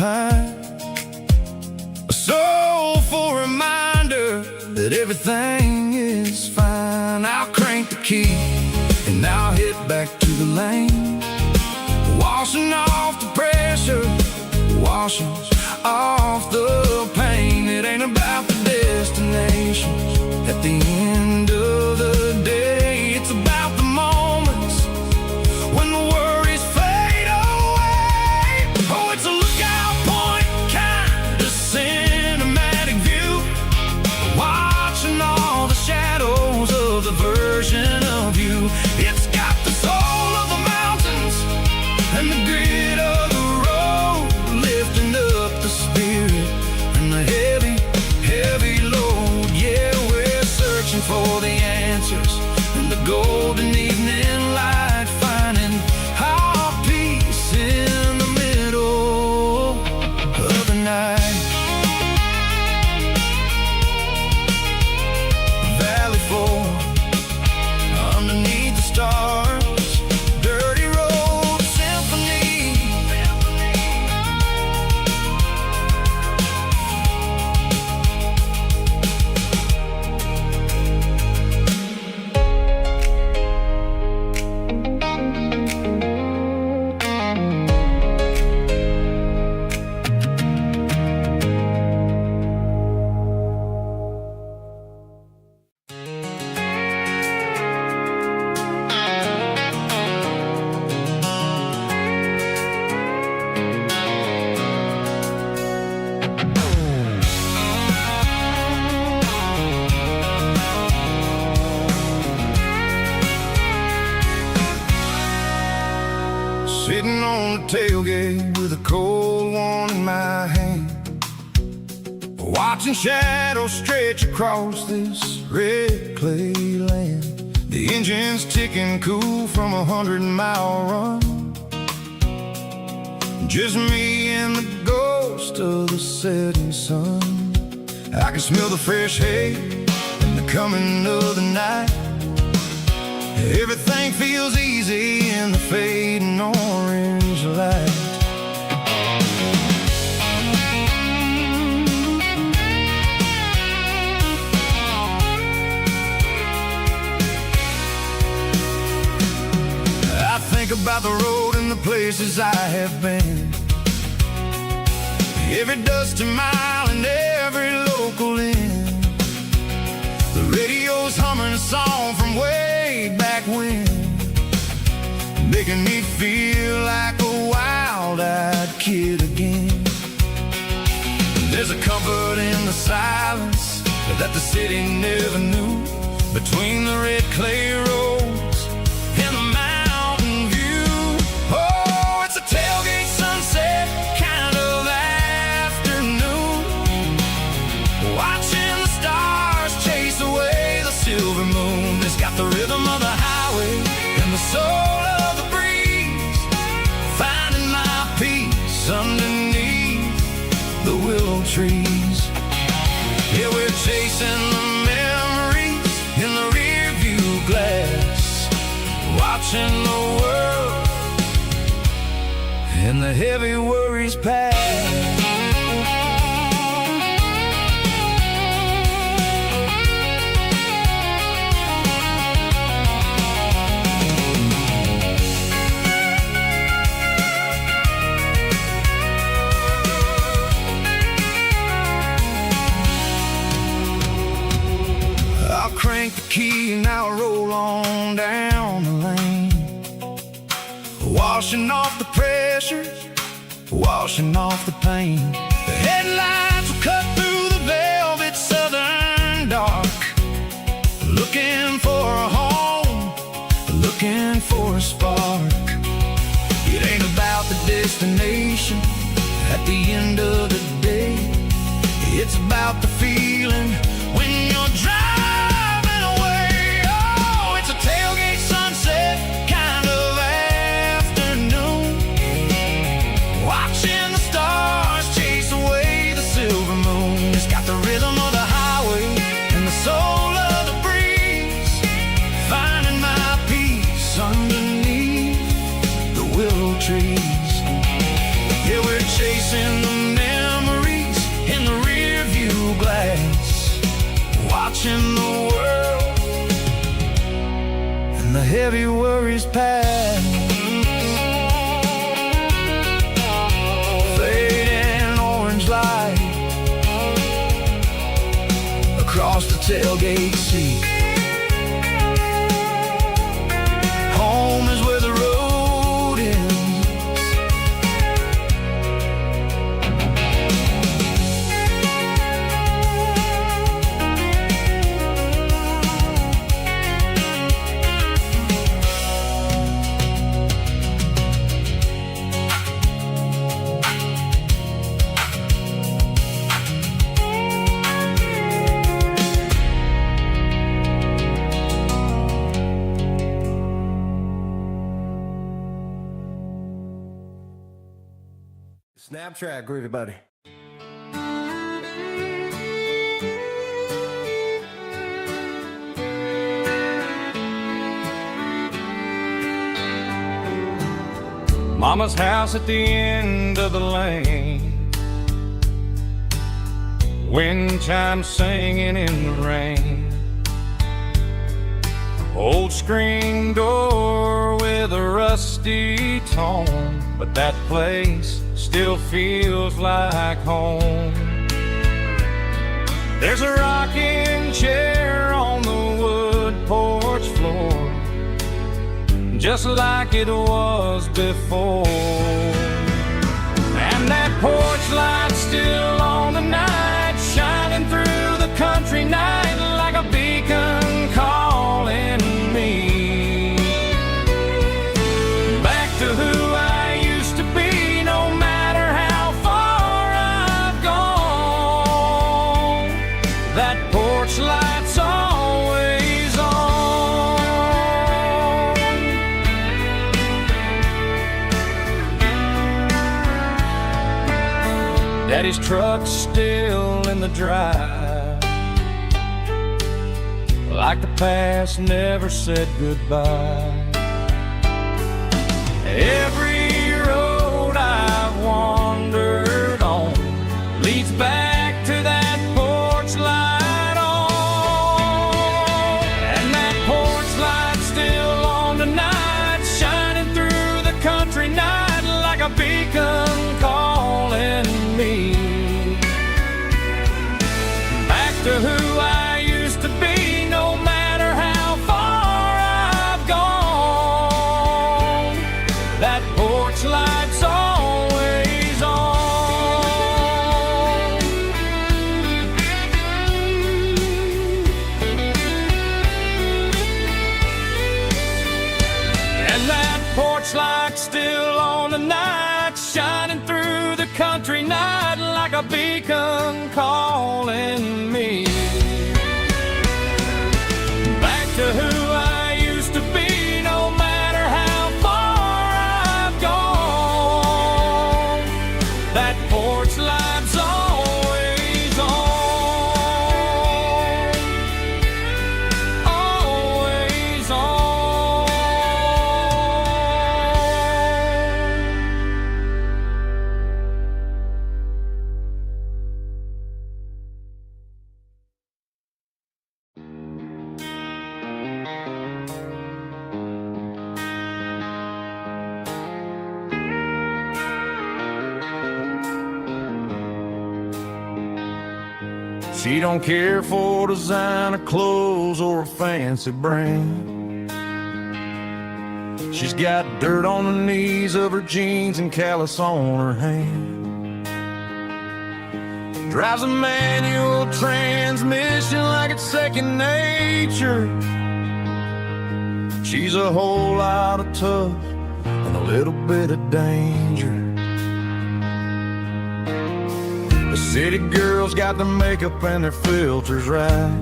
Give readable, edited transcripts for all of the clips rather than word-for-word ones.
behind. A soulful reminder that everything is fine. I'll crank the key and I'll hit back to the lane, washing off the pressure, washing off the pain. It ain't about the destination at the end of the day. It's about the moments when the worries fade away. Oh, it's a lookout point, kind of cinematic view, watching all the shadows of the version of you. It's got the soul of the mountains and the grit of the road, lifting up the spirit and the heavy, heavy load. Yeah, we're searching for the answers in the golden evening light, finding our peace in the middle of the night. Valley floor, underneath the stars, dirty road symphony. Sitting on the tailgate with a cold one in my hand, watching shadows stretch across this red clay land. The engine's ticking cool from a 100-mile run, just me and the ghost of the setting sun. I can smell the fresh hay and the coming of the night. Everything feels easy in the fading orange light. I think about the road and the places I have been, every dusty mile and every local inn. The radio's humming a song from way back when, making me feel like a wild-eyed kid again. There's a comfort in the silence that the city never knew, between the red clay roads and the mountain view. Oh, it's a tailgate sunset kind of afternoon, watching the stars chase away the silver moon. It's got the rhythm of the highway and the soul of the breeze, finding my peace underneath the willow trees. Yeah, we're chasing the memories in the rear view glass, watching the world and the heavy worries pass. Crank the key and I'll roll on down the lane, washing off the pressure, washing off the pain. The headlights will cut through the velvet southern dark, looking for a home, looking for a spark. It ain't about the destination at the end of the day, it's about the feeling when you're driving away. Oh, it's a tailgate sunset kind of afternoon, watching the stars chase away the silver moon. It's got the rhythm of the highway and the soul of the breeze, finding my peace underneath the willow trees. Yeah, we're chasing the watching the world and the heavy worries pass. Fading orange light across the tailgate seat. Home is where the road ends. Snap track, groovy buddy. Mama's house at the end of the lane, wind chimes singing in the rain. Old screen door with a rusty tone, but that place still feels like home. There's a rocking chair on the wood porch floor, just like it was before. And that porch light's still on tonight, shining through the country night like a beacon calling me back to who I used to be. No matter how far I've gone, that porch light's always on. Daddy's truck's still in the drive, like the past never said goodbye. Every road I've wandered on leads back to that porch light on. And that porch light's still on tonight, shining through the country night like a beacon calling me back to who I used to be. No matter how far I've gone, that porch light's always on. And that porch light's still on tonight, shining through the country night like a beacon calling me back to who I used to be. No matter how far I've gone, that porch light's always on, always on. She don't care for designer clothes or a fancy brand. She's got dirt on the knees of her jeans and callus on her hand. Drives a manual transmission like it's second nature. She's a whole lot of tough and a little bit of danger. The city girls got their makeup and their filters right,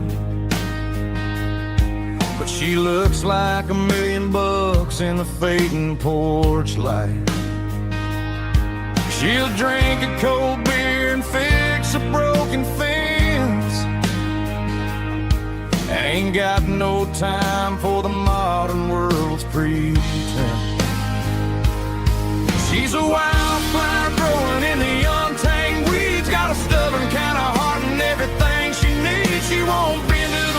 but she looks like $1 million in the fading porch light. She'll drink a cold beer and fix a broken fence. Ain't got no time for the modern world's pretense. She's a wildflower growing in the untamed weeds, got a stubborn kind of heart and everything she needs. She won't bend to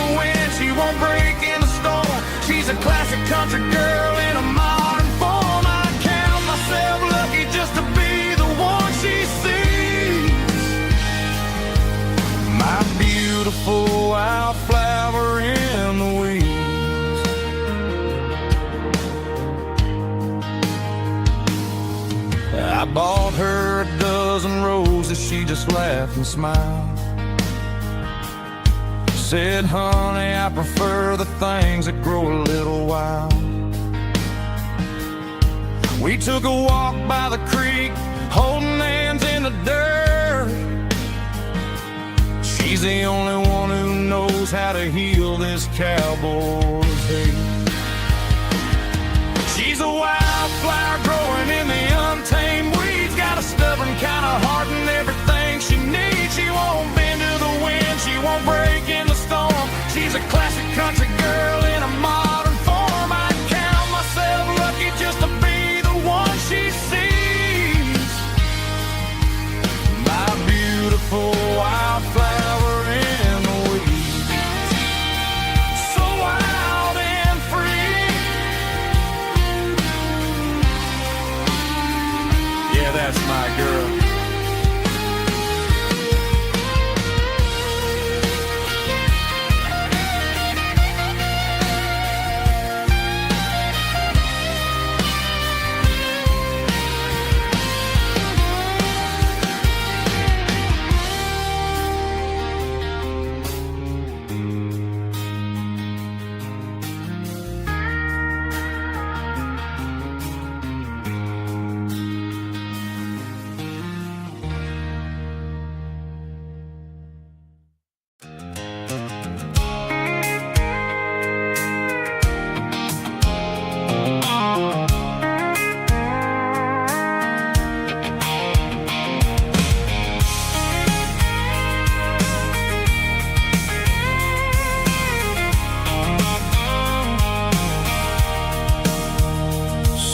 bought her a dozen roses, she just laughed and smiled. Said, honey, I prefer the things that grow a little wild. We took a walk by the creek, holding hands in the dirt. She's the only one who knows how to heal this cowboy's hate. She's a wildflower growing in the untamed weeds, got a stubborn kind of heart and everything she needs. She won't bend to the wind, she won't break in the storm. She's a classic country girl in a modern form. I count myself lucky just to be the one she sees. My beautiful wildflower in the weeds, so wild and free. Yeah, that's my girl.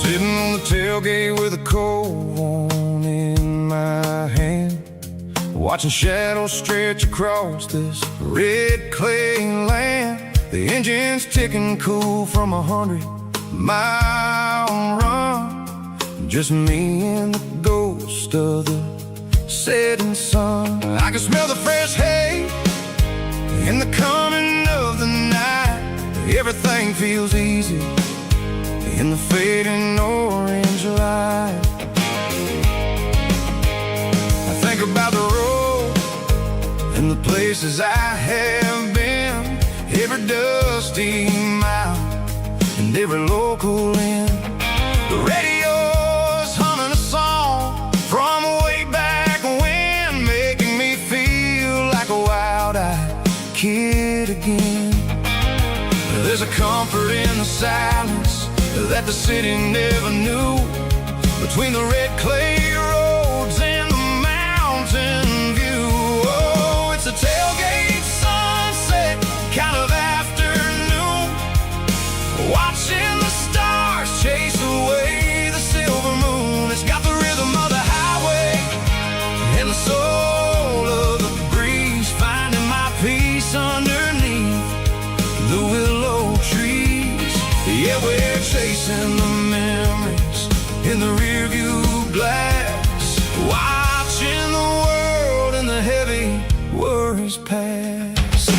Sitting on the tailgate with a cold one in my hand, watching shadows stretch across this red clay land. The engine's ticking cool from 100-mile run. Just me and the ghost of the setting sun. I can smell the fresh hay in the coming of the night. Everything feels easy in the fading orange light. I think about the road and the places I have been, every dusty mile and every local inn. The radio's humming a song from way back when, making me feel like a wild-eyed kid again. There's a comfort in the silence that the city never knew, between the red clay roads and the mountain view. Oh, it's a tailgate sunset kind of afternoon, watching the stars chase away the silver moon. It's got the rhythm of the highway and the soul of the breeze, finding my peace underneath the willow trees. Yeah, we're chasing the memories in the rearview glass, watching the world and the heavy worries pass.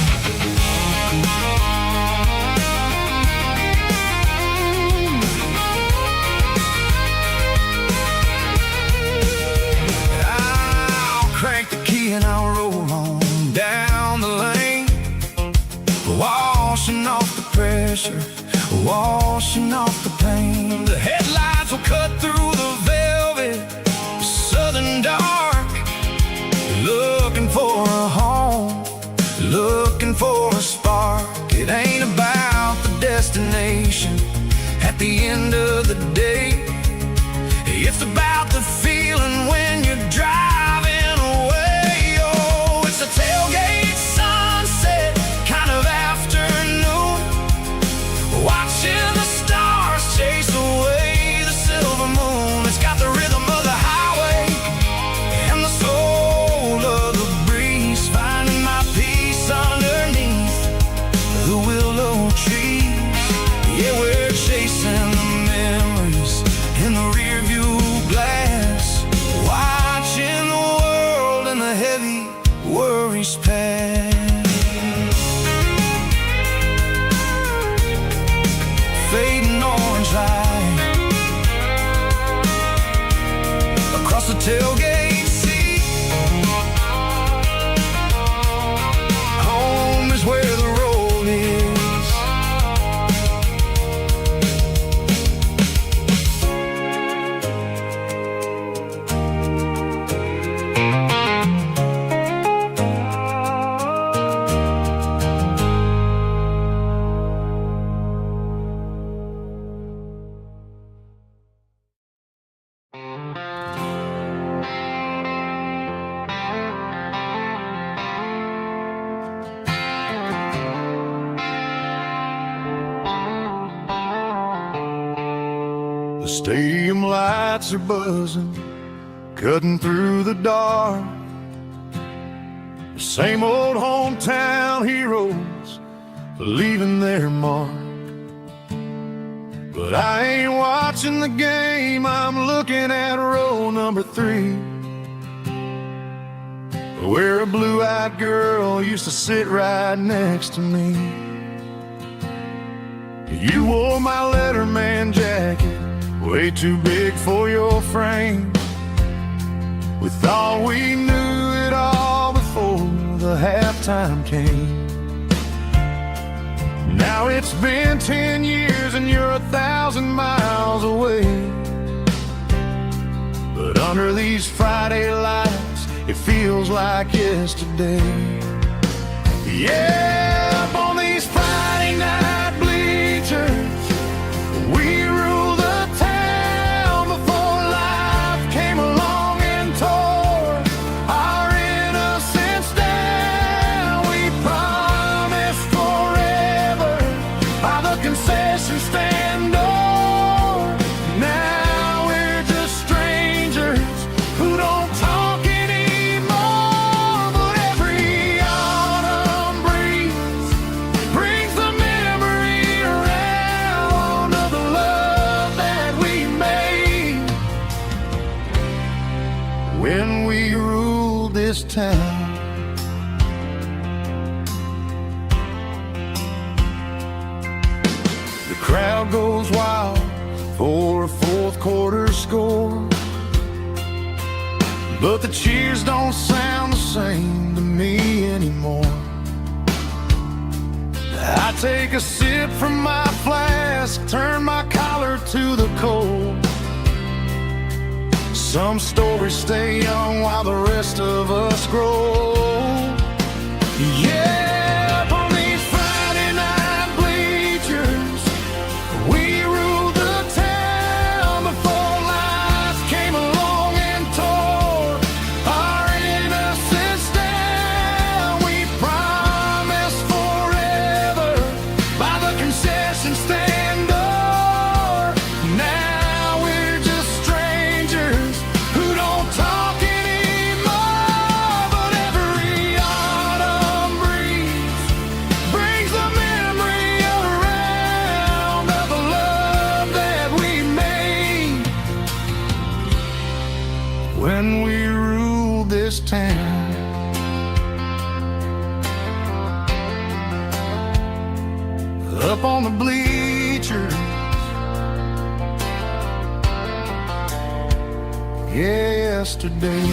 I'll crank the key and I'll roll on down the lane, washing off the pressure, washing off the pain. The headlights will cut through the velvet southern dark, looking for a home, looking for a spark. It ain't about the destination at the end of the day, it's about the feeling when you're driving away. Oh, it's a tailgate sunset kind of afternoon, watching the stars chase away the silver moon. It's got the rhythm of the highway and the soul of the breeze, finding my peace underneath the willow trees. Yeah, we're chasing the memories Stadium lights are buzzing, cutting through the dark. The same old hometown heroes leaving their mark. But I ain't watching the game, I'm looking at row number 3, where a blue-eyed girl used to sit right next to me. You wore my Letterman jacket, way too big for your frame. We thought we knew it all before the halftime came. Now it's been 10 years and you're 1,000 miles away. But under these Friday lights, it feels like yesterday. Yeah, up on these Friday night bleachers, we ruled the town before life came along and tore our innocence down. We promised forever by the concession stand door. Now we're just strangers who don't talk anymore. But every autumn breeze brings the memory around of the love that we made when we ruled this town. The crowd goes wild for a fourth quarter score, but the cheers don't sound the same to me anymore. I take a sip from my flask, turn my collar to the cold. Some stories stay young while the rest of us grow. Yeah, up on these Friday night bleachers, we ruled the town before life came along and tore our innocence down. We promised forever by the concession stand door. Now we're just strangers who don't talk anymore. But every autumn breeze brings the memory around of the love that we made when we ruled this town. Up on the bleachers, yesterday.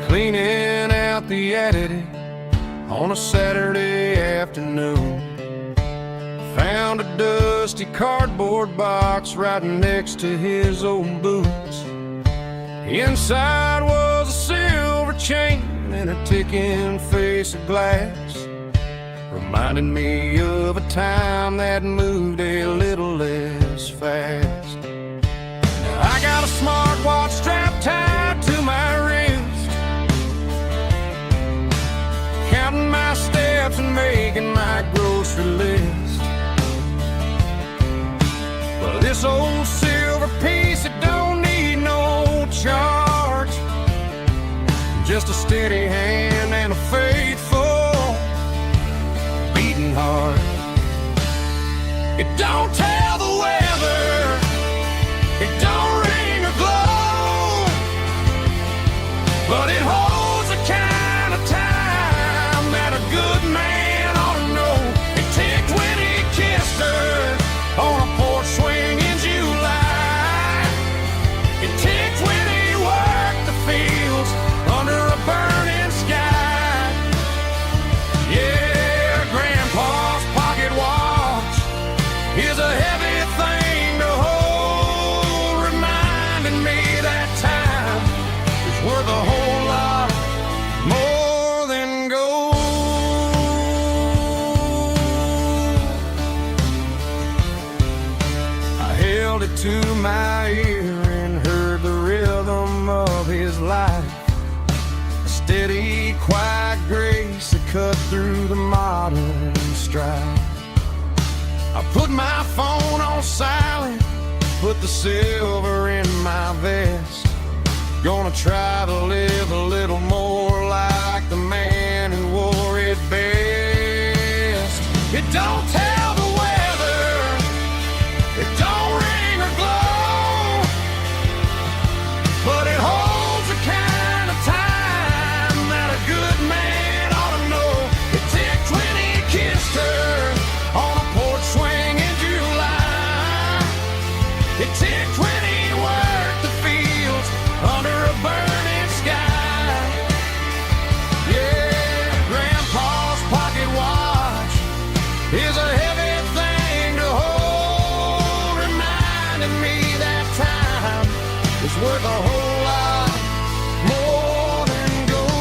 Cleaning out the attic on a Saturday afternoon, found a dusty cardboard box right next to his old boots. Inside was a silver chain and a ticking face of glass, reminding me of a time that moved a little less fast. Now I got a smartwatch strapped tied to my wrist, counting my steps and making my grocery list. But this old silver piece, it don't need no charge, just a steady hand and a faithful beating heart. It don't tell the weather, it don't ring or glow, but it holds the kind of time that a good man ought to know. It ticked when he kissed her on a porch swing in July. It ticked when he worked the fields under a burning sky. Yeah, Grandpa's pocket watch is a heavy held it to my ear and heard the rhythm of his life. A steady, quiet grace that cut through the modern strife. I put my phone on silent, put the silver in my vest. Gonna try to live a little more like the man who wore it best. It don't tell the weather, it don't ring or glow, but it holds the kind of time that a good man ought to know. It ticked when he kissed her on a porch swing in July. It ticked when he worked the fields under a burning sky. Yeah, Grandpa's pocket watch is a heavy thing to hold, reminding me that time is worth a whole lot more than gold.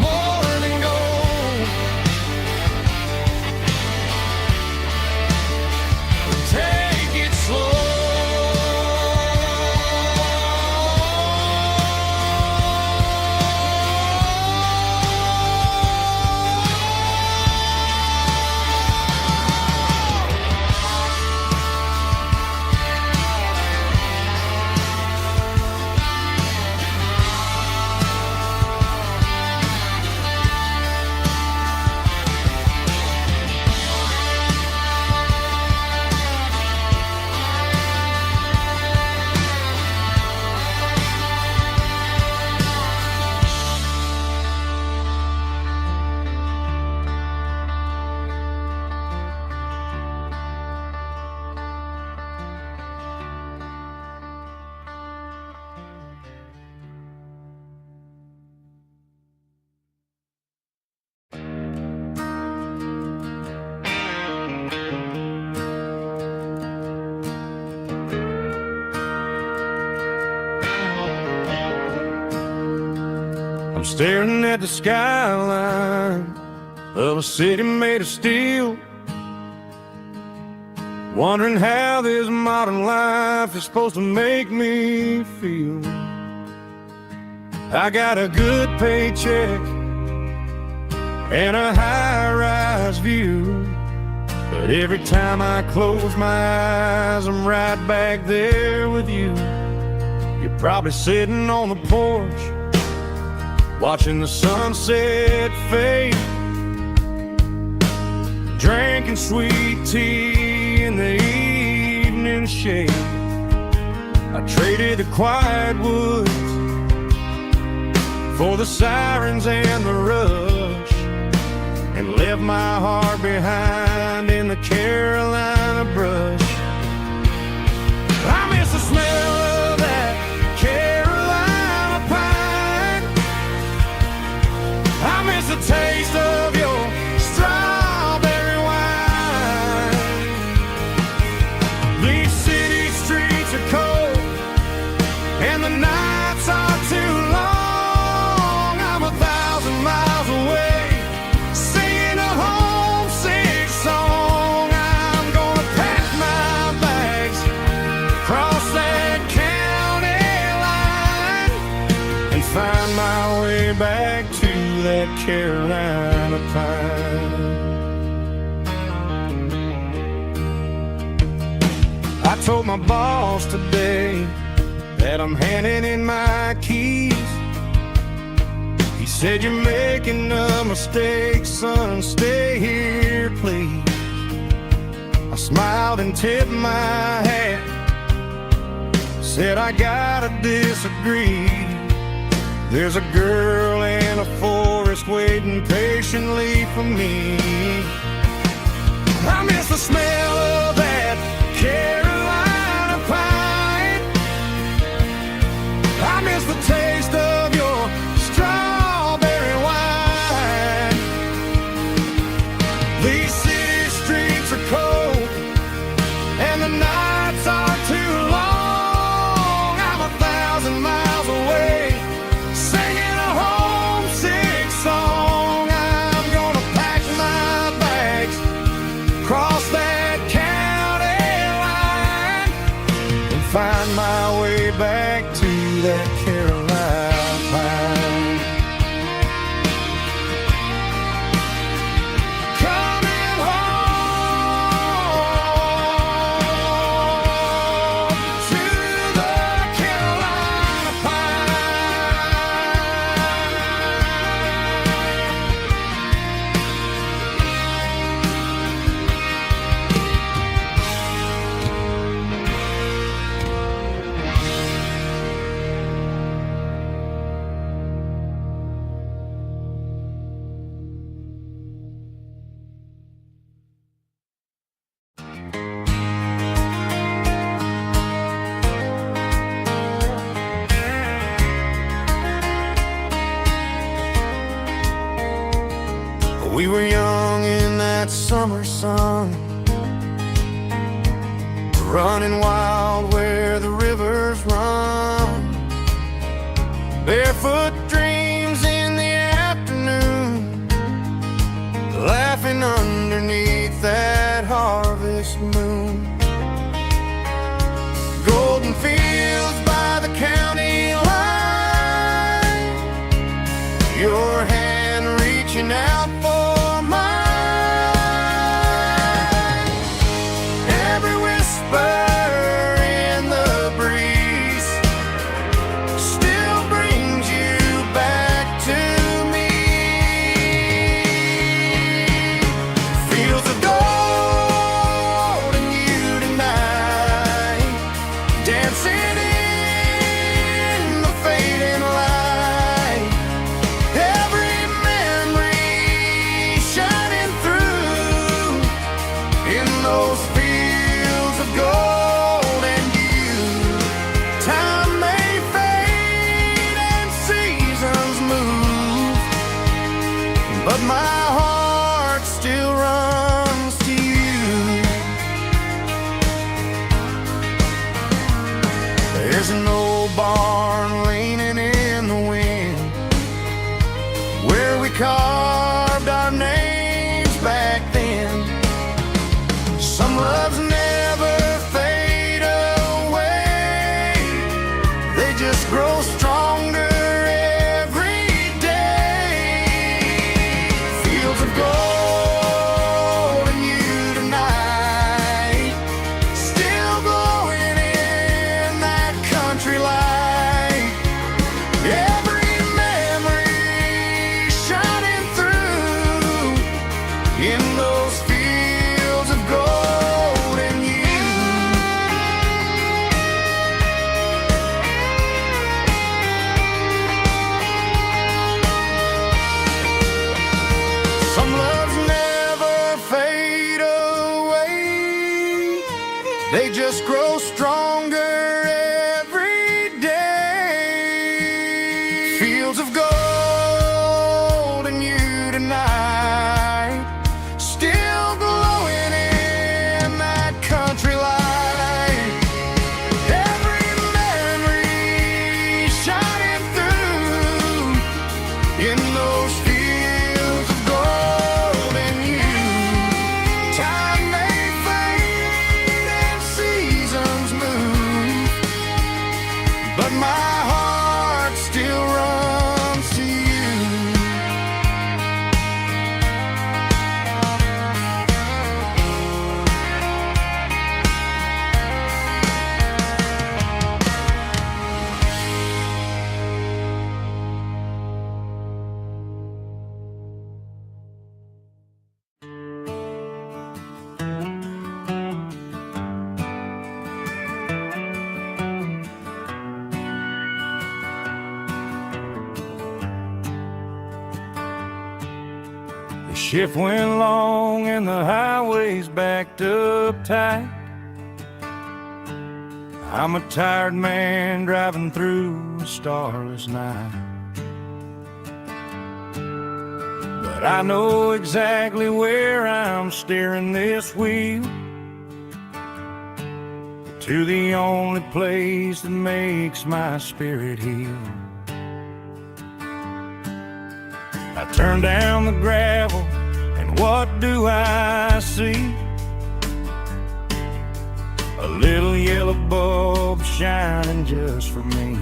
More than gold. Take it slow. I'm staring at the skyline of a city made of steel, wondering how this modern life is supposed to make me feel. I got a good paycheck and a high-rise view, but every time I close my eyes, I'm right back there with you. You're probably sitting on the porch, watching the sunset fade, drinking sweet tea in the evening shade. I traded the quiet woods for the sirens and the rush, and left my heart behind in the Carolina brush. I miss the smell of that Carolina pine. I miss the taste of your strawberry wine. These city streets are cold and the nights are too long. I'm 1,000 miles away, singing a homesick song. I'm gonna pack my bags, cross that county line, and find my way back to that Carolina pine. I told my boss today that I'm handing in my keys. He said, "You're making a mistake, son, stay here, please." I smiled and tipped my hat, said, "I gotta disagree. There's a girl in a forest waiting patiently for me." I miss the smell of that Carolina pine. I miss the taste of your strawberry wine. These city streets are cold and the nights are too long. I'm 1,000 miles away, singing a homesick song. I'm gonna pack my bags, We were young in that summer sun, running wild where the rivers run, barefoot dreams in the afternoon, laughing underneath that harvest moon. Golden fields by the county line, your hand reaching out for mine. Every whisper in the breeze still brings you back to me. Fields of gold and you tonight, dancing in the fading light. Every memory shining through in those fields of gold and you. Time may fade and seasons move, but my heart still runs to you. There's an old barn leaning in the wind where we carved our names back then. Some loves never fade away, they just grow stronger every day. Fields of gold and you tonight, still glowing in that country light. Every memory shining through in those fields of gold and you. Some loves never fade away, they just grow stronger every day. Fields of gold and you tonight, still glowing in that country light. Every memory shining through in those fields of gold and you. Time may fade and seasons move, but my heart still runs to you. The shift went long and the highway's backed up tight. I'm a tired man driving through a starless night, but I know exactly where I'm steering this wheel, to the only place that makes my spirit heal. I turn down the gravel, and what do I see? A little yellow bulb shining just for me.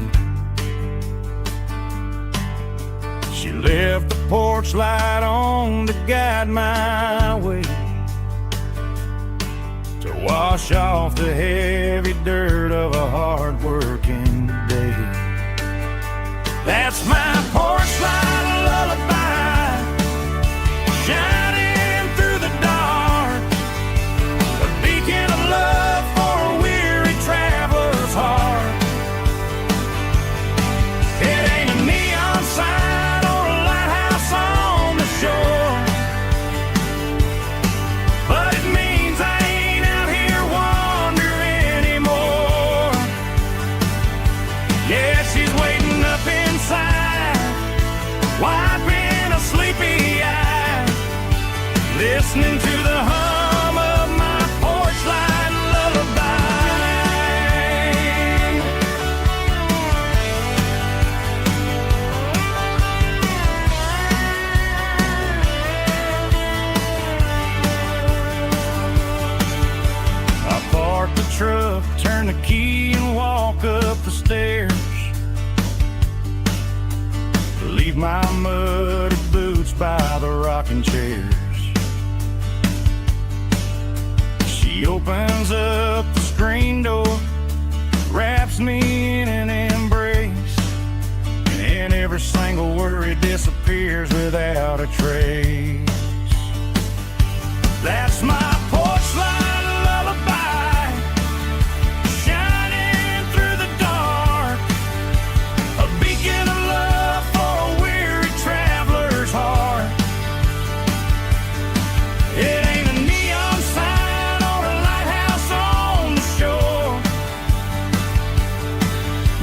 She left the porch light on to guide my way, to wash off the heavy dirt of a hard-working day. That's my porch light lullaby, shining through the dark, a beacon of love for a weary traveler's heart. It ain't a neon sign or a lighthouse on the shore, but it means I ain't out here wandering anymore. Yeah, she's waiting up inside listening to the hum of my porch light lullaby. I park the truck, turn the key and walk up the stairs. Leave my muddy boots by the rocking chairs. She opens up the screen door, wraps me in an embrace, and every single worry disappears without a trace. That's my porch light lullaby, shining through the dark, a beacon of love for a weary traveler's heart. It ain't a neon sign or a lighthouse on the shore,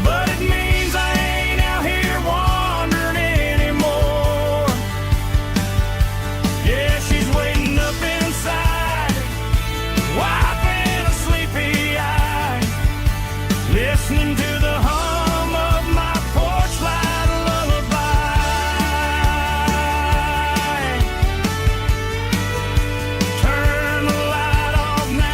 but it means I ain't out here wandering anymore. Yeah, she's waiting up inside, wiping a sleepy eye, listening to the hum of my porch light lullaby. Turn the light off now.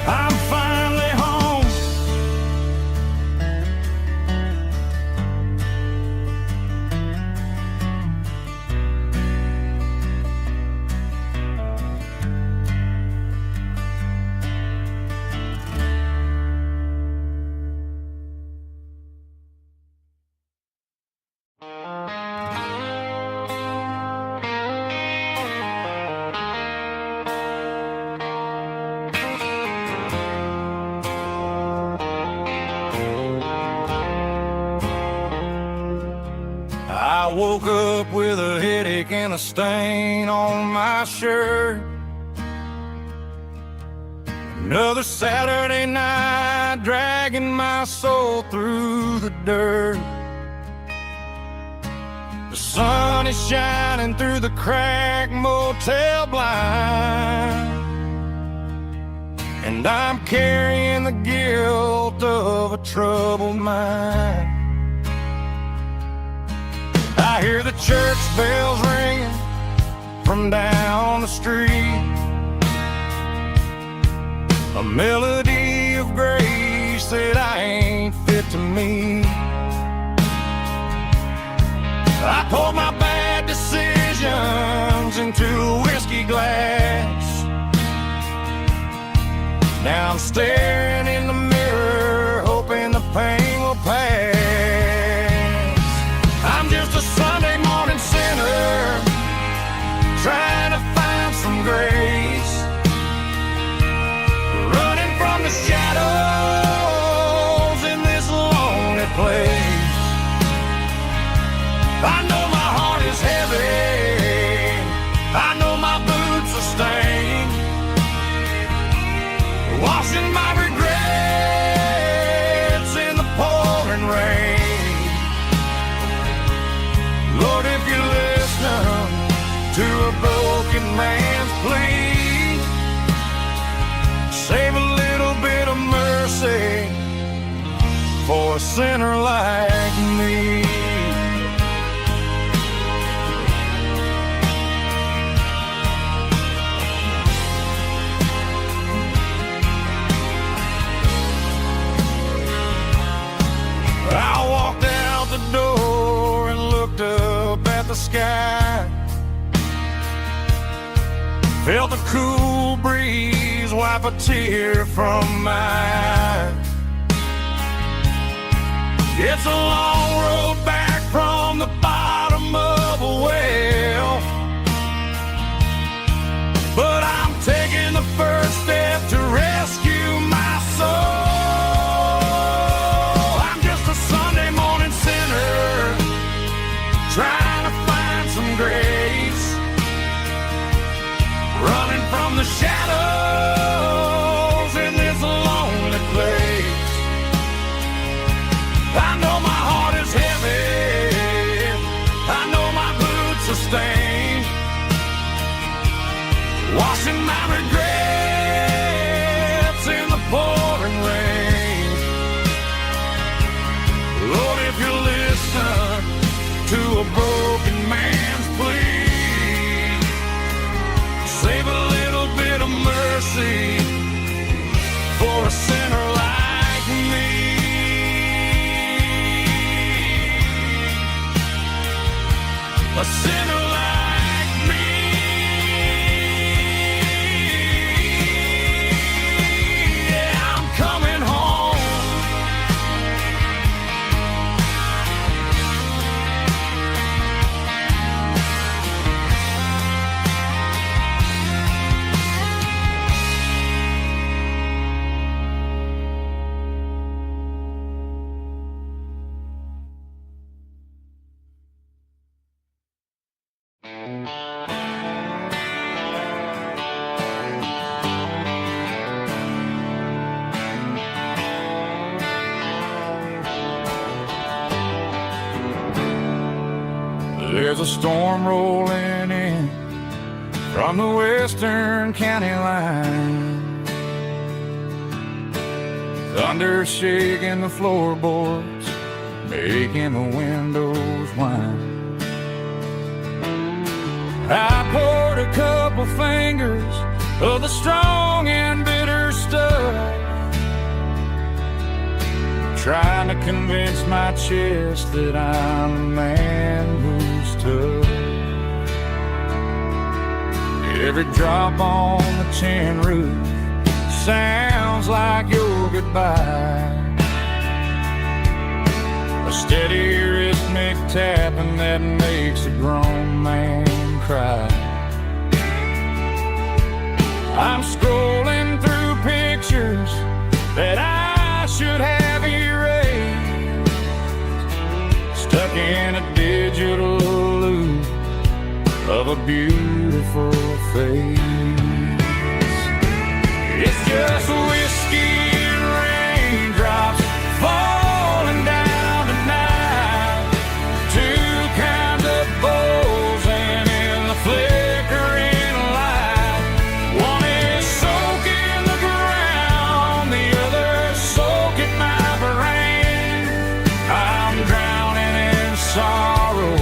I'm finally home. I woke up with a headache and a stain on my shirt. Another Saturday night dragging my soul through the dirt. The sun is shining through the cracked motel blind, and I'm carrying the guilt of a troubled mind. I hear the church bells ringing from down the street, a melody of grace that I ain't fit to meet. I poured my bad decisions into a whiskey glass. Now I'm staring in the mirror, hoping the pain will pass. I'm just a Sunday morning sinner, trying to find some grace, running from the shadows in this lonely place. I know my heart is heavy, I know my boots are stained, washing my regrets in the pouring rain. Lord, if you listen to a broken man's plea, save a little bit of mercy for a sinner like me. I walked out the door and looked up at the sky, felt the cool breeze wipe a tear from my eye. It's a long road back from the bottom of a well, but I'm taking the first step to rescue my soul. Trying to find some grace, running from the shadows in this lonely place. I know my heart is heavy, a sinner like me. Yeah, I'm coming home. There's a storm rolling in from the western county line. Thunder shaking the floorboards, making the windows whine. I poured a couple fingers of the strong and bitter stuff, trying to convince my chest that I'm a man who's tough. Every drop on the tin roof sounds like your goodbye, a steady rhythmic tapping that makes a grown man cry. I'm scrolling through pictures that I should have erased, stuck in a digital loop of a beautiful face. It's just whiskey and raindrops falling down tonight, two kinds of bowls and in the flickering light. One is soaking the ground, the other soaking my brain. I'm drowning in sorrow,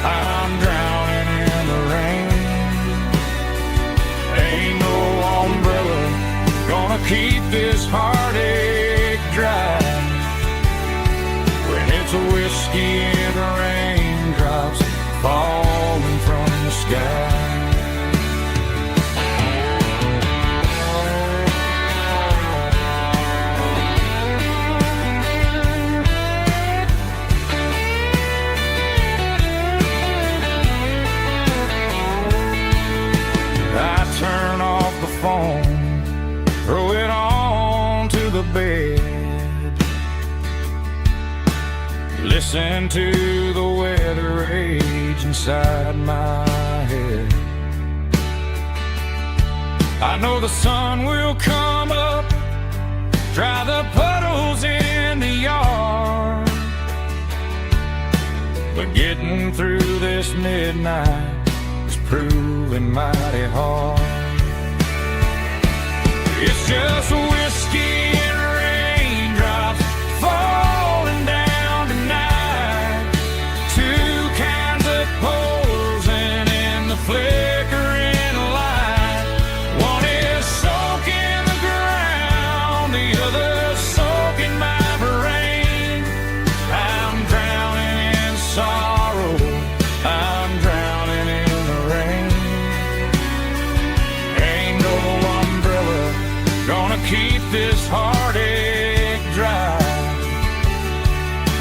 I'm drowning in the rain. Ain't no umbrella gonna keep this heartache dry when it's a whiskey and raindrops falling from the sky. I turn off the phone, throw it on to the bed, listen to the weather rage inside my head. I know the sun will come up, dry the puddles in the yard, but getting through this midnight is proving mighty hard. It's just whiskey and raindrops falling down tonight, two kinds of poles and in the flickering light. One is soaking the ground, the other soaking my brain. I'm drowning in sorrow, I'm drowning in the rain. Ain't no umbrella gonna keep this heartache dry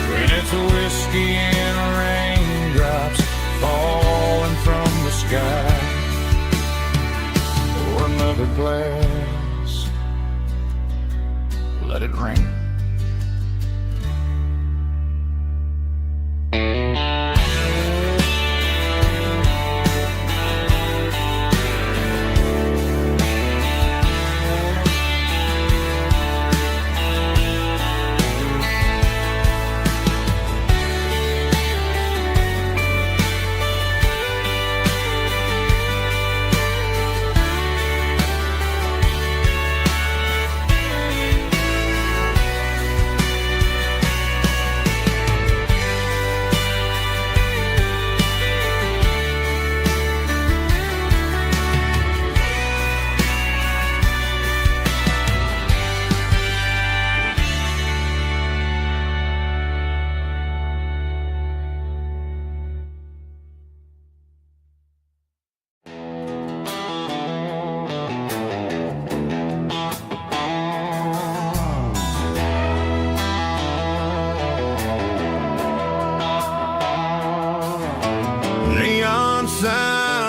when it's a whiskey and raindrops falling from the sky. Pour another glass, let it rain.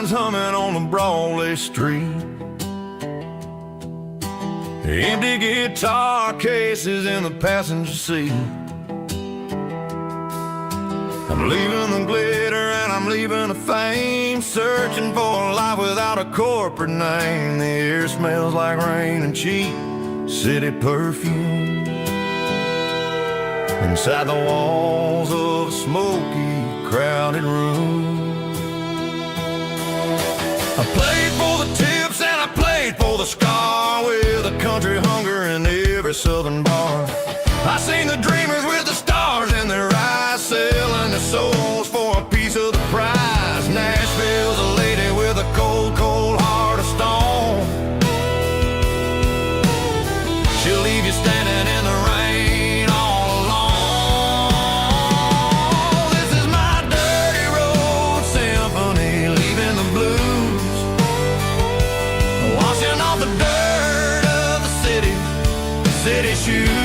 winds humming on the Broadway street. Empty guitar cases in the passenger seat. I'm leaving the glitter and I'm leaving the fame, searching for a life without a corporate name. The air smells like rain and cheap city perfume. Inside the walls of a smoky, crowded room. I played for the tips and I played for the scar, with a country hunger in every southern bar. I seen the dreamers with the stars in their eyes, selling their souls for a piece of the prize. Nashville's a lady with a cold, cold heart of stone. She'll leave you standing in the rain all alone. This is my dirty road symphony, leaving the blues, washing off the dirt of the city shoes.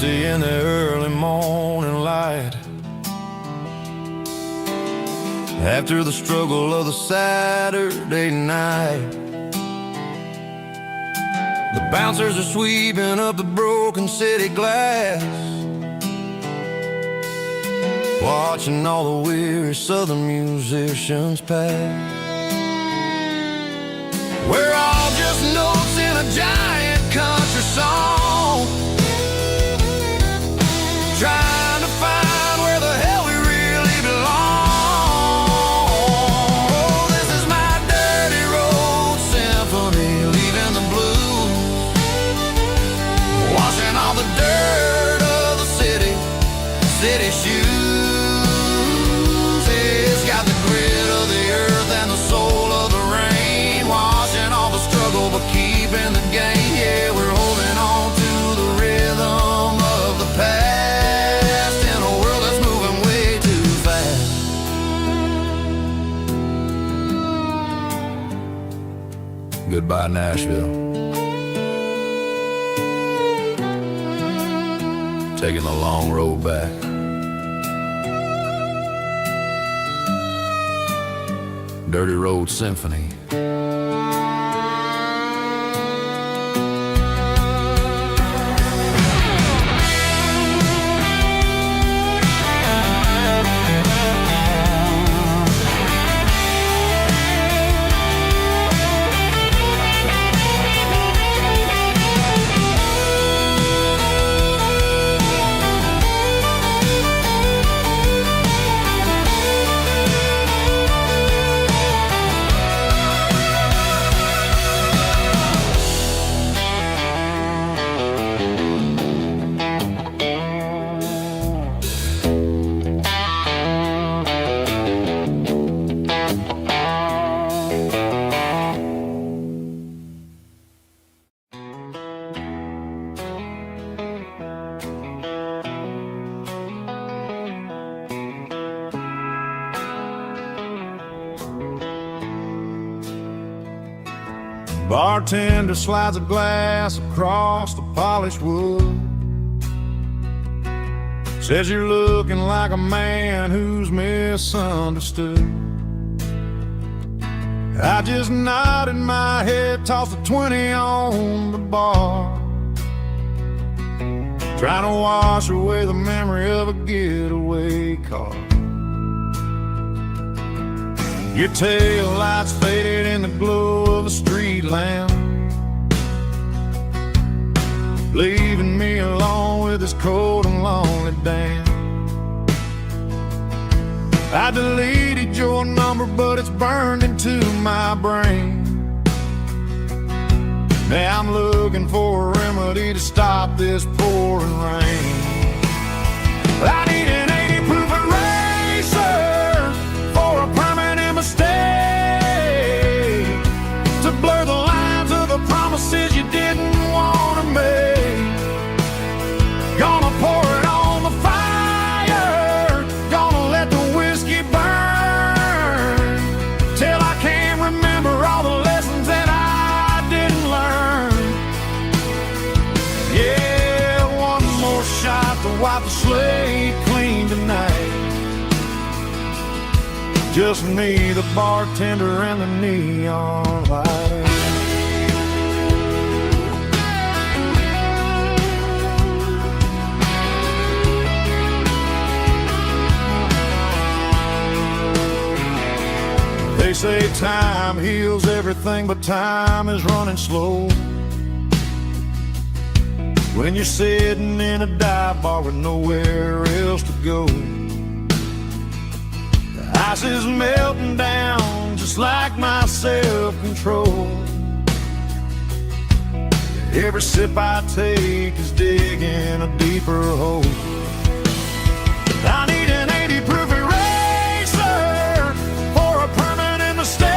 In the early morning light, after the struggle of the Saturday night, the bouncers are sweeping up the broken city glass, watching all the weary southern musicians pass. We're all just notes in a giant country song, trying to find where the hell we really belong. Oh, this is my dirty road symphony, leaving the blues, washing all the dirt of the city shoes. It's got the grit of the earth and the soul of the rain, washing all the struggle but keeping the game. Yeah, we're holding on to the rhythm of the past. Goodbye, Nashville. Taking the long road back. Dirty Road Symphony. Bartender slides a glass across the polished wood, says you're looking like a man who's misunderstood. I just nodded my head, tossed a 20 on the bar, trying to wash away the memory of a getaway car. Your tail lights faded in the glow of a street lamp, leaving me alone with this cold and lonely damn. I deleted your number, but it's burned into my brain. Now I'm looking for a remedy to stop this pouring rain. I need an 80 proof eraser slate clean tonight. Just me, the bartender, and the neon light. They say time heals everything, but time is running slow. When you're sitting in a dive bar with nowhere else to go, the ice is melting down just like my self-control. Every sip I take is digging a deeper hole. I need an 80 proof eraser for a permanent mistake,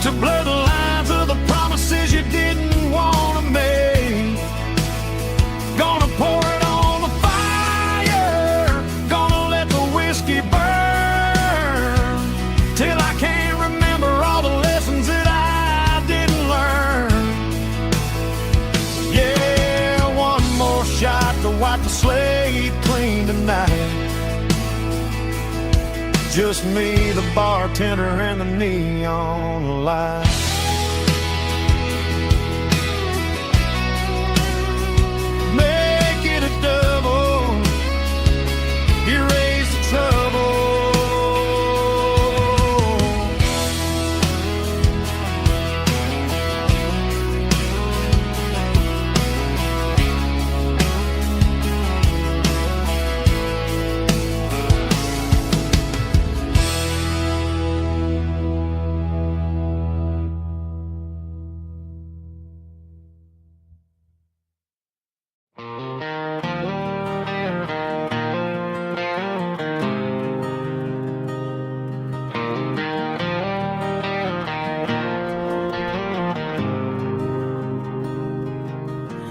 to blur the lines of the promises you didn't want to make. Gonna pour it on the fire, gonna let the whiskey burn, till I can't remember all the lessons that I didn't learn. Yeah, one more shot to wipe the slate clean tonight. Just me, the bartender, and the neon light. Make it a double, erase the trouble.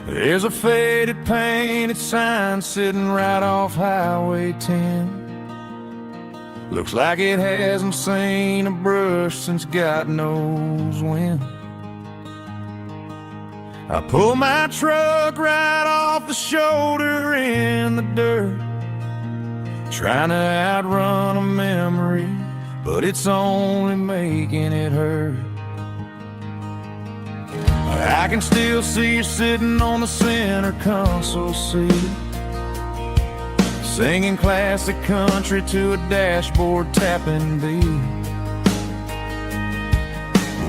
There's a faded painted sign sitting right off Highway 10. Looks like it hasn't seen a brush since God knows when. I pull my truck right off the shoulder in the dirt, trying to outrun a memory, but it's only making it hurt. I can still see you sitting on the center console seat, singing classic country to a dashboard tapping beat.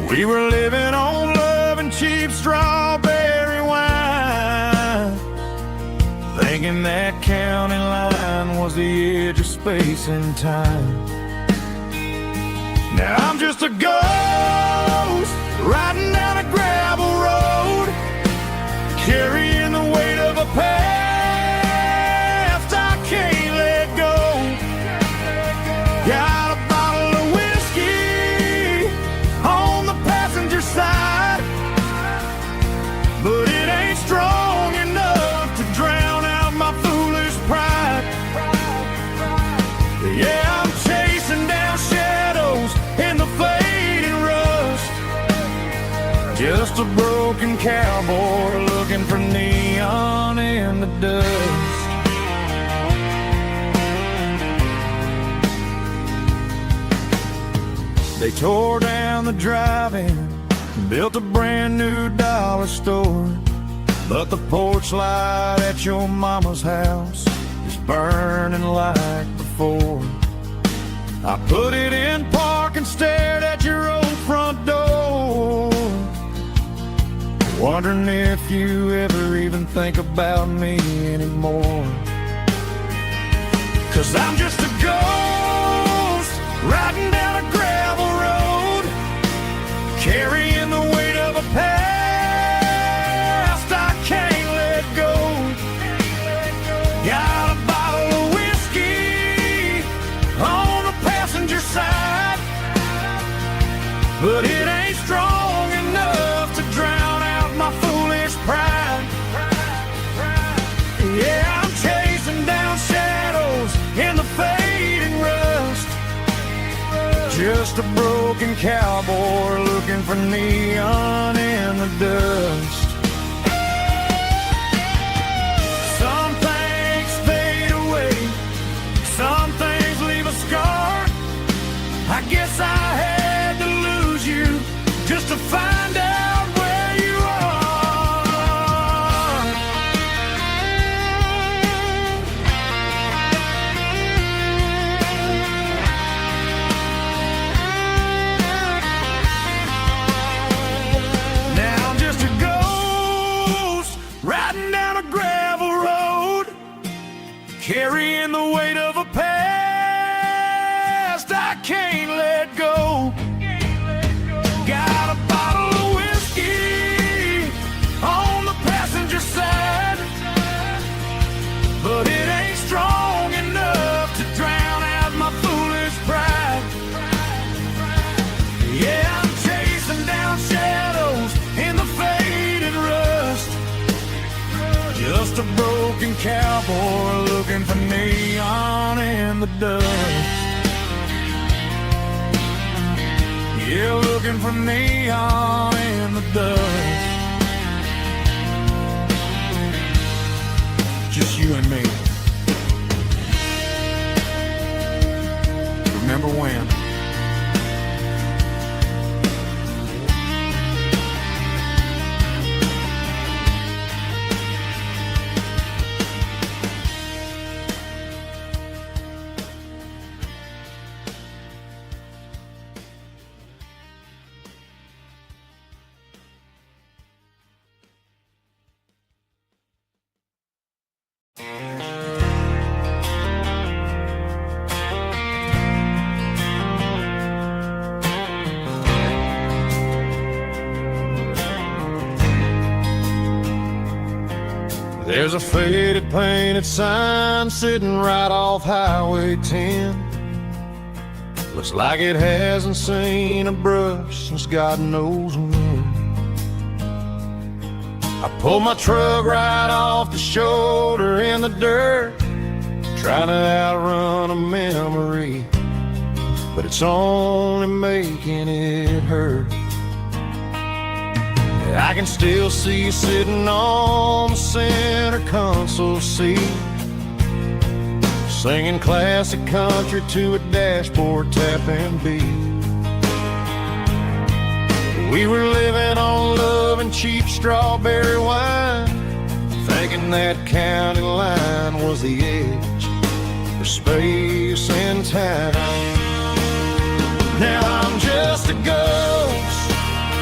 We were living on love and cheap strawberry wine, thinking that county line was the edge of space and time. Now I'm just a ghost riding down a gravel road, carrying the weight of a past I can't let go. Got a bottle of whiskey on the passenger side, but it ain't strong enough to drown out my foolish pride. Yeah, I'm chasing down shadows in the fading rust, just a broken cowboy looking for neon in the dust. They tore down the drive-in, built a brand new dollar store, but the porch light at your mama's house is burning like before. I put it in park and stared at your old front door, wondering if you ever even think about me anymore. 'Cause I'm just a ghost riding down a gravel road, carrying the weight of a past I can't let go. Got a bottle of whiskey on the passenger side, but it ain't strong enough to drown out my foolish pride. Yeah, I'm chasing down shadows in the fading rust, just a broken cowboy looking for neon in the dust. Some things carrying the weight of a past I can't let go. Got a bottle of whiskey on the passenger side, but it ain't strong enough to drown out my foolish pride. Yeah, I'm chasing down shadows in the faded rust, just a broken cowboy looking for neon in the dust. Yeah, looking for neon in the dust. Just you and me. Remember when? There's a faded painted sign sitting right off Highway 10. Looks like it hasn't seen a brush since God knows when. I pulled my truck right off the shoulder in the dirt, trying to outrun a memory, but it's only making it hurt. I can still see you sitting on the center console seat, singing classic country to a dashboard tapping beat. We were living on love and cheap strawberry wine, thinking that county line was the edge for space and time. Now I'm just a ghost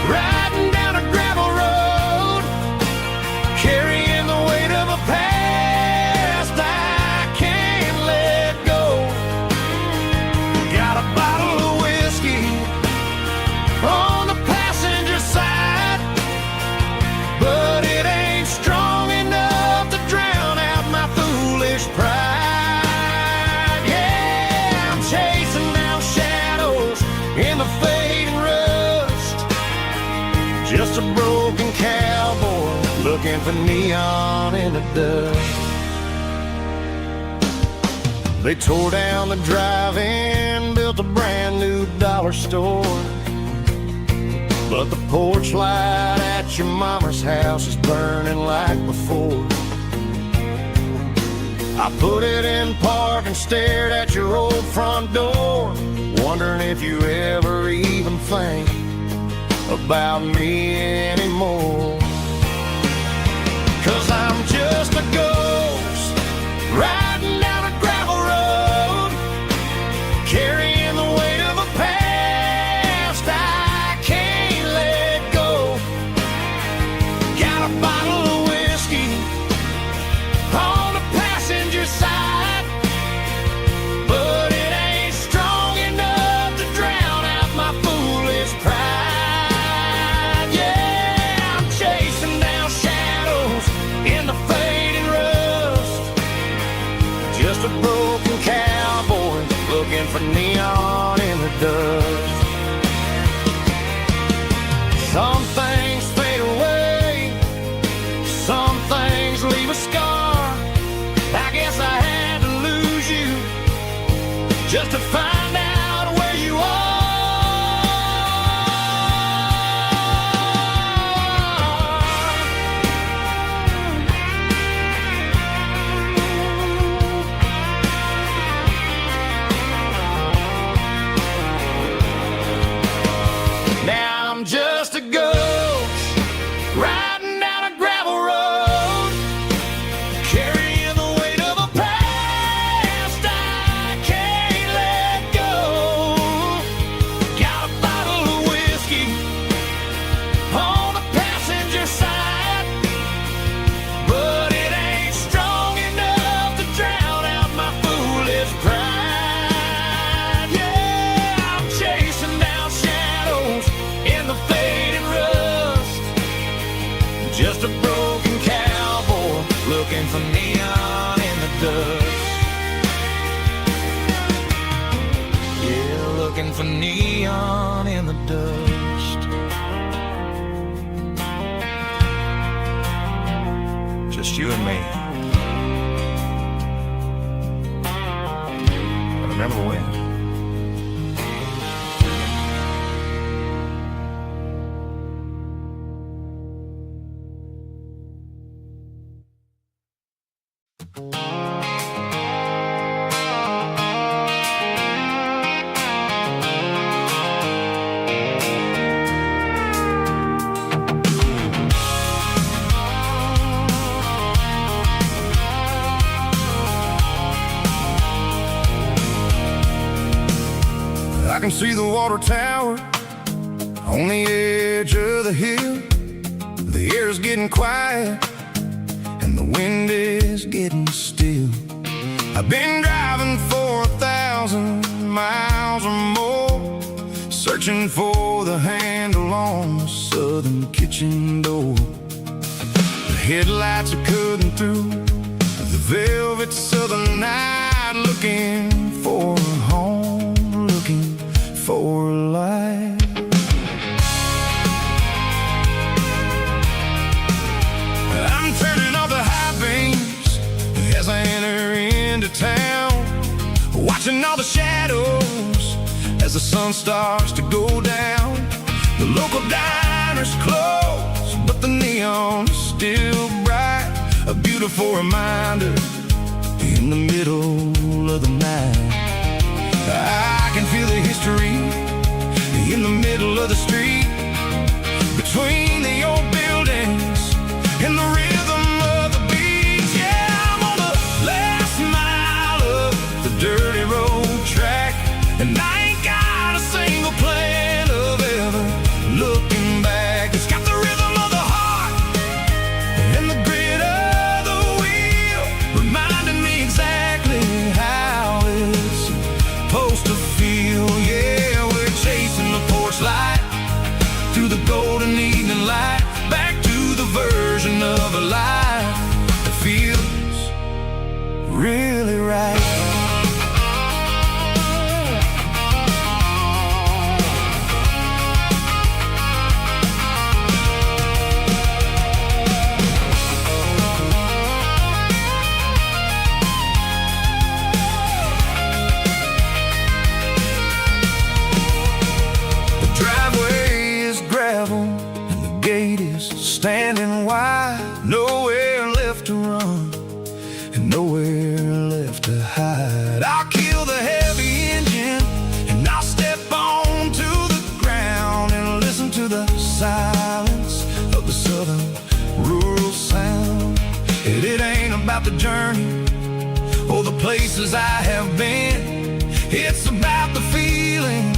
riding down a gravel road, carrying the weight of a past I can't let go. Got a bottle of whiskey on the passenger side, but it ain't strong enough to drown out my foolish pride. Yeah, I'm chasing down shadows in the fading rust, just a broken cowboy looking for neon in the dust. They tore down the drive-in, built a brand new dollar store, but the porch light at your mama's house is burning like before. I put it in park and stared at your old front door, wondering if you ever even think about me anymore. 'Cause I'm just a ghost riding down a gravel road, carrying the weight of a past I can't let go. Got a bottle of whiskey on the passenger side, but it ain't strong enough to drown out my foolish pride. Yeah, I'm chasing down shadows in the fading rust, just a broken cowboy looking for neon in the dust. Some things fade away, some things leave a scar. I guess I had to lose you just to find out where you are. Now I'm just a ghost riding down a gravel road, carrying the weight of a past I can't let dust. Yeah, looking for neon in the dust. Just you and me. I remember when. I can see the water tower on the edge of the hill. The air's getting quiet and the wind is getting still. I've been driving for 1,000 miles or more, searching for the handle on the southern kitchen door. The headlights are cutting through the velvet southern night, looking for a home, looking for a life. I'm turning off the high beams as I enter into town, watching all the shadows as the sun starts to go down. The local diner's closed, but the neon is still bright, a beautiful reminder in the middle of the night. I can feel the history in the middle of the street, between the old buildings and the rhythm of the beat. Yeah, I'm on the last mile of the dirty road track, and I ain't got a single plan of ever looking back. It's got the rhythm of the heart and the grit of the wheel, reminding me exactly how it's supposed to feel. Yeah, we're chasing the porch light through the golden evening light, back to the version of a life that feels really right. Standing wide, nowhere left to run and nowhere left to hide. I'll kill the heavy engine and I'll step onto the ground and listen to the silence of the southern rural sound. And it ain't about the journey or the places I have been, it's about the feeling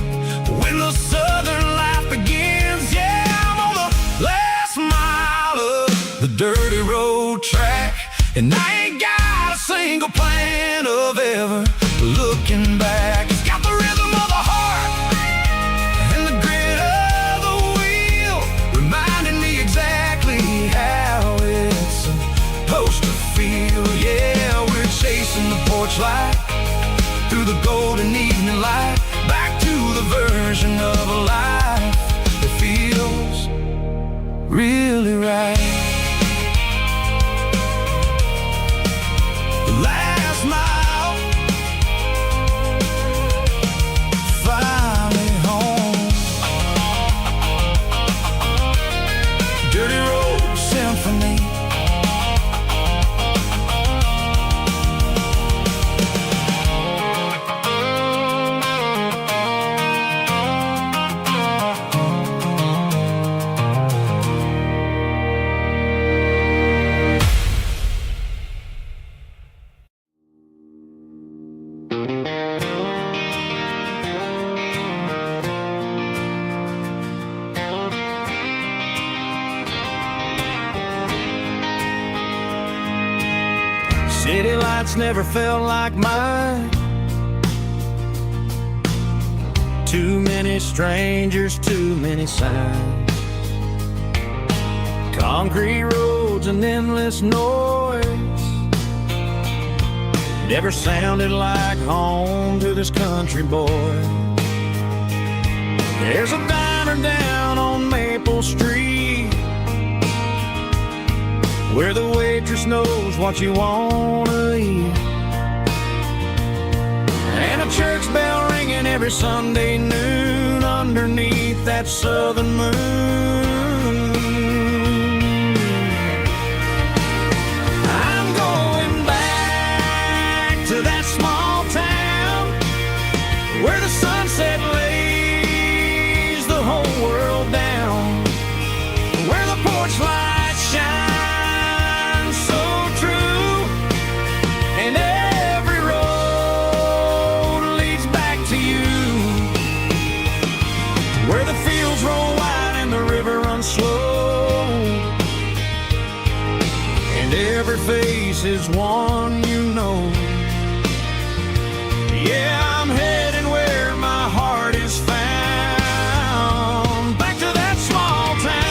when the southern life begins. Yeah, I'm on the last mile of the dirty road track, and I ain't got a single plan of ever looking back. It's got the rhythm of the heart and the grit of the wheel, reminding me exactly how it's supposed to feel. Yeah, we're chasing the porch light through the golden evening light, back to the version of a life that feels really right. The last mile, finally home. Dirty road symphony. City lights never felt like mine. Too many strangers, too many signs. Concrete roads and endless noise. never sounded like home to this country boy. There's a diner down on Maple Street where the waitress knows what you wanna eat, and a church bell ringing every Sunday noon underneath that southern moon. I'm going back to that small town where the sunset lays the whole world down, where the porch lights shine so true, and every road leads back to you, where the fields roll wide and the river runs slow, and every face is one you know. Yeah, I'm heading where my heart is found, back to that small town.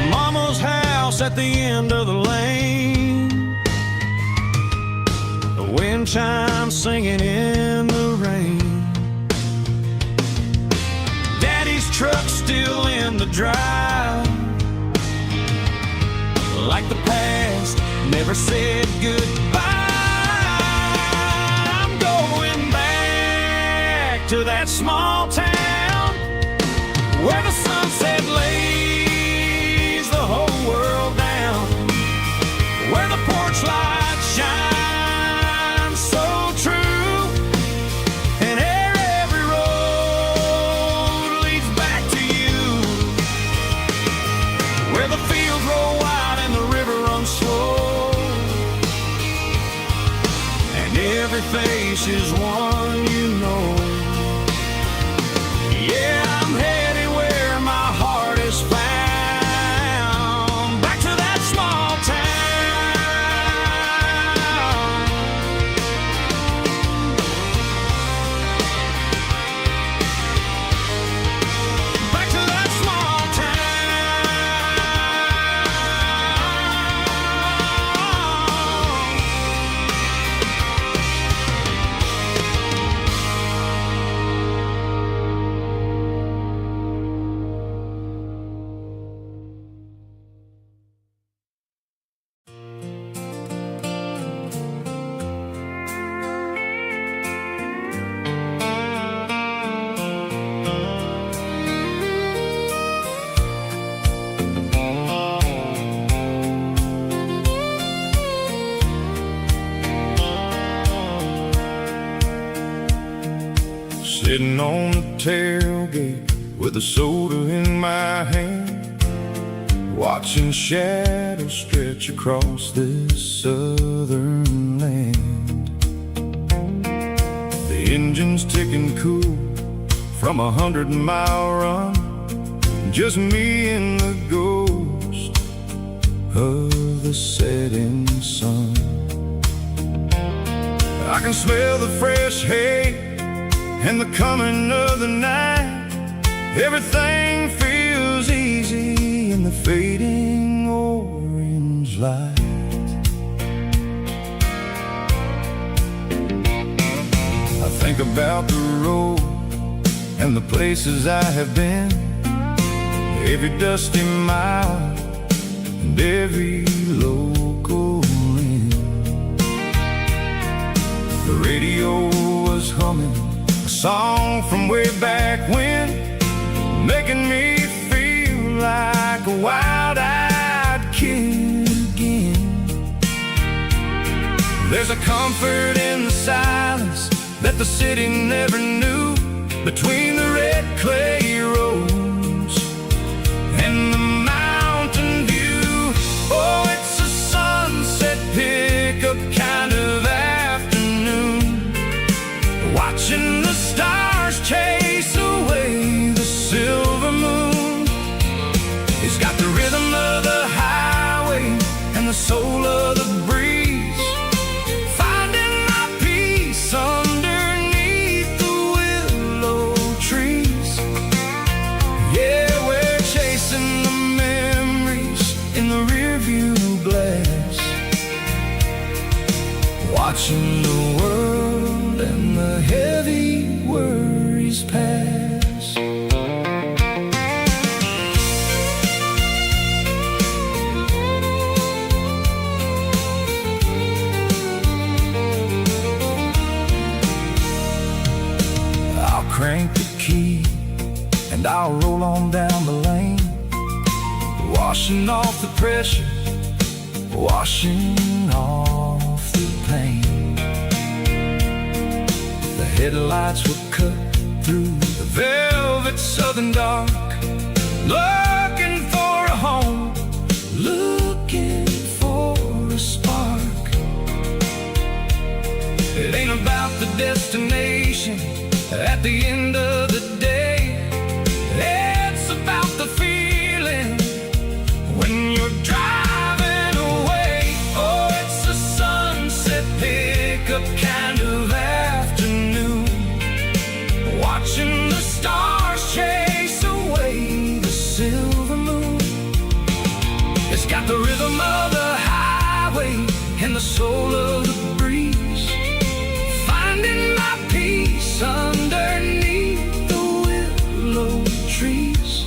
Mama's house at the end of the lane, the wind chimes singing in the rain, truck still in the drive, like the past never said goodbye. I'm going back to that small town where the sunset lays the whole world down, where the porch lights shine so true, and every road leads back to you, where the fields roll wide and the river runs slow, and every face is one you know. Yeah, I'm heading where my heart is found, back to that small town. Back to that small Sitting on the tailgate with a soda in my hand, watching shadows stretch across this southern land. The engine's ticking cool from 100-mile run, just me and the ghost of the setting sun. I can smell the fresh hay and the coming of the night. Everything feels easy in the fading orange light. I think about the road and the places I have been, every dusty mile and every local inn. The radio was humming a song from way back when, making me feel like a wild-eyed kid again. There's a comfort in the silence that the city never knew, between the red clay roads and the mountain view. Oh, it's a sunset pickup kind of afternoon, watching the stars chase away the silver moon. It's got the rhythm of the highway and the soul of the breeze, finding my peace underneath the willow trees. and I'll roll on down the lane, washing off the pressure, washing off the pain. The headlights will cut through the velvet southern dark, looking for a home, looking for a spark. It ain't about the destination at the end of the day, it's about the feeling when you're driving away. Oh, it's a sunset pickup kind of afternoon, watching the stars chase away the silver moon. It's got the rhythm of the highway and the soul of the breeze, finding my peace underneath the willow trees.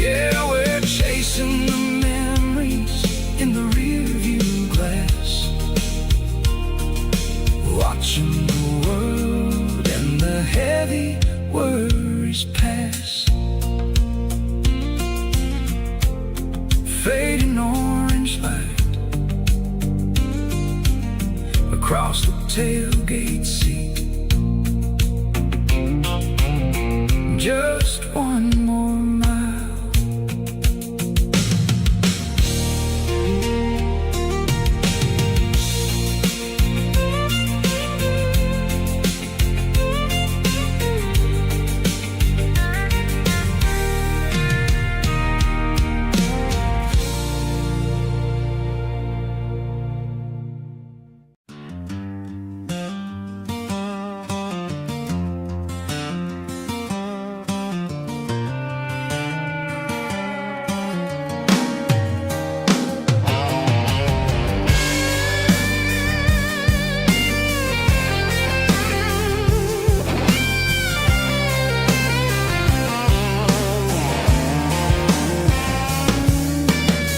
Yeah, we're chasing the memories in the rearview glass, watching the world and the heavy worries pass. Fading orange light across the tailgate seat. Just one more mile.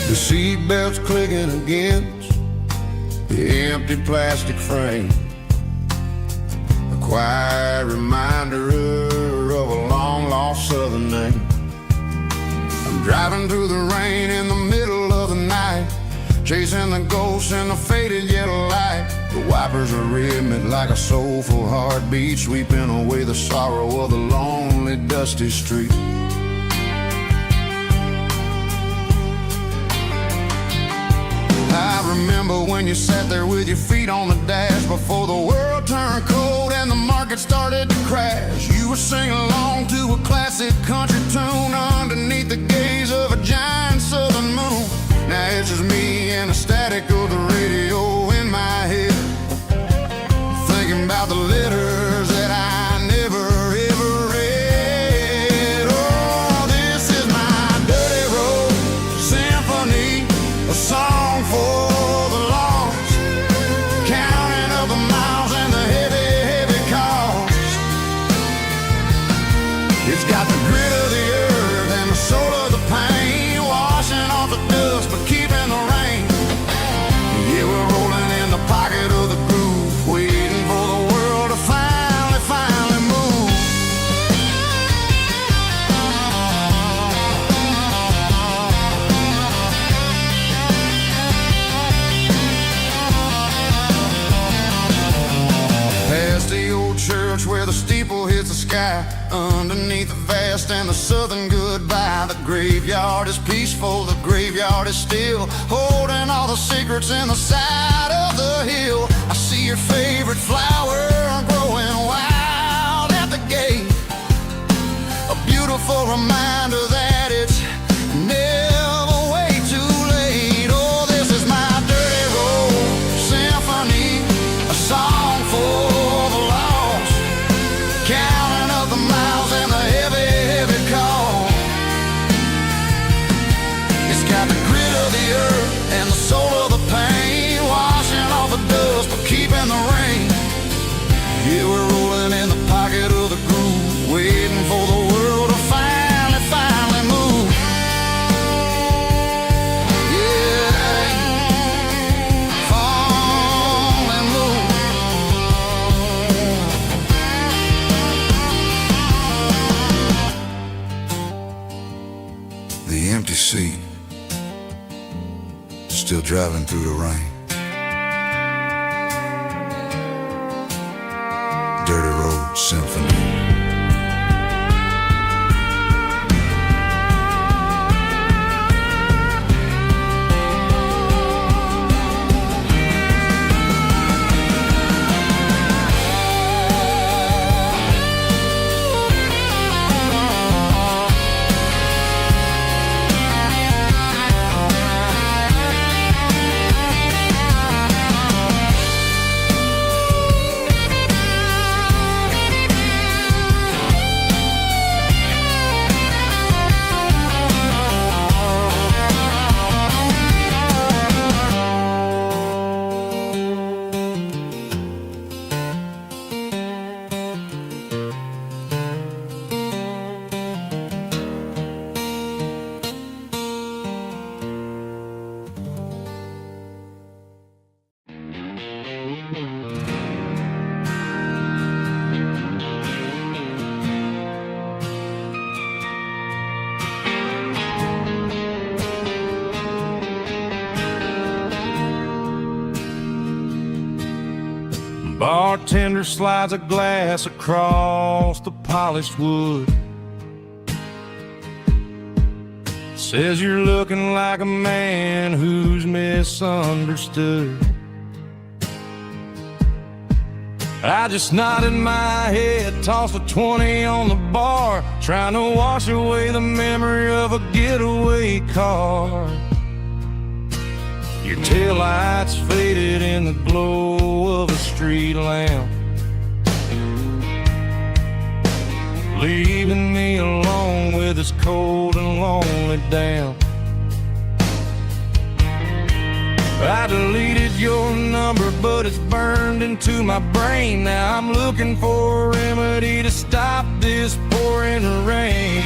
The seatbelt's clicking against the empty plastic frame, a quiet reminder of a long-lost southern name. I'm driving through the rain in the middle of the night, chasing the ghosts in the faded yellow light. The wipers are rhythmic like a soulful heartbeat, sweeping away the sorrow of the lonely, dusty street. I remember when you sat there with your feet on the dash, before the world turned cold and the market started to crash. You were singing along to a classic country tune underneath the gaze of a giant southern moon. Now it's just me and the static of the radio in my head, thinking about the letters that I never ever read. Oh, this is my dirty road symphony, a song for the lost, counting up the miles and the heavy, heavy cost. It's got the grit of the earth and the soul of the pain, washing off the dust but keeping the rain. Yeah, we're rolling in the pocket of the groove, waiting for the world to finally move. Past the old church where the steeple hits the sky, underneath the vast and the southern goodbye. The graveyard is peaceful, the graveyard is still, holding all the secrets in the side of the hill. I see your favorite flower growing wild at the gate, a beautiful reminder that it's never way too late. Oh, this is my dirty road symphony, a song for the lost, counting up the miles and the heavy, heavy call. It's got the grit of the earth and the soul of the pain, washing off the dust but keeping the rain. Yeah, we're rolling empty seat, still driving through the rain. Dirty Road Symphony. Bartender slides a glass across the polished wood. Says you're looking like a man who's misunderstood. I just nodded my head, tossed a 20 on the bar, trying to wash away the memory of a getaway car. Your taillights faded in the glow of a street lamp, leaving me alone with this cold and lonely damp. I deleted your number, but it's burned into my brain. Now I'm looking for a remedy to stop this pouring rain.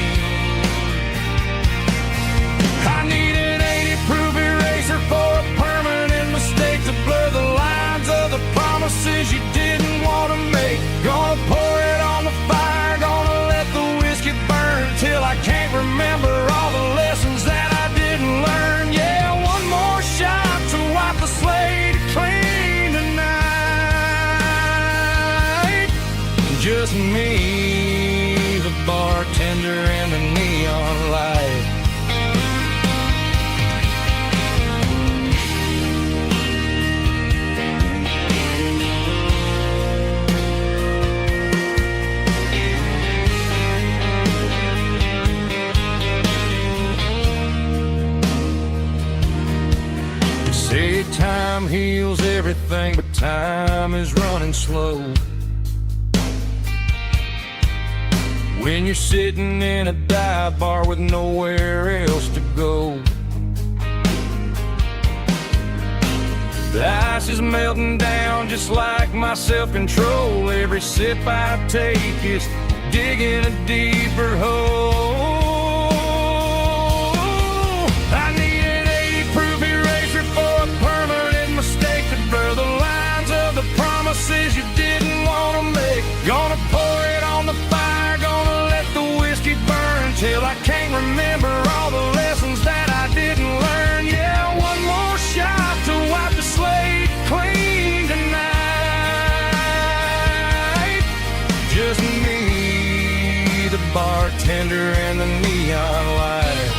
I need an 80-proof eraser for a permanent mistake to blur the lines of the promises you didn't want to make. Gonna pour it on the fire, gonna let the whiskey burn till I can't remember all the lessons that I didn't learn. Yeah, one more shot to wipe the slate clean tonight. Just me, the bartender, and the neon light. Say time heals everything, but time is running slow. When you're sitting in a dive bar with nowhere else to go, the ice is melting down just like my self-control. Every sip I take is digging a deeper hole. I need an 80-proof eraser for a permanent mistake to blur the lines of the promises you didn't want to make. Gonna pour it on the fire, gonna let the whiskey burn till I can't remember all the lessons that I didn't learn. Yeah, one more shot to wipe the slate clean tonight. Just me, the bartender, and the neon light.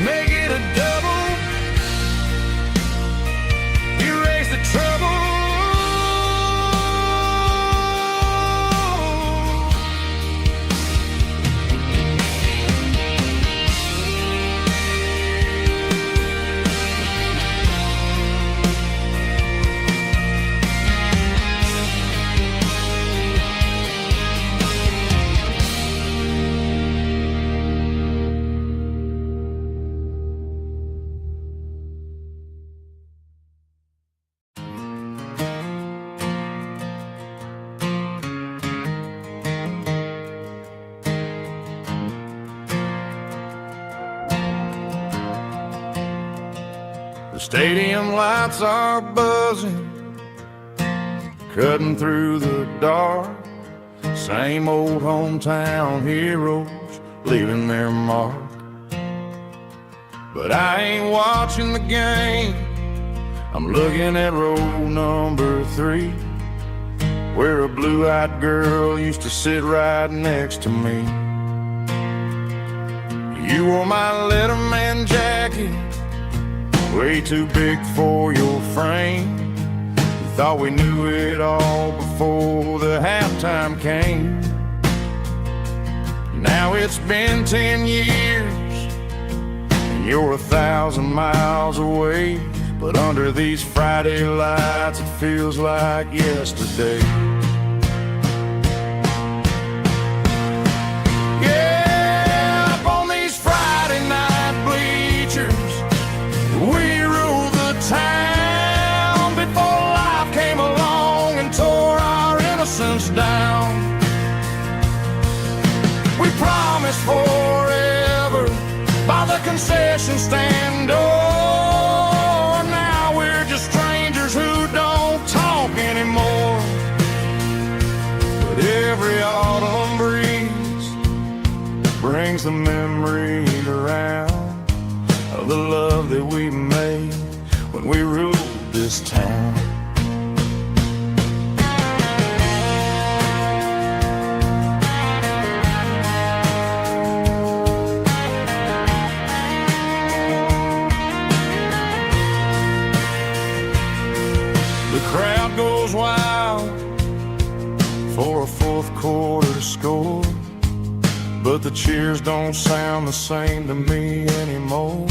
Make it a double, erase the trouble. The stadium lights are buzzing, cutting through the dark. Same old hometown heroes leaving their mark. But I ain't watching the game, I'm looking at row number 3, where a blue-eyed girl used to sit right next to me. You wore my Letterman jacket, way too big for your frame. You thought we knew it all before the halftime came. Now it's been 10 years, and you're 1,000 miles away. But under these Friday lights, it feels like yesterday. Yeah, up on these Friday night bleachers, we ruled the town before life came along and tore our innocence down. We promised forever by the concession stand door. Now we're just strangers who don't talk anymore. But every autumn breeze brings the memories around of the love that we made when we ruled this town. Crowd goes wild for a fourth quarter score, but the cheers don't sound the same to me anymore.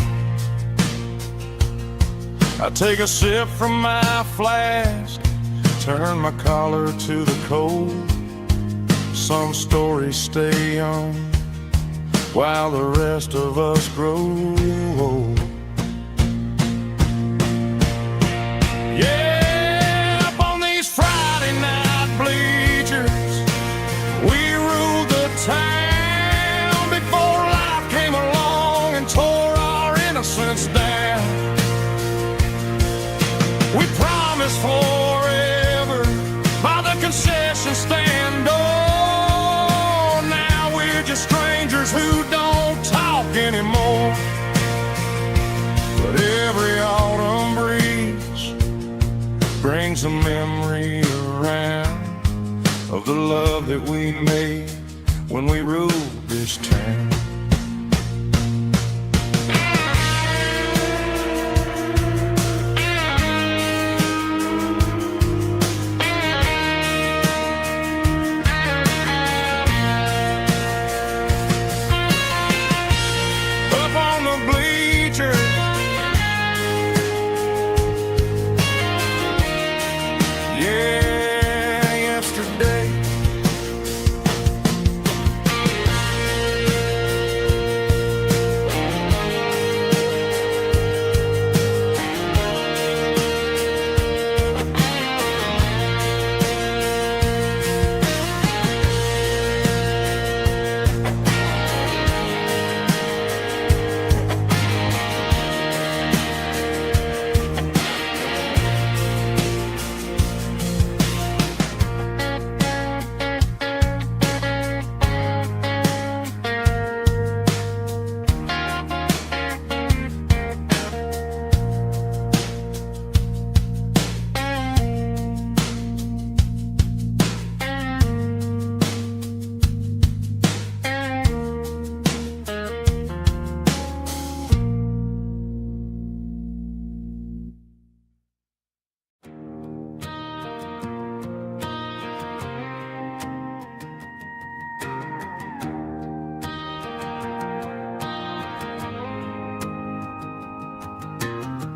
I take a sip from my flask, turn my collar to the cold. Some stories stay young while the rest of us grow old. Yeah, town before life came along and tore our innocence down. We promised forever by the concession stand door. Now we're just strangers who don't talk anymore. But every autumn breeze brings a memory around of the love that we made when we ruled this town. Up on the bleachers, yeah, yesterday.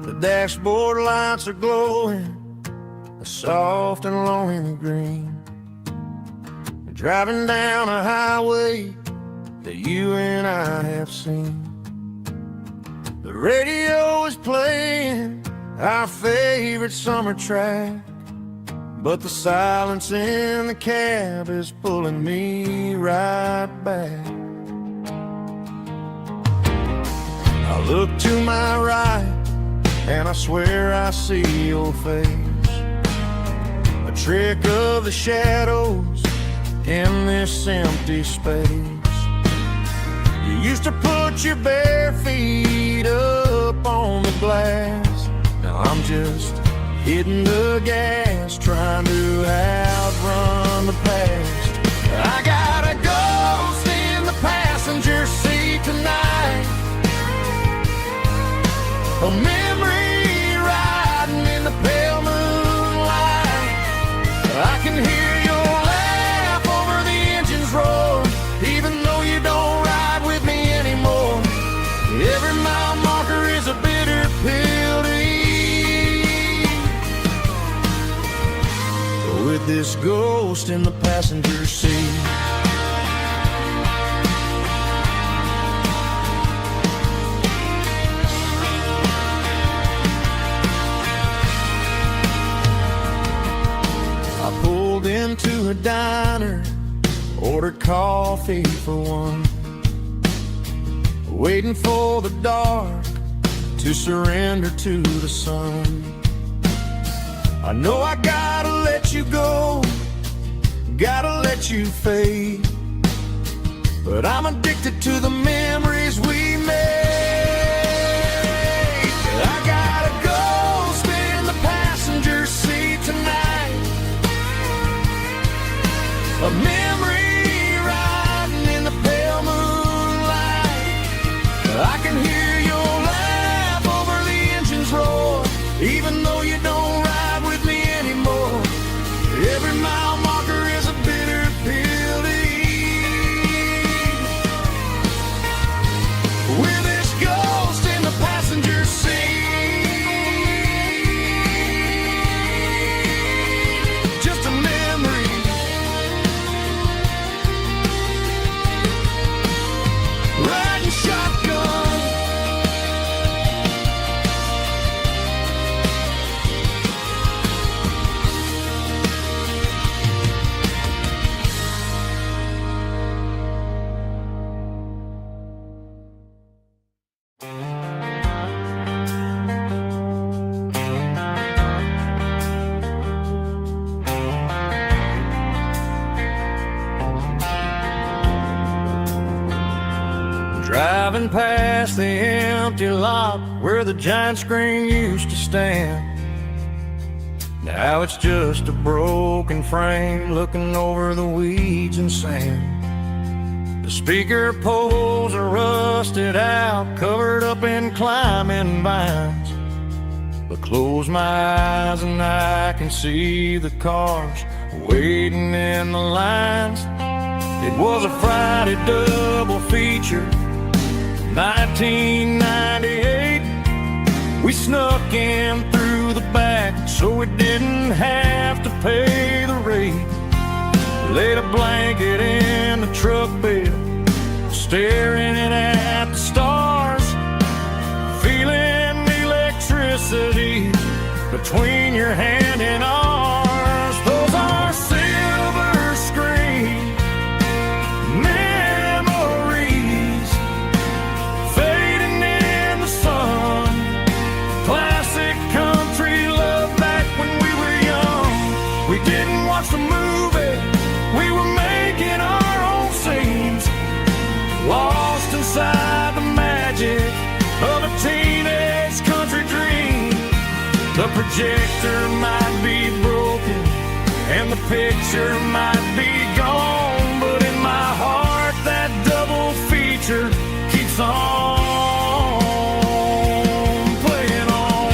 The dashboard lights are glowing a soft and lonely green. You're driving down a highway that you and I have seen. The radio is playing our favorite summer track, but the silence in the cab is pulling me right back. I look to my right and I swear I see your face, a trick of the shadows in this empty space. You used to put your bare feet up on the glass. Now I'm just hitting the gas, trying to outrun the past. I got a ghost in the passenger seat tonight, a memory riding in the pale moonlight. I can hear your laugh over the engine's roar, even though you don't ride with me anymore. Every mile marker is a bitter pill to eat, with this ghost in the passenger seat. I pulled into a diner, ordered coffee for one, waiting for the dark to surrender to the sun. I know I gotta let you go, gotta let you fade, but I'm addicted to the memories we made. I got a ghost in the passenger seat tonight, a memory riding in the pale moonlight. I can hear your laugh over the engine's roar, even though you don't ride with me anymore. Every mile marker is a bitter pill to eat, with this ghost in the passenger seat. Just a memory, riding shotgun. Driving past the empty lot where the giant screen used to stand. Now it's just a broken frame looking over the weeds and sand. The speaker poles are rusted out, covered up in climbing vines. But close my eyes and I can see the cars waiting in the lines. It was a Friday double feature, 1998. We snuck in through the back so we didn't have to pay the rate. Laid a blanket in the truck bed, staring at the stars, feeling electricity between your hand and ours. Those are silver screen memories fading in the sun. Classic country love back when we were young. We didn't watch the movie, we were making our own scenes, lost inside the magic of a teenage country dream. The projector might be broken and the picture might be gone, but in my heart that double feature keeps on playing on.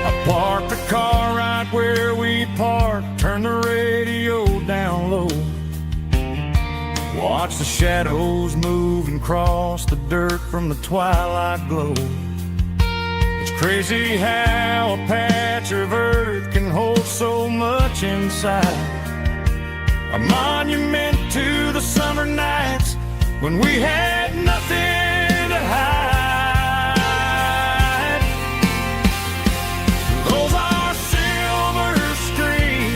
I parked the car right where we parked, turned the radio down low, watch the shadows move and cross the dirt from the twilight glow. It's crazy how a patch of earth can hold so much inside, a monument to the summer nights when we had nothing to hide. Those are silver screen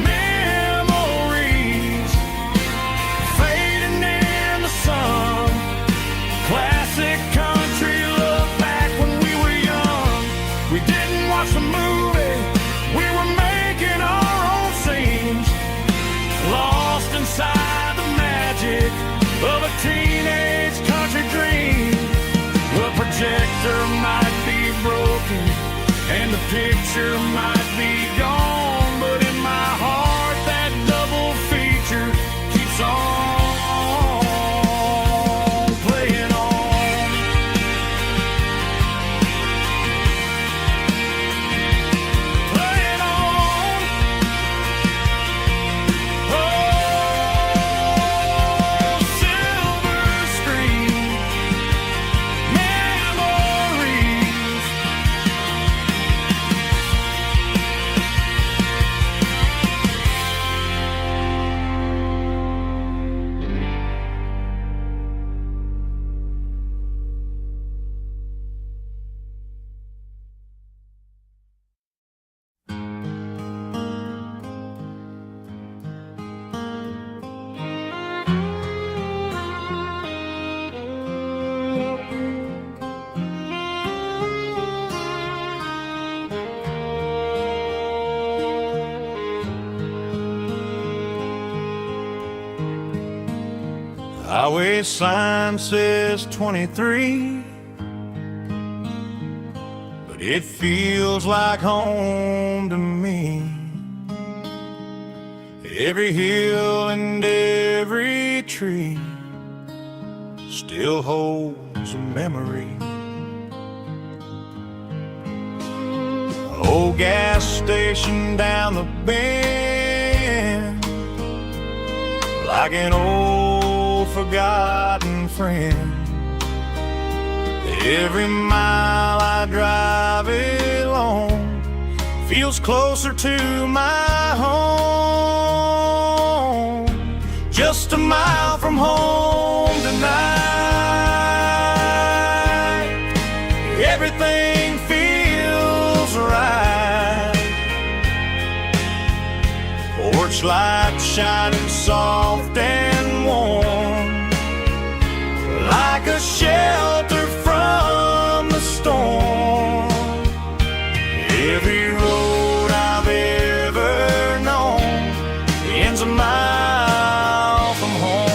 memories fading in the sun. Highway sign says 23, but it feels like home to me. Every hill and every tree still holds a memory. Old gas station down the bend, like an old forgotten friend. Every mile I drive it along feels closer to my home. Just a mile from home tonight, everything feels right. Porch light shining soft and warm, like a shelter from the storm. Every road I've ever known ends a mile from home.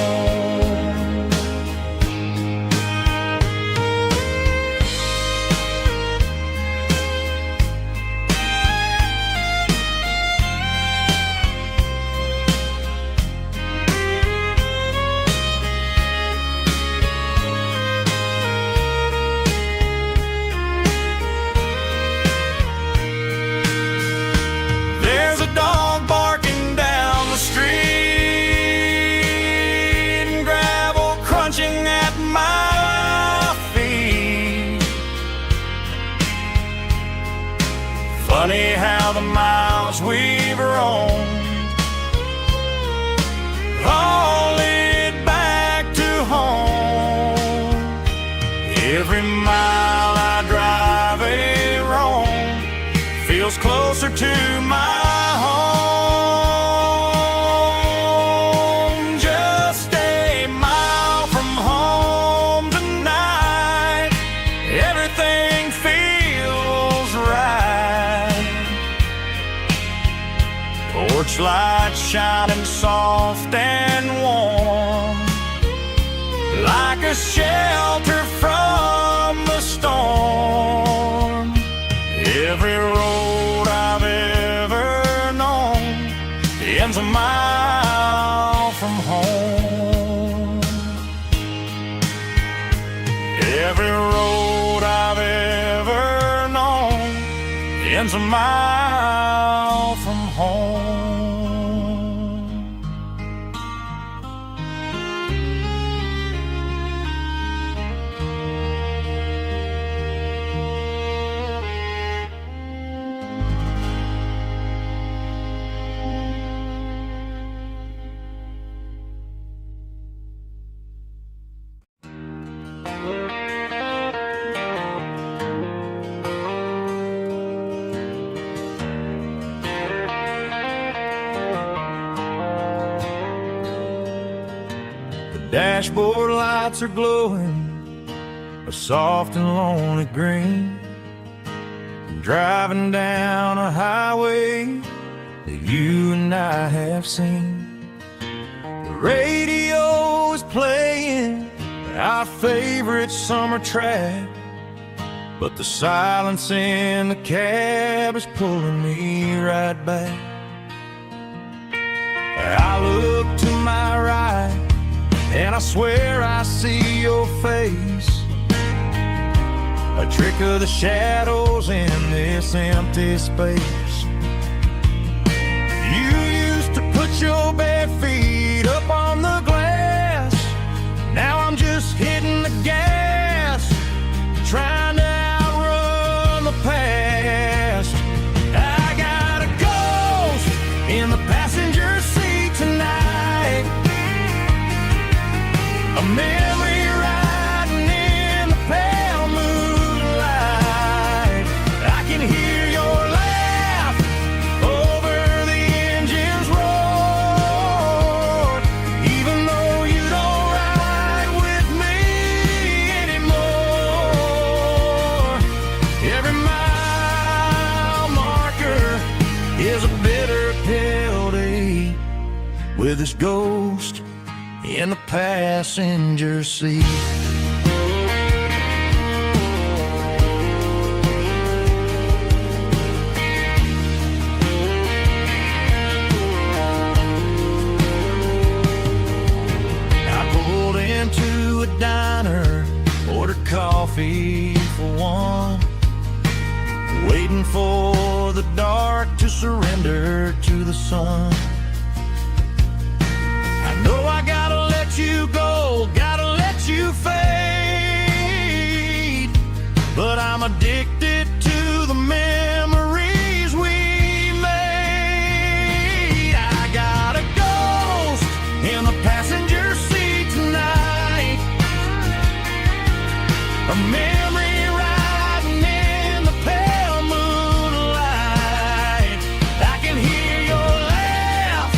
There's a dog barking down the street, and gravel crunching at my feet. Funny how the miles we've roamed all lead back to home. Every mile I drive a roam feels closer to my home. Just a mile from home tonight, everything feels right. Porch light shining soft and warm, like a shelter from the storm. Every road I've ever known ends a mile from home. Every road I've ever known ends a mile from home. Dashboard lights are glowing a soft and lonely green. I'm driving down a highway that you and I have seen. The radio is playing our favorite summer track, but the silence in the cab is pulling me right back. I look to my right and I swear I see your face, a trick of the shadows in this empty space. You used to put your bare feet up on the glass. Now I'm just hitting the gas, trying to outrun the past. I got a ghost in the passenger seat tonight, a memory riding in the pale moonlight. I can hear your laugh over the engine's roar, even though you don't ride with me anymore. Every mile marker is a bitter pill to eat with this ghost in the passenger seat. Into a diner, ordered coffee for one, waiting for the dark to surrender to the sun. I know I gotta let you go, gotta let you fade, but I'm addicted to the memories we made. I got a ghost in the passenger seat tonight, a memory riding in the pale moonlight. I can hear your laugh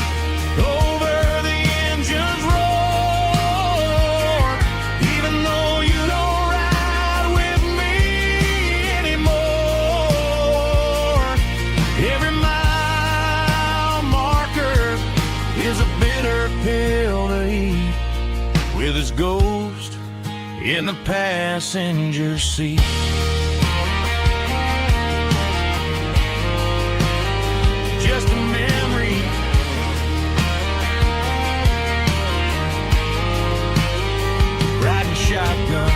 over the engine's roar, even though you don't ride with me anymore. Every mile marker is a bitter pill to eat, with his ghost in the passenger seat. Just a memory, riding shotgun.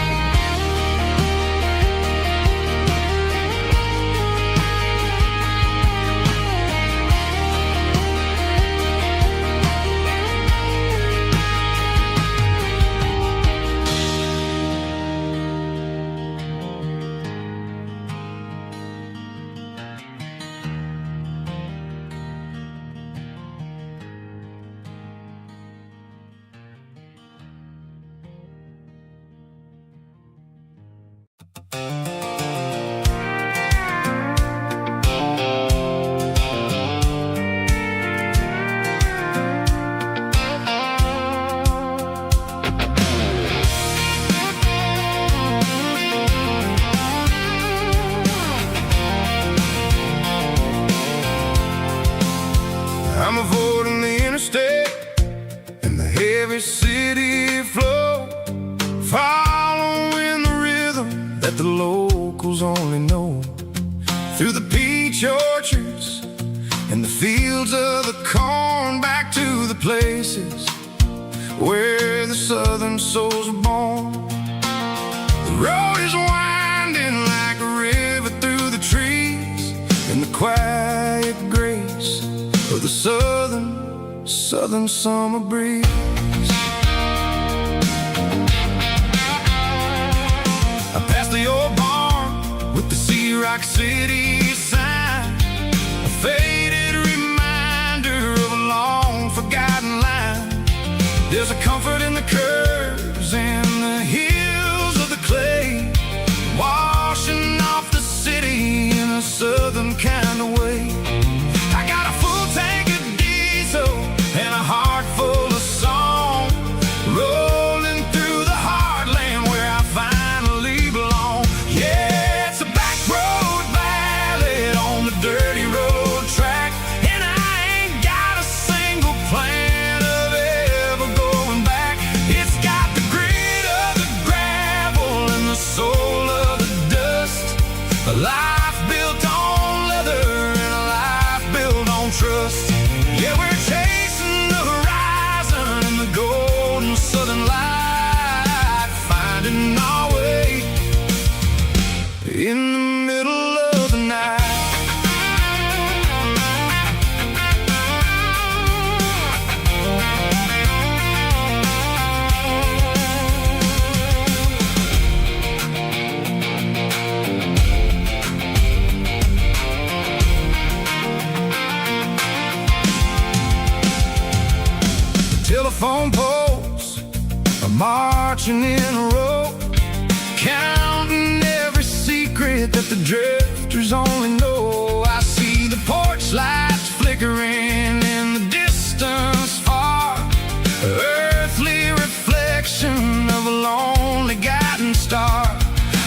I'm avoiding the interstate and the heavy city flow, following the rhythm that the locals only know, through the peach orchards and the fields of the corn, back to the places where the southern souls were born. The road is winding like a river through the trees, in the quiet grace of the southern summer breeze. I passed the old barn with the Sea Rock City sign, a faded reminder of a long forgotten line. There's a comfort in the curves and the hills of the clay, washing off the city in a southern kind of way. I got a full tank of diesel and a heart full of song, rolling through the heartland where I finally belong. Yeah, it's a back road ballad on the dirty road track, and I ain't got a single plan of ever going back. It's got the grit of the gravel and the soul of the dust, a life built on leather and a life built on trust. Yeah, we're chasing the horizon in the golden southern light, finding our way in the middle of the night. Telephone poles are marching in a row, counting every secret that the drifters only know. I see the porch lights flickering in the distance far, earthly reflection of a lonely guiding star.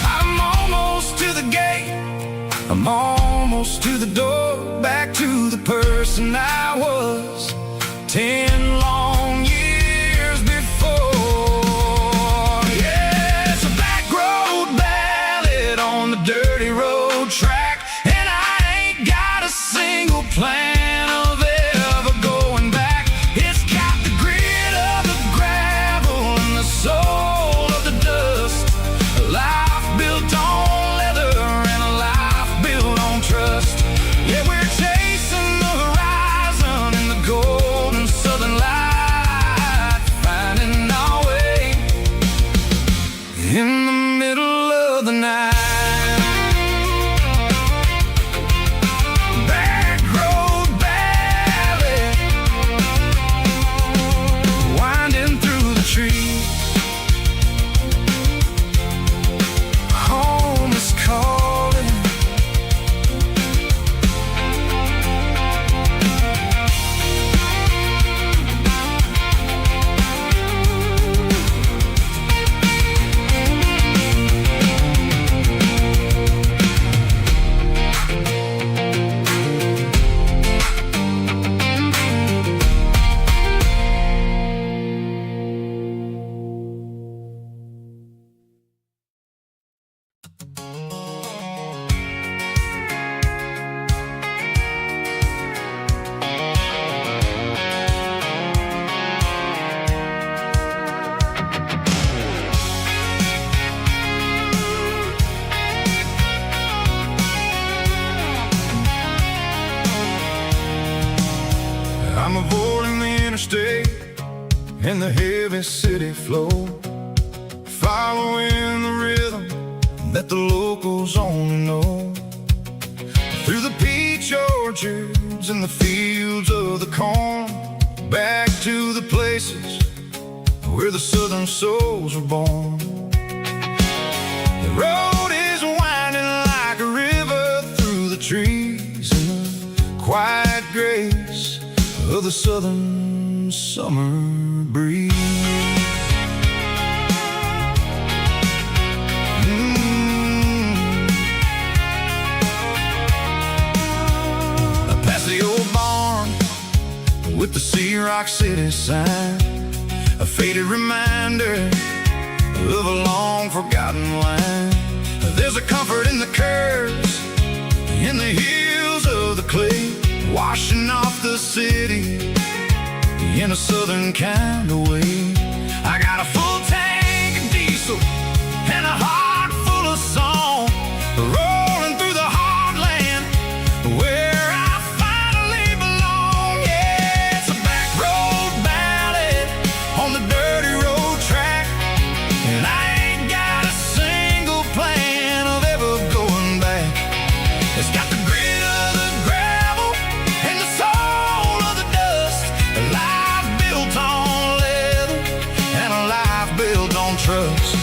I'm almost to the gate, I'm almost to the door, back to the person I was 10 long years before. in the heavy city flow, following the rhythm that the locals only know. Through the peach orchards and the fields of the corn, back to the places where the southern souls were born. The road is winding like a river through the trees in the quiet grace of the southern summer breeze. Past the old barn with the Sea Rock City sign, a faded reminder of a long forgotten line. There's a comfort in the curves, in the hills of the clay, washing off the city in a southern kind of way. I got a full tank of diesel and a heart full of song, rolling through the heartland where I finally belong. Yeah, it's a back road ballad on the dirty road track, and I ain't got a single plan of ever going back. It's got the grit of the gravel and the soul of the dust, a life built on leather and a life built on trust.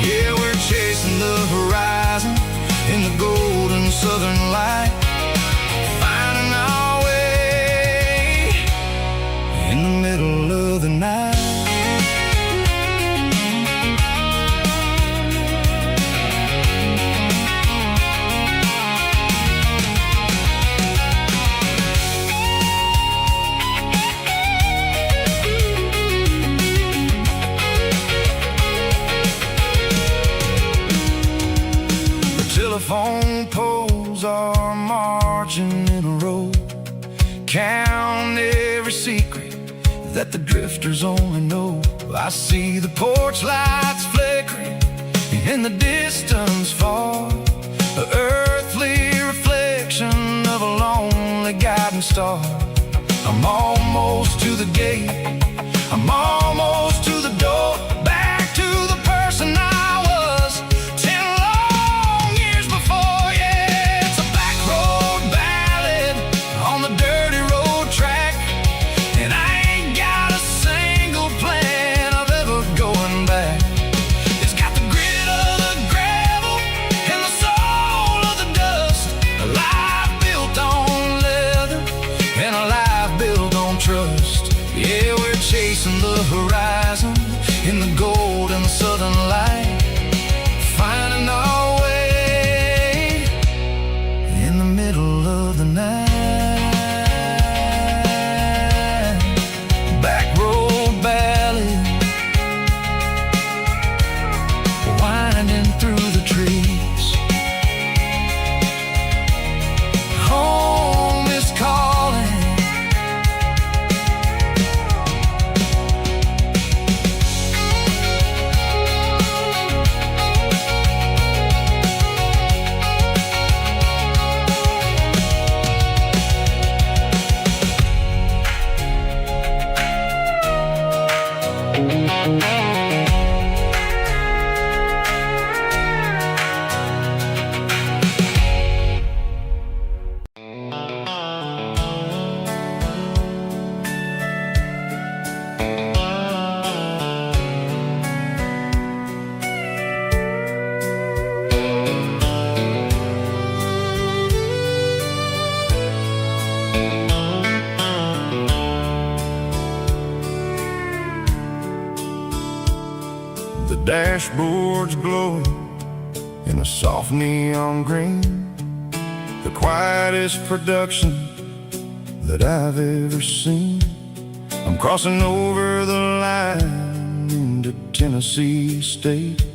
Yeah, we're chasing the horizon in the golden southern light, finding our way in the middle of the night. Telephone poles are marching in a row, count every secret that the drifters only know. I see the porch lights flickering in the distance far, an earthly reflection of a lonely guiding star. I'm almost to the gate, I'm almost to the door, back to the person I was 10 long years before. Yeah, it's a back road ballad on the dirty road track, and I ain't got a single plan of ever going back. It's got the grit of the gravel and the soul of the dust, a life built on leather and a life built on trust. Yeah, we're chasing the horizon in the golden southern light, finding our way in the middle of the night. Back road ballad, winding through the trees. Home is calling. The dashboard's glowing in a soft neon green, the quietest production that I've ever seen. I'm crossing over the line into Tennessee state,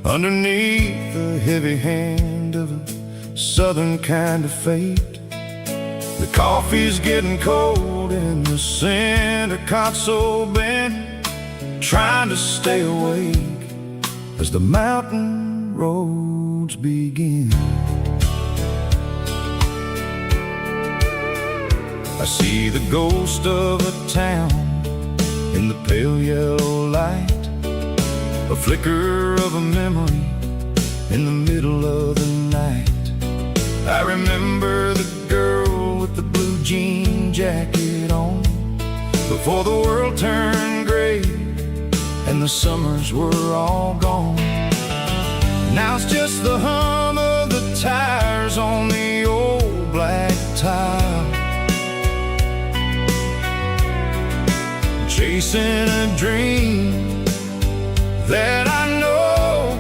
underneath the heavy hand of a southern kind of fate. The coffee's getting cold in the center console bin, trying to stay awake as the mountain roads begin. I see the ghost of a town in the pale yellow light, a flicker of a memory in the middle of the night. I remember the girl with the blue jean jacket on, before the world turned gray and the summers were all gone. Now it's just the hum of the tires on the old black tile, chasing a dream that I know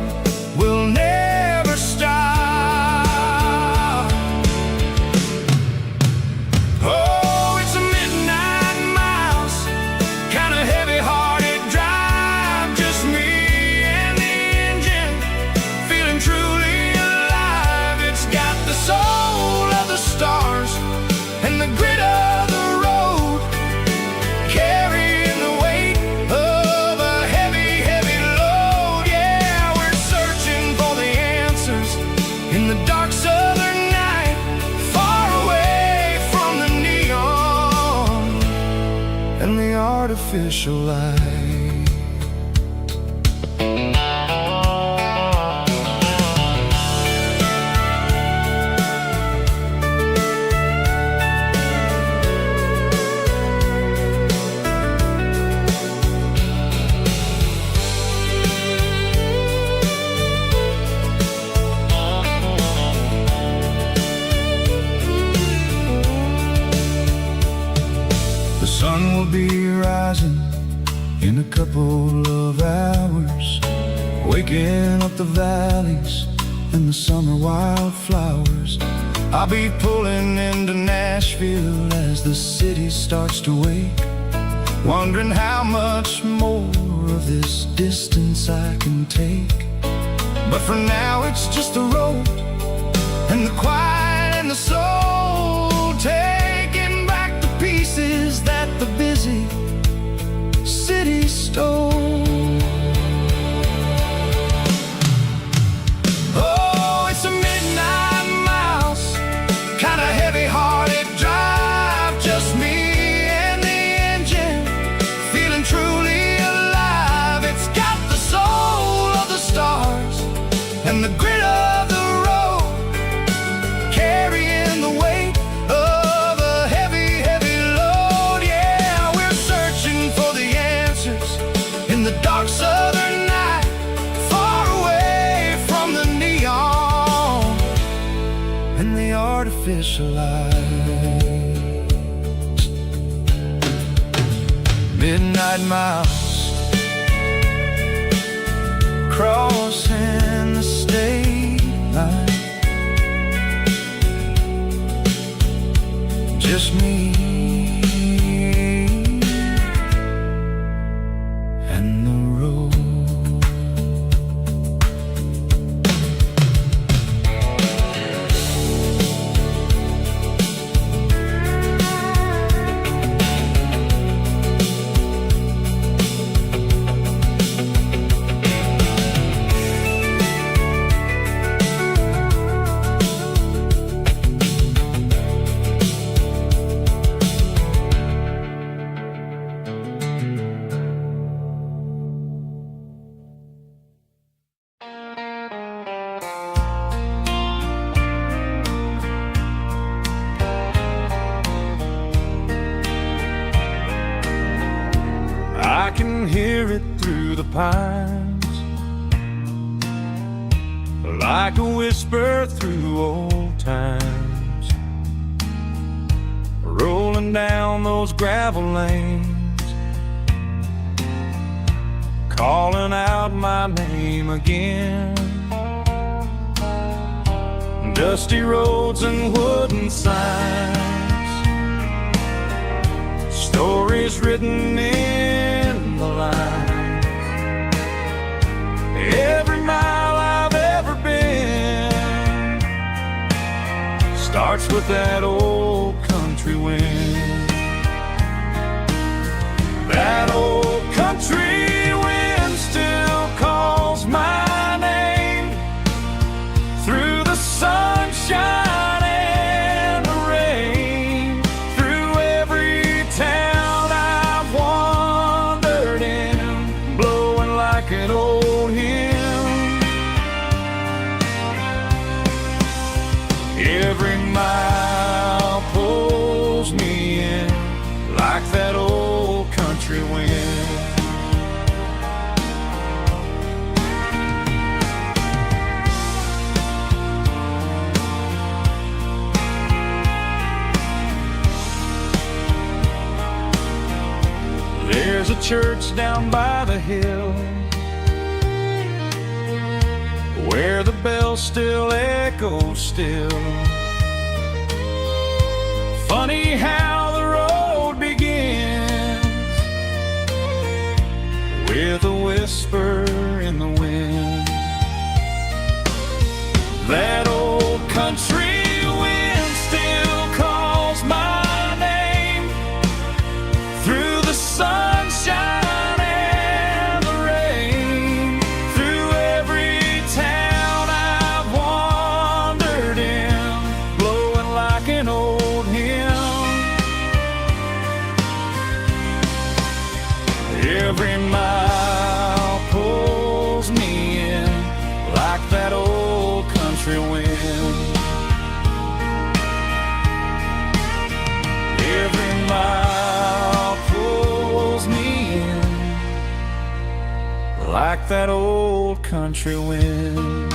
will never stop. Oh, it's a midnight mouse, kind of heavy-hearted drive, just me and the engine, feeling truly alive. It's got the soul of the stars and the grit of the road, carrying the weight of a heavy, heavy load. Yeah, we're searching for the answers in the dark southern night, far away from the neon and the artificial light. The sun will be rising in a couple of hours, waking up the valleys and the summer wildflowers. I'll be pulling into Nashville as the city starts to wake, wondering how much more of this distance I can take. But for now it's just the road and the quiet and the soul, taking back the pieces that the busy city stole. Oh, it's a midnight mouse, kind of heavy-hearted drive, just me and the engine, feeling truly alive. It's got the soul of the stars and the grit of the road, carrying the weight of a heavy, heavy load. Yeah, we're searching for the answers in the dark southern night, far away from the neon and the artificial lights. Midnight mouse, crossing the state line, just me and the road. I can hear it through the pines, like a whisper through old times, rolling down those gravel lanes, calling out my name again. Dusty roads and wooden signs, stories written in the lines. Every mile I've ever been starts with that old country wind. That old country wind still calls my name through the sunshine and the rain, through every town I've wandered like an old hymn. Every mile pulls me in like that old country wind. There's a church down by the hill where the bell still echoes still. Funny how the road begins with a whisper in the wind. That old country wind still calls my name through the sunshine and the rain, through every town I've wandered in, blowing like an old hymn. Every mile pulls me in like that old country wind. Every mile pulls me in like that old country wind.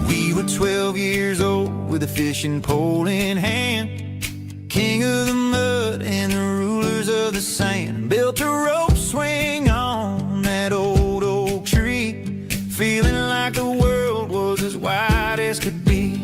We were 12 years old with a fishing pole in hand, king of the mud and the rulers of the sand. Built a rope swing on that old oak tree, feeling like the world was as wide as could be.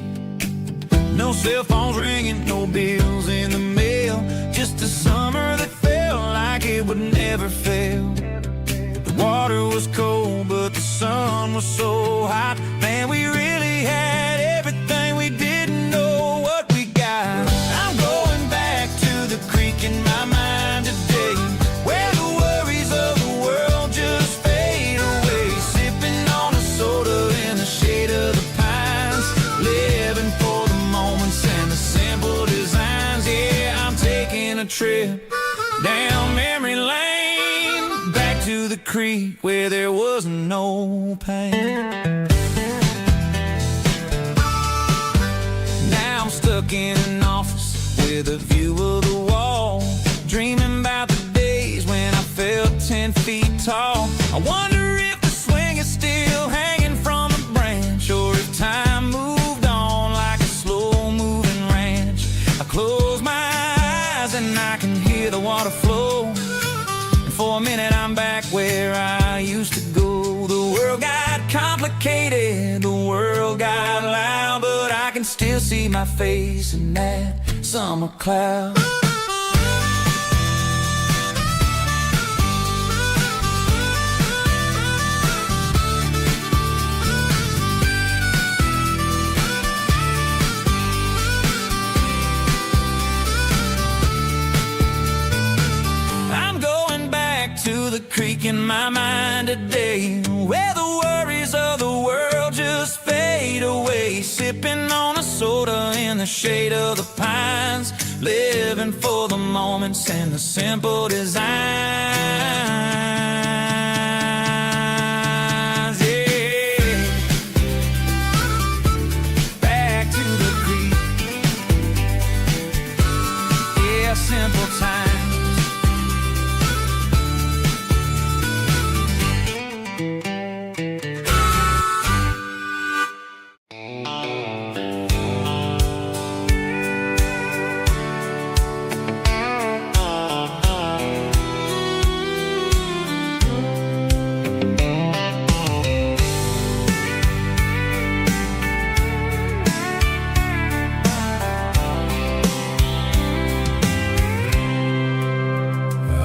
No cell phones ringing, no bills in the mail, just a summer that felt like it would never fail. The water was cold, but the sun was so hot. Man, we really had everything, we didn't know what we got. I'm going back to the creek in my mind today, where the worries of the world just fade away. Sipping on a soda in the shade of the pines, living for the moments and the simple designs. Yeah, I'm taking a trip down memory lane, back to the creek where there was no pain. Now I'm stuck in an office with a view of the wall, dreaming about the days when I felt 10 feet tall. I wonder if the swing is still hanging from a branch, or if time moved on like a slow-moving ranch. I close my eyes and I can hear the water flow, and for a minute I'm back where I used to go. The world got complicated, the world got loud, but I can still see my face in that summer cloud. I'm going back to the creek in my mind today, where the worries of the world just fade away. Sipping on a soda in the shade of the pines, living for the moments and the simple designs. Yeah, back to the creek. Yeah, simple times.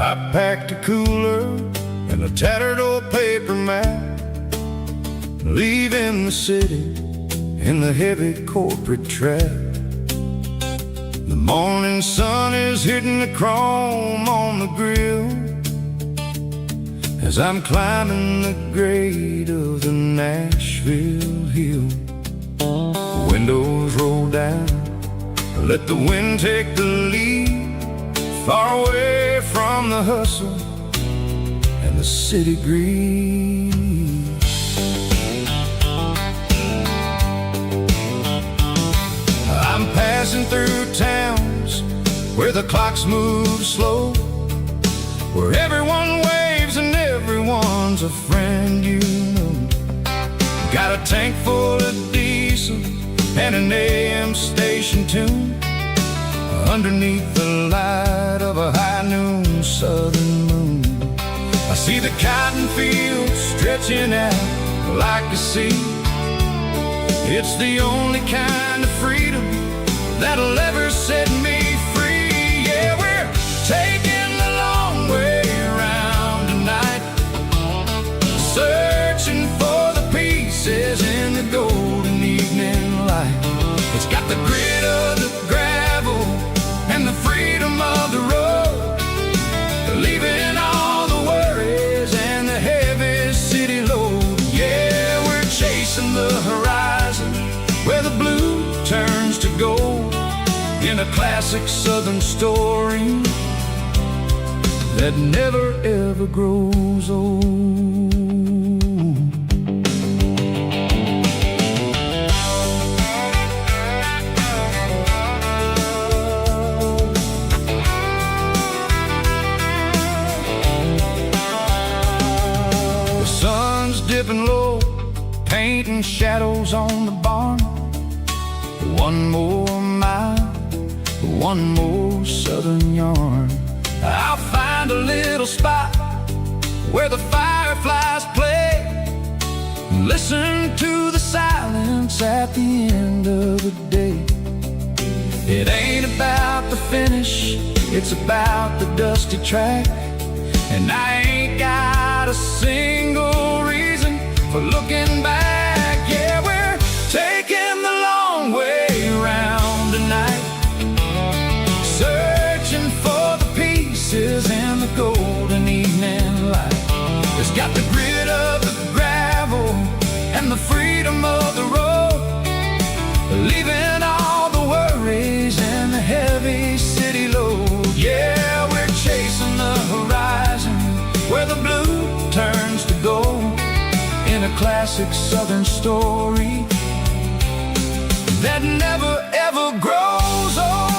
I packed a cooler and a tattered old paper map, leaving the city in the heavy corporate trap. The morning sun is hitting the chrome on the grill as I'm climbing the grade of the Nashville hill. Windows roll down, let the wind take the lead, far away from the hustle and the city greed. I'm passing through towns where the clocks move slow, where everyone waves and everyone's a friend you know. Got a tank full of diesel and an AM station tune underneath the light of a high noon southern moon. I see the cotton fields stretching out like a sea. It's the only kind of freedom that'll ever set me free. Yeah, we're taking the long way around tonight, searching for the pieces in the golden evening light. It's got the grit of the gravel and the freedom of the road, leaving all the worries and the heavy city load. Yeah, we're chasing the horizon where the blue turns to gold, in a classic southern story that never ever grows old. The sun's dipping low, painting shadows on the barn. One more mile, one more southern yarn. I'll find a little spot where the fireflies play, listen to the silence at the end of the day. It ain't about the finish, it's about the dusty track. And I ain't got a single reason for looking back. Yeah, we're taking the long way around tonight, searching for the pieces in the golden evening light. It's got the grit of the gravel and the freedom of the road, leaving all the worries and the heavy city load. Yeah, we're chasing the horizon where the blue turns to gold, in a classic southern story that never ever grows old.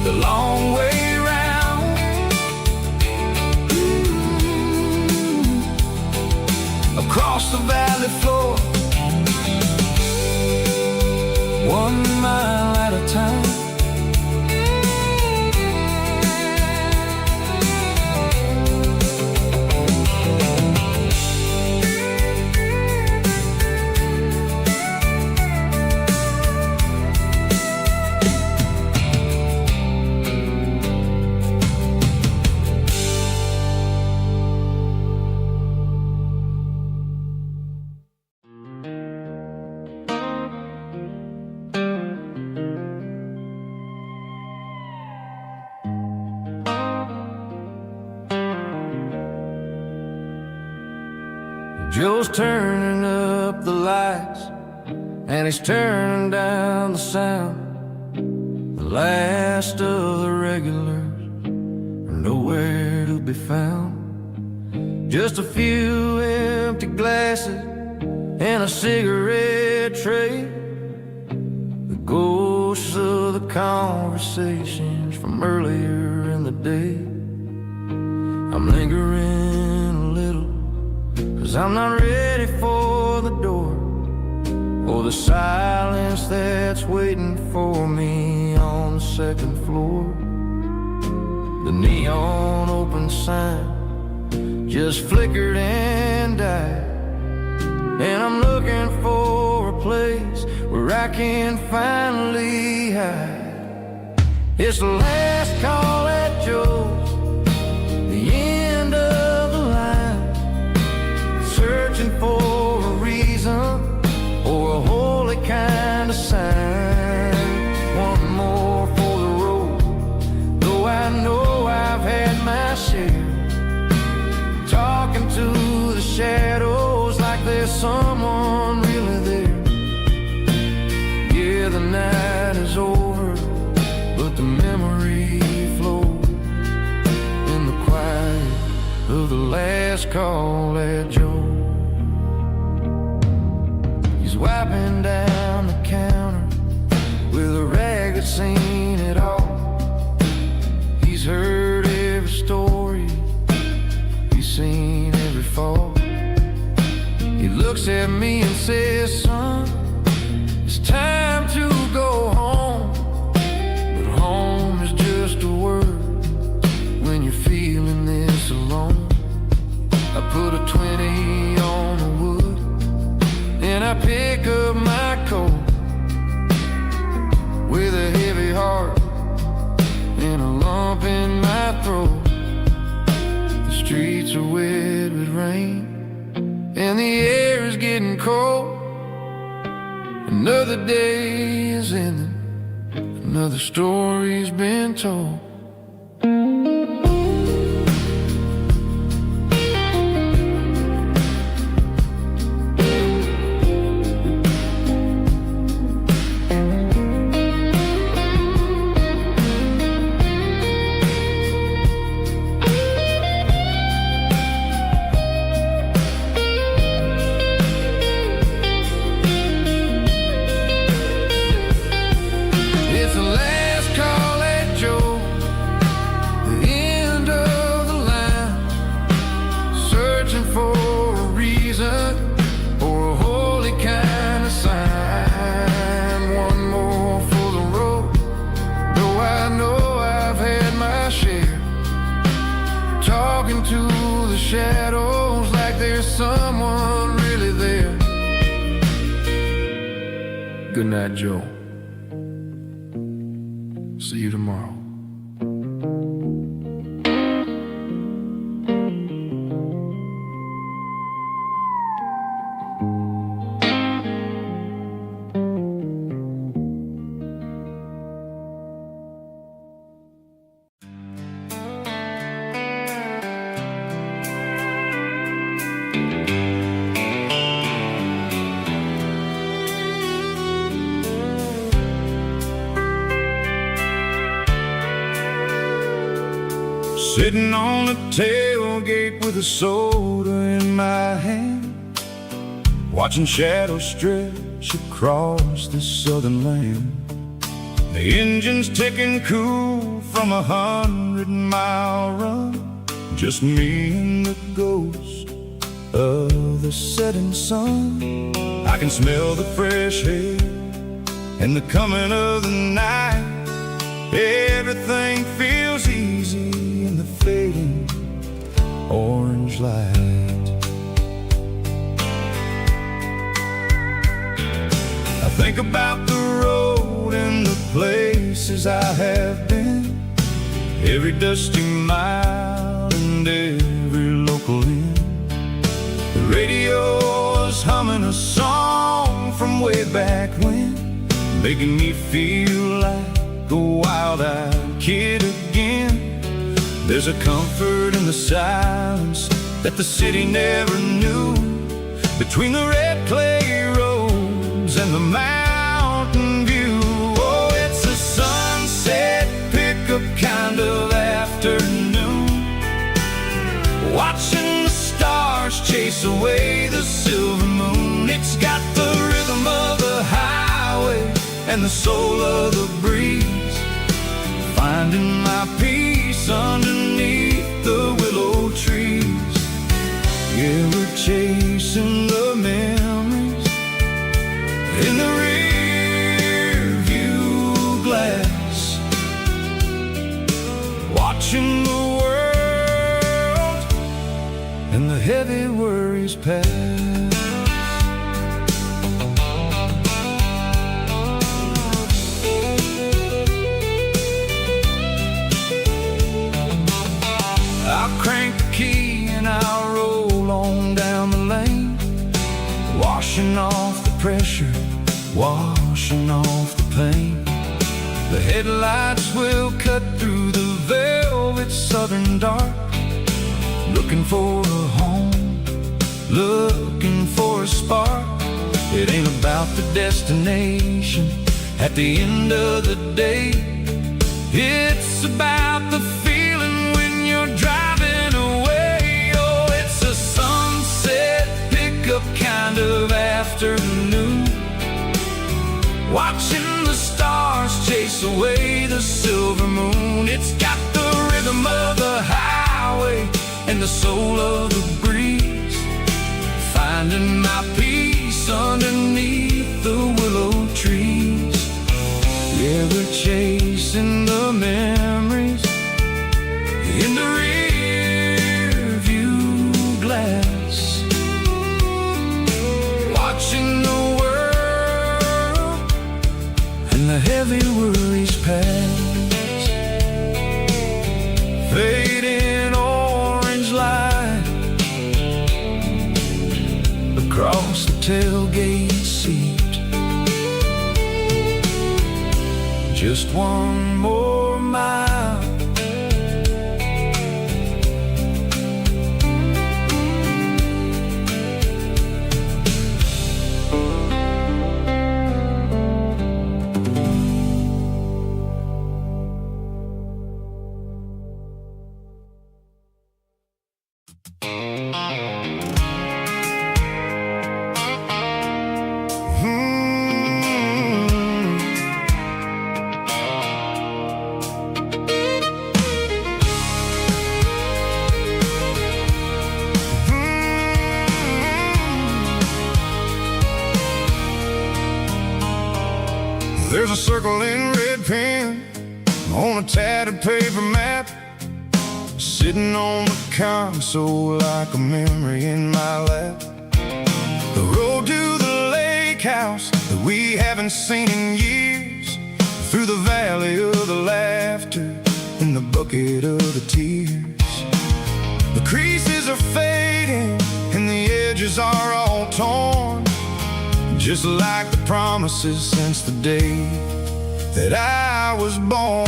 The long way round, across the valley floor, 1 mile at a time. Joe's turning up the lights and he's turning down the sound. The last of the regulars are nowhere to be found. Just a few empty glasses and a cigarette tray, the ghosts of the conversations from earlier in the day. I'm lingering a little, 'cause I'm not ready for the door, or the silence that's waiting for me on the second floor. The neon open sign just flickered and died, and I'm looking for a place where I can finally hide. It's the last call at Joe's, the end of the line. Searching for a reason or a holy kind of sign. One more for the road, though I know I've had my share. Talking to the shadows like there's someone really there. Yeah, the night is over, but the memory flows in the quiet of the last call at Joe. He's wiping down the counter with a rag that's seen it all. He's heard every story, he's seen every fall. He looks at me and says, son, it's time to go home. But home is just a word when you're feeling this alone. I put a 20 on the wood and I pick up my coat with a heavy heart and a lump in my throat. The streets are wet with rain and the air is getting cold. Another day is ending, another story's been told. Talking to the shadows like there's someone really there. Good night, Joe. See you tomorrow. Sitting on the tailgate with a soda in my hand, watching shadows stretch across this southern land. The engine's ticking cool from 100-mile run, just me and the ghost of the setting sun. I can smell the fresh air and the coming of the night. Everything feels easy in the fading orange light. I think about the road and the places I have been, every dusty mile and every local inn. The radio is humming a song from way back when, making me feel like a wild-eyed kid again. There's a comfort in the silence that the city never knew, between the red clay roads and the mountain view. Oh, it's a sunset pickup kind of afternoon, watching the stars chase away the silver moon. It's got the rhythm of the highway and the soul of the breeze, finding my peace underneath the willow trees. Yeah, we're chasing the memories in the rear view glass, watching the world and the heavy worries pass. washing off the pressure, washing off the pain. The headlights will cut through the velvet southern dark, looking for a home, looking for a spark. It ain't about the destination at the end of the day. It's about the feeling when you're driving away. Oh, it's a sunset pickup kind of afternoon, watching the stars chase away the silver moon. It's got the rhythm of the highway and the soul of the breeze, finding my peace underneath the willow trees. Yeah, we're chasing the memories in the rear view glass, watching the world and the heavy worries pass. Fading orange light across the tailgate seat. Just one more mile. There's a circle in red pen on a tattered paper map, sitting on the console like a memory in my lap. The road to the lake house that we haven't seen in years, through the valley of the laughter and the bucket of the tears. The creases are fading and the edges are all torn, just like the promises since the day that I was born.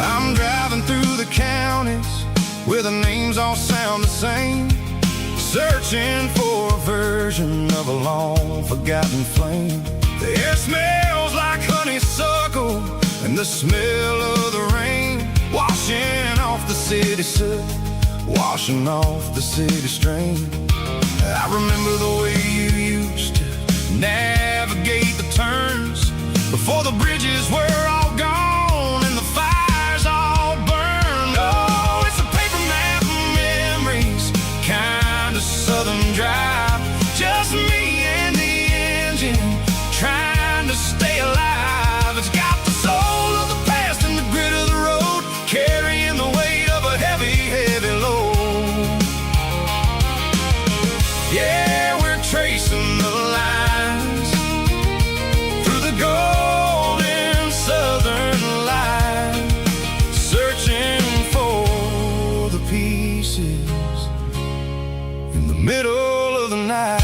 I'm driving through the counties where the names all sound the same, searching for a version of a long forgotten flame. The air smells like honeysuckle and the smell of the rain, washing off the city soot, washing off the city strain. I remember the way you used to navigate the turns before the bridges were all gone and the fires all burned. Oh, it's a paper map of memories, kind of southern drive, just me and the engine trying to stay alive. It's got the soul of the past and the grit of the road, carrying the weight of a heavy, heavy load. Yeah, we're tracing the lines through the golden southern light, searching for the pieces in the middle of the night.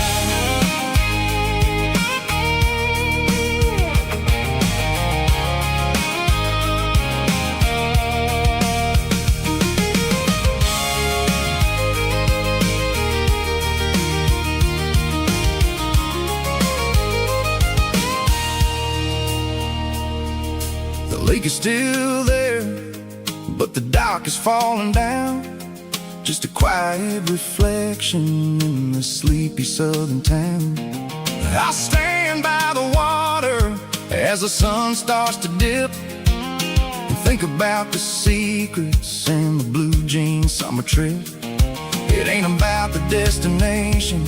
The lake is still there, but the dock is falling down, just a quiet reflection in the sleepy southern town. I stand by the water as the sun starts to dip, and think about the secrets and the blue jean summer trip. It ain't about the destination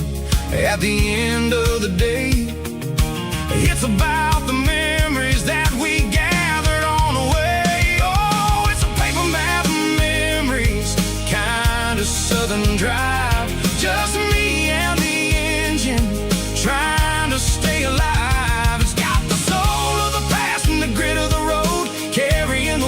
at the end of the day, it's about the memories that we gathered on the way. Oh, it's a paper map of memories, kind of southern drive, just me and the engine trying to stay alive. It's got the soul of the past and the grit of the road, carrying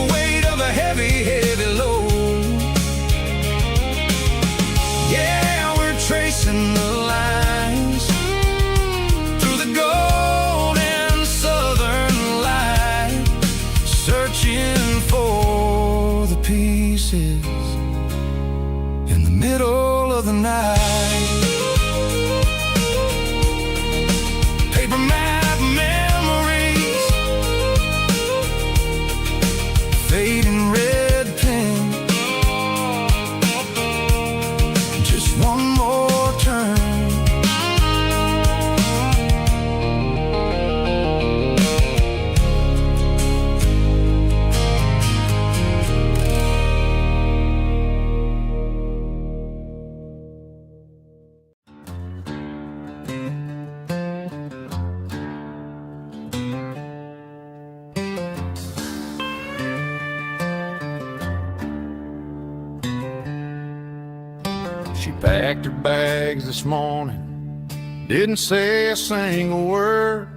packed her bags this morning, didn't say a single word,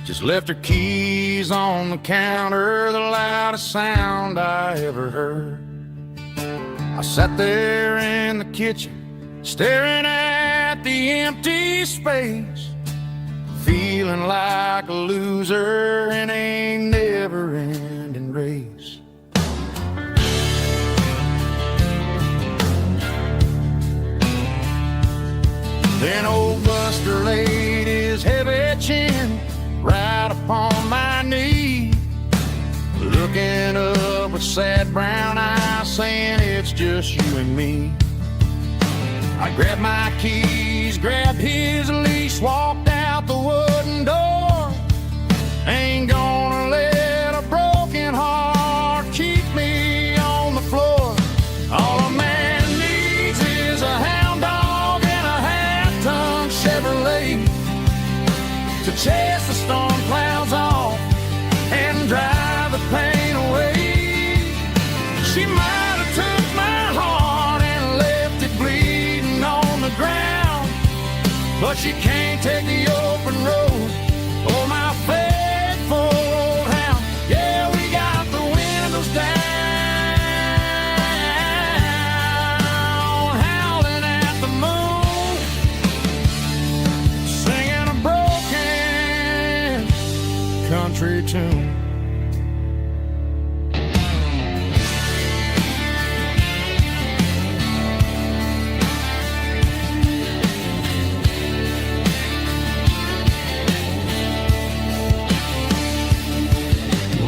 just left her keys on the counter, the loudest sound I ever heard. I sat there in the kitchen, staring at the empty space, feeling like a loser in a never-ending race. Then old Buster laid his heavy chin right upon my knee, looking up with sad brown eyes, saying it's just you and me. I grabbed my keys, grabbed his leash, walked out the wooden door. Ain't gonna let a broken heart keep me on the floor. All a man needs is a hound dog and a half-ton Chevrolet to chase the storm clouds off and drive the pain away. She might have took my heart and left it bleeding on the ground, but she can't take the open road or my faithful old hound. Yeah, we got the windows down, howling at the moon, singing a broken country tune.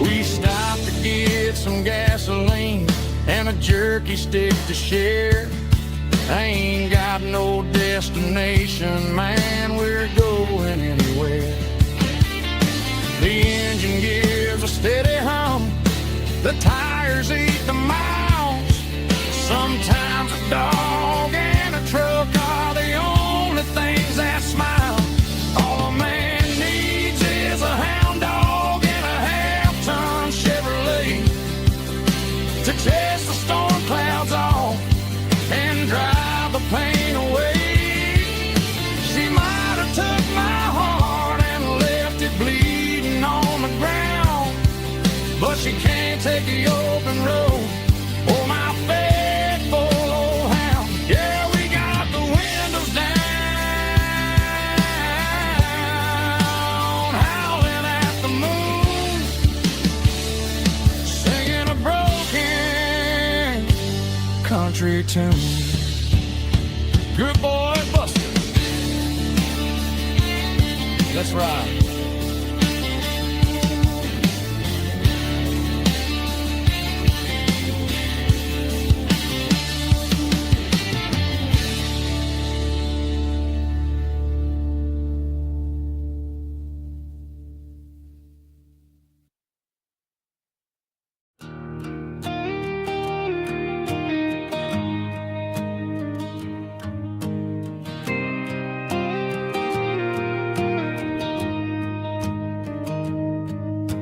We stopped to get some gasoline and a jerky stick to share. I ain't got no destination, man, we're going anywhere. The engine gives a steady hum, the tires eat the miles. Sometimes a dog and a truck are the only things that smile. All a man needs is a hound dog and a half-ton Chevrolet to chase the storm clouds off and drive the pain away. She might have took my heart and left it bleeding on the ground, but she can't take the open road or my faithful old hound. Yeah, we got the windows down, howling at the moon, singing a broken country tune. Good boy, Buster. Let's ride.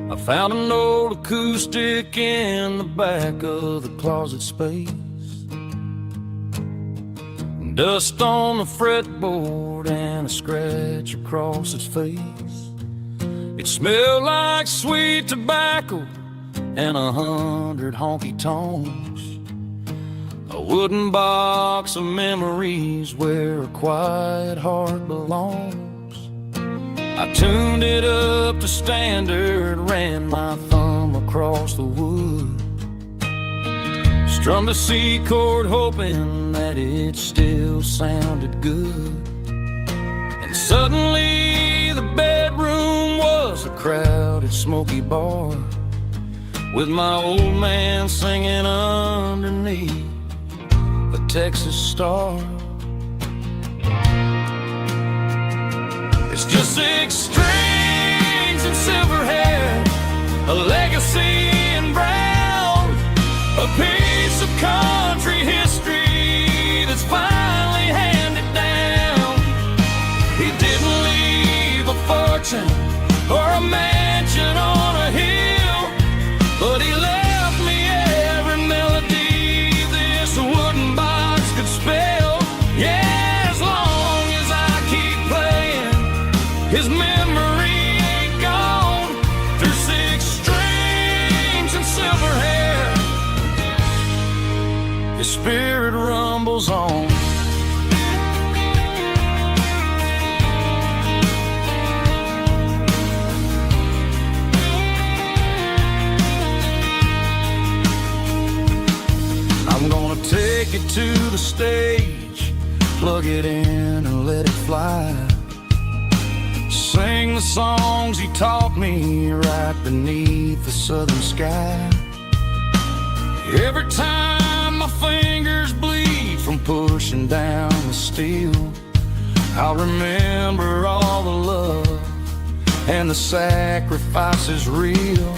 I found an old acoustic in the back of the closet space, dust on the fretboard and a scratch across its face. It smelled like sweet tobacco and 100 honky tonks, a wooden box of memories where a quiet heart belongs. I tuned it up to standard, ran my thumb across the wood, strummed a C chord hoping that it still sounded good. And suddenly the bedroom was a crowded smoky bar, with my old man singing underneath a Texas star. It's just 6 strings and silver hair, a legacy in brown, a piece of country history that's finally handed down. He didn't leave a fortune or a mansion on a hill, but he left me every melody this wooden box could spell. Yeah. His memory ain't gone through 6 strings and silver hair. His spirit rumbles on. I'm gonna take it to the stage, plug it in and let it fly. Sing the songs he taught me right beneath the southern sky. Every time my fingers bleed from pushing down the steel, I'll remember all the love and the sacrifices real.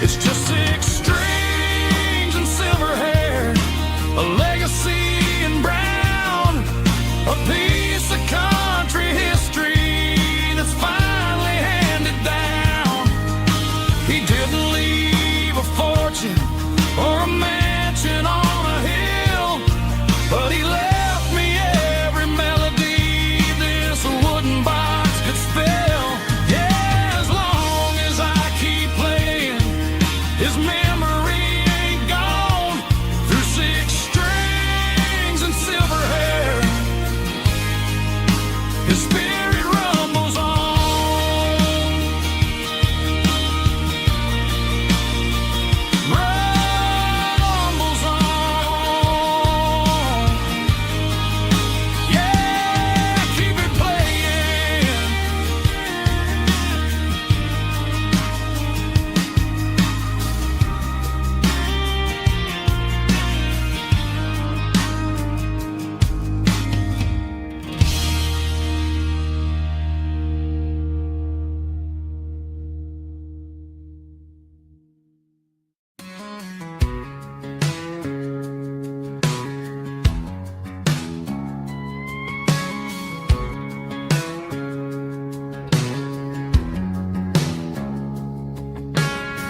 It's just 6 strings and silver hair, a legacy in brown, a piece of country history that's finally handed down. He didn't leave a fortune or a mansion on a hill, but he left me every melody this wooden box could spell. Yeah, as long as I keep playing, his memory ain't gone through 6 strings and silver hair. His spirit rumbles on, rumbles on. Yeah, keep it playing.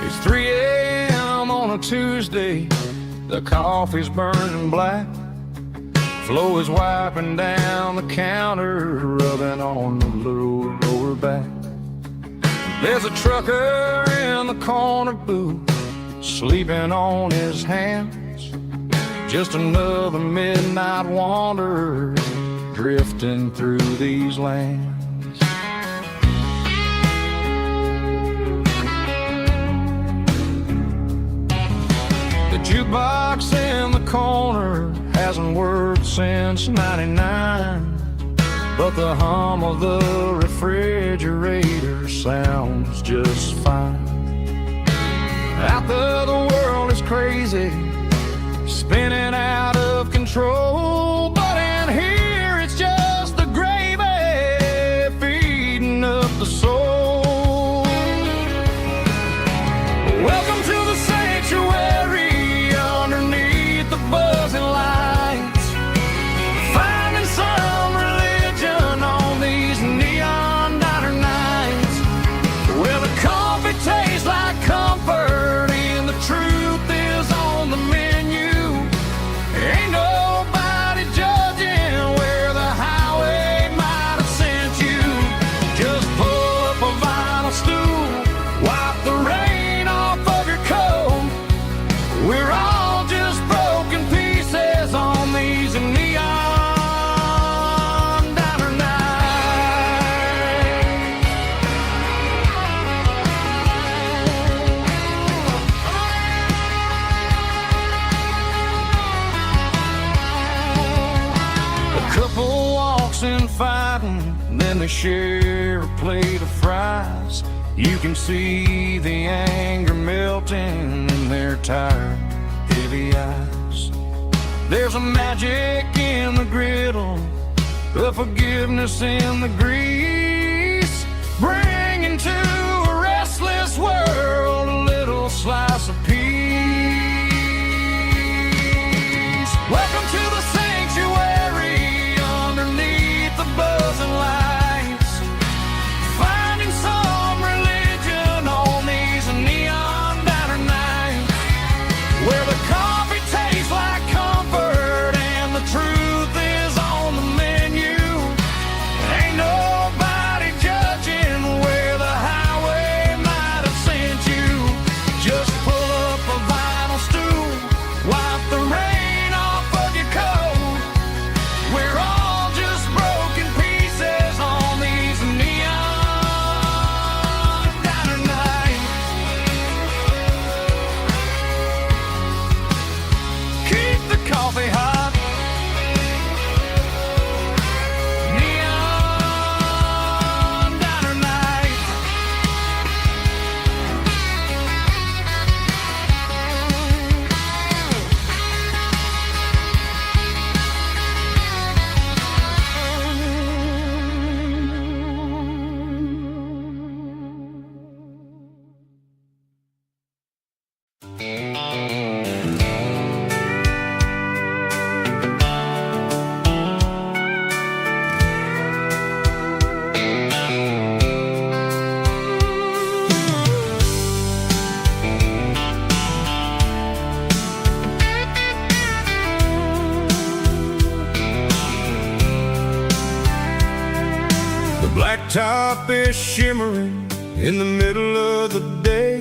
It's 3 a.m. on a Tuesday, the coffee's burning black. Flo is wiping down the counter, rubbing on the little lower back. There's a trucker in the corner booth, sleeping on his hands. Just another midnight wanderer, drifting through these lands. The jukebox in the corner hasn't worked since '99, but the hum of the refrigerator sounds just fine. Out there the world is crazy, spinning out of control, but in here it's just the gravy feeding up the soul. Welcome to the sanctuary underneath the buzzing lights, finding some religion on these neon diner nights, where the coffee tastes like comfort and the truth is on the menu. Ain't nobody judging where the highway might have sent you. Just pull up a vinyl stool, wipe the rain off of your coat. We're all just broken pieces on these neon diner nights. A couple walks in fighting, then they share a plate of fries. You can see the anger melting in their tired, heavy eyes. There's a magic in the griddle, a forgiveness in the grease, bringing to a restless world a little slice of peace. Welcome to the sanctuary underneath the buzzing lights, finding some religion on these neon diner nights, where the coffee tastes like comfort and the truth is on the menu. blacktop is shimmering in the middle of the day.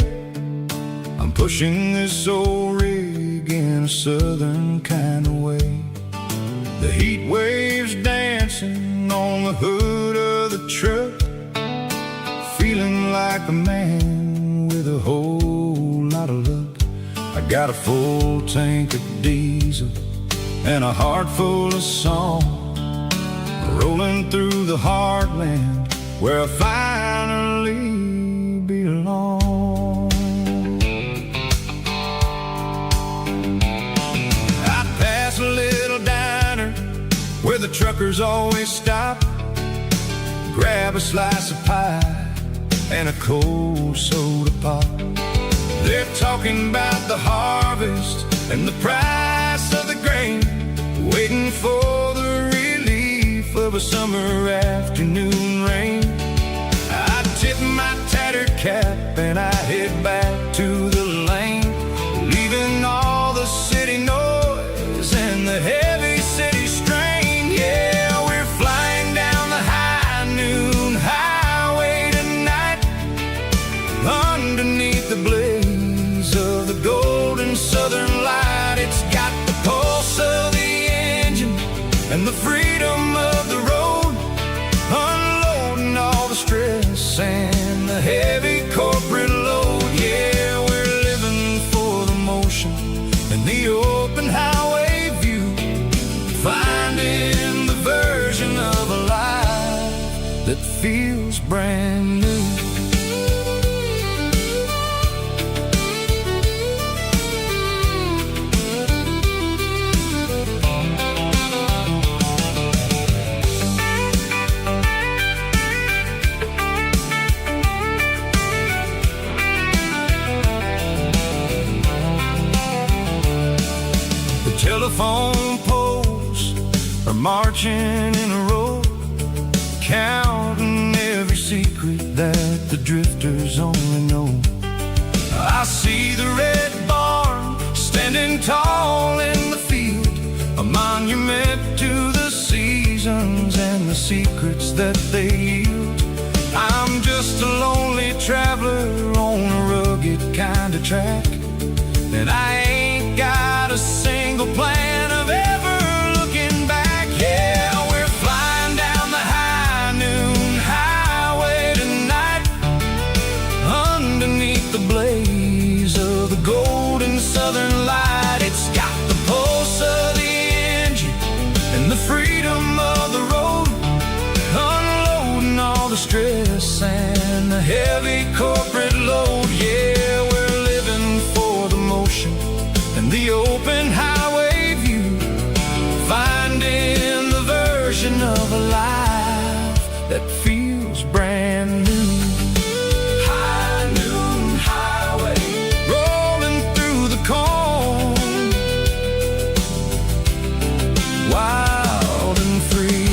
I'm pushing this old rig in a southern kind of way. The heat waves dancing on the hood of the truck, feeling like a man with a whole lot of luck. I got a full tank of diesel and a heart full of song, rolling through the heartland where I finally belong. I pass a little diner where the truckers always stop, grab a slice of pie and a cold soda pop. They're talking about the harvest and the price of the grain, waiting for the relief of a summer afternoon rain. I tip my tattered cap and I head back to the lane, leaving all the city noise and the heavy city strain. Yeah, we're flying down the high noon highway tonight, underneath the blaze of the golden southern light. It's got the pulse of the engine and the freedom of the road, unloading all the stress and the heavy corporate load. Yeah, we're living for the motion and the open highway view, finding the version of a life that feels brand new. Telephone poles are marching in a row, counting every secret that the drifters only know. I see the red barn standing tall in the field, a monument to the seasons and the secrets that they yield. I'm just a lonely traveler on a rugged kind of track, and I ain't got a single plan of ever looking back. Yeah, we're flying down the high noon highway tonight, underneath the blaze of the golden southern light. It's got the pulse of the engine and the freedom of the road, unloading all the stress and the heavy corporate load. Yeah, we're living for the motion and the open highway view, finding the version of a life that feels brand new. High noon highway, rolling through the corn, wild and free.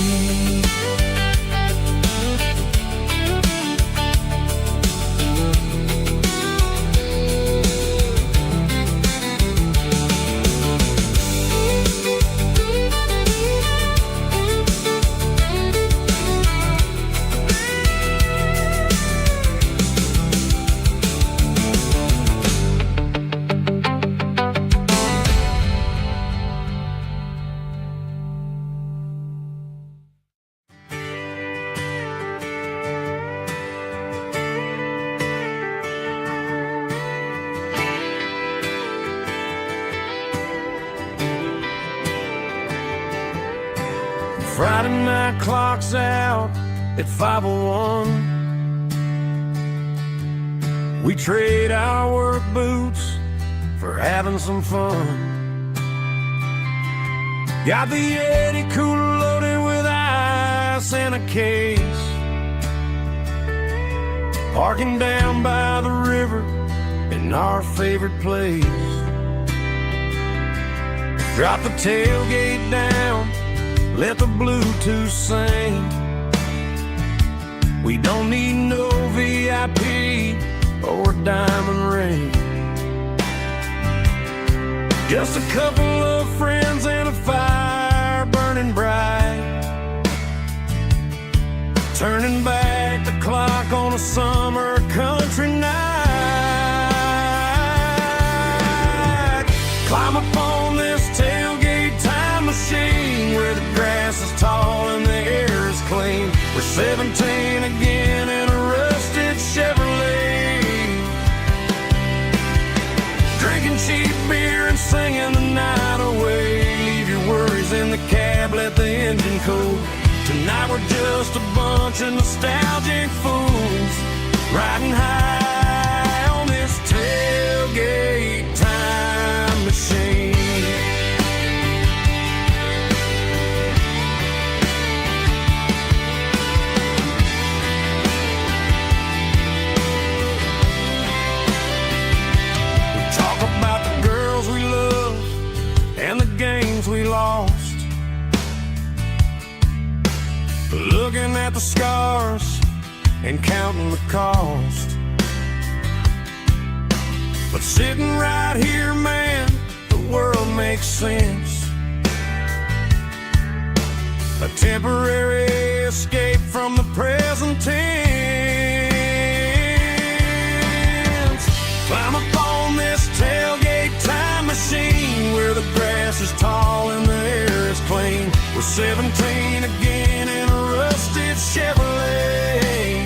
Friday night clock's out at 5:01. We trade our work boots for having some fun. Got the Yeti cooler loaded with ice and a case, parking down by the river in our favorite place. Drop the tailgate down, let the Bluetooth sing. We don't need no VIP or a diamond ring. Just a couple of friends and a fire burning bright. turning back the clock on a summer country night. Climb up on this tailgate time machine where the grass is tall and the air is clean. We're 17 again in a rusted Chevrolet, drinking cheap beer and singing the night away. Leave your worries in the cab, let the engine cool. Tonight we're just a bunch of nostalgic fools riding high on this tailgate time machine. We talk about the girls we love and the games we lost, looking at the scars and counting the cost. But sitting right here, man, the world makes sense. A temporary escape from the present tense. Climb up on this tailgate time machine where the grass is tall and the air is clean. We're 17 again in a rusted Chevrolet,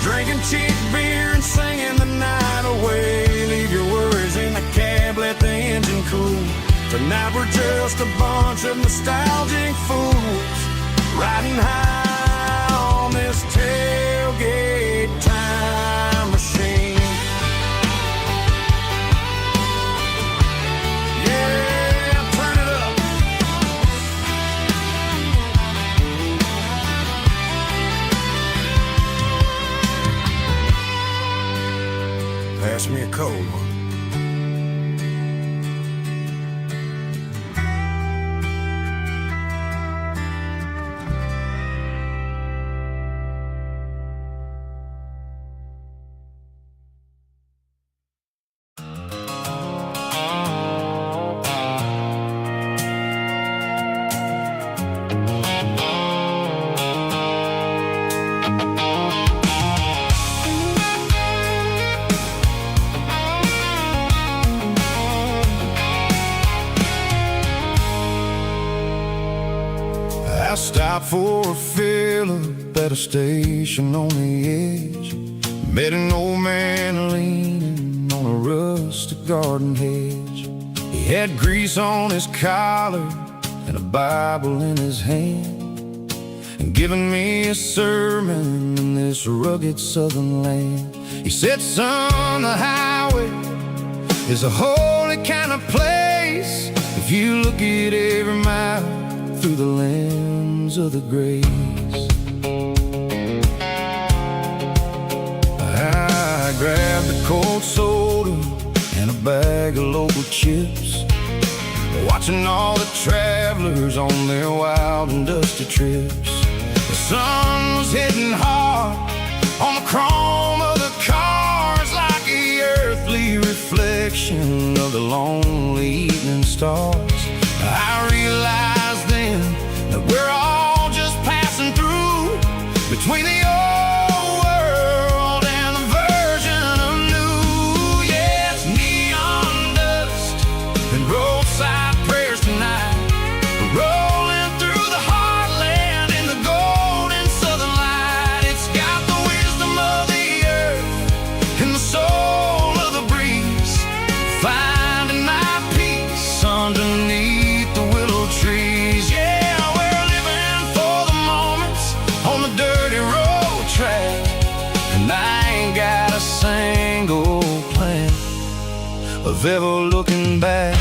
drinking cheap beer and singing the night away. Leave your worries in the cab, let the engine cool. Tonight we're just a bunch of nostalgic fools riding high on this tailgate time machine. Yeah, turn it up. Pass me a cold one. I stopped for a fill-up at a station on the edge. Met an old man leaning on a rusted garden hedge. He had grease on his collar and a Bible in his hand, and giving me a sermon in this rugged southern land. He said, son, the highway is a holy kind of place if you look at every mile through the lens of the grace. I grabbed a cold soda and a bag of local chips, watching all the travelers on their wild and dusty trips. The sun was hitting hard on the chrome of the cars, like the earthly reflection of the lonely evening stars. I realized then that we're all just passing through between the old world and the version of new. Yeah, it's neon dust and roadside prayers tonight. We're rolling through the heartland in the golden southern light. It's got the wisdom of the earth and the soul of the breeze, finding my peace underneath the willow trees. Yeah, we're living for the moments on the dirty road track, and I ain't got a single plan of ever looking back.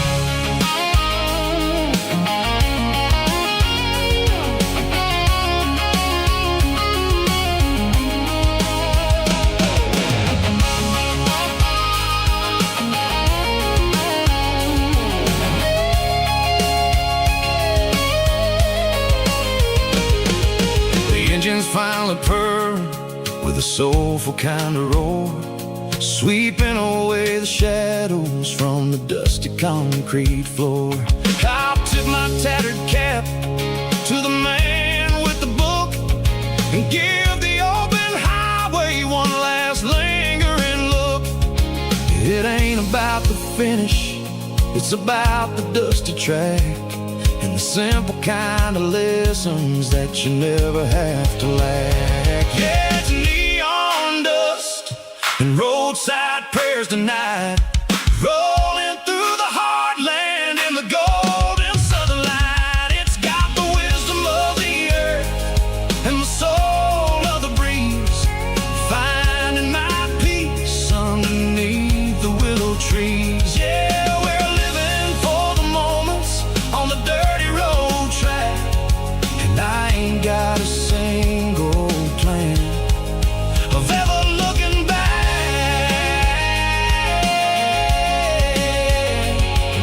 Engines finally purr with a soulful kind of roar, sweeping away the shadows from the dusty concrete floor. I'll tip my tattered cap to the man with the book It's about the dusty track and the simple kind of lessons that you never have to lack. Yeah, it's neon dust and roadside prayers tonight, rolling through the heartland in the golden southern light. It's got the wisdom of the earth and the soul of the breeze, finding my peace underneath the willow trees. Yeah, we're living for the moments on the dirty road track, and I ain't got a single plan of ever looking back.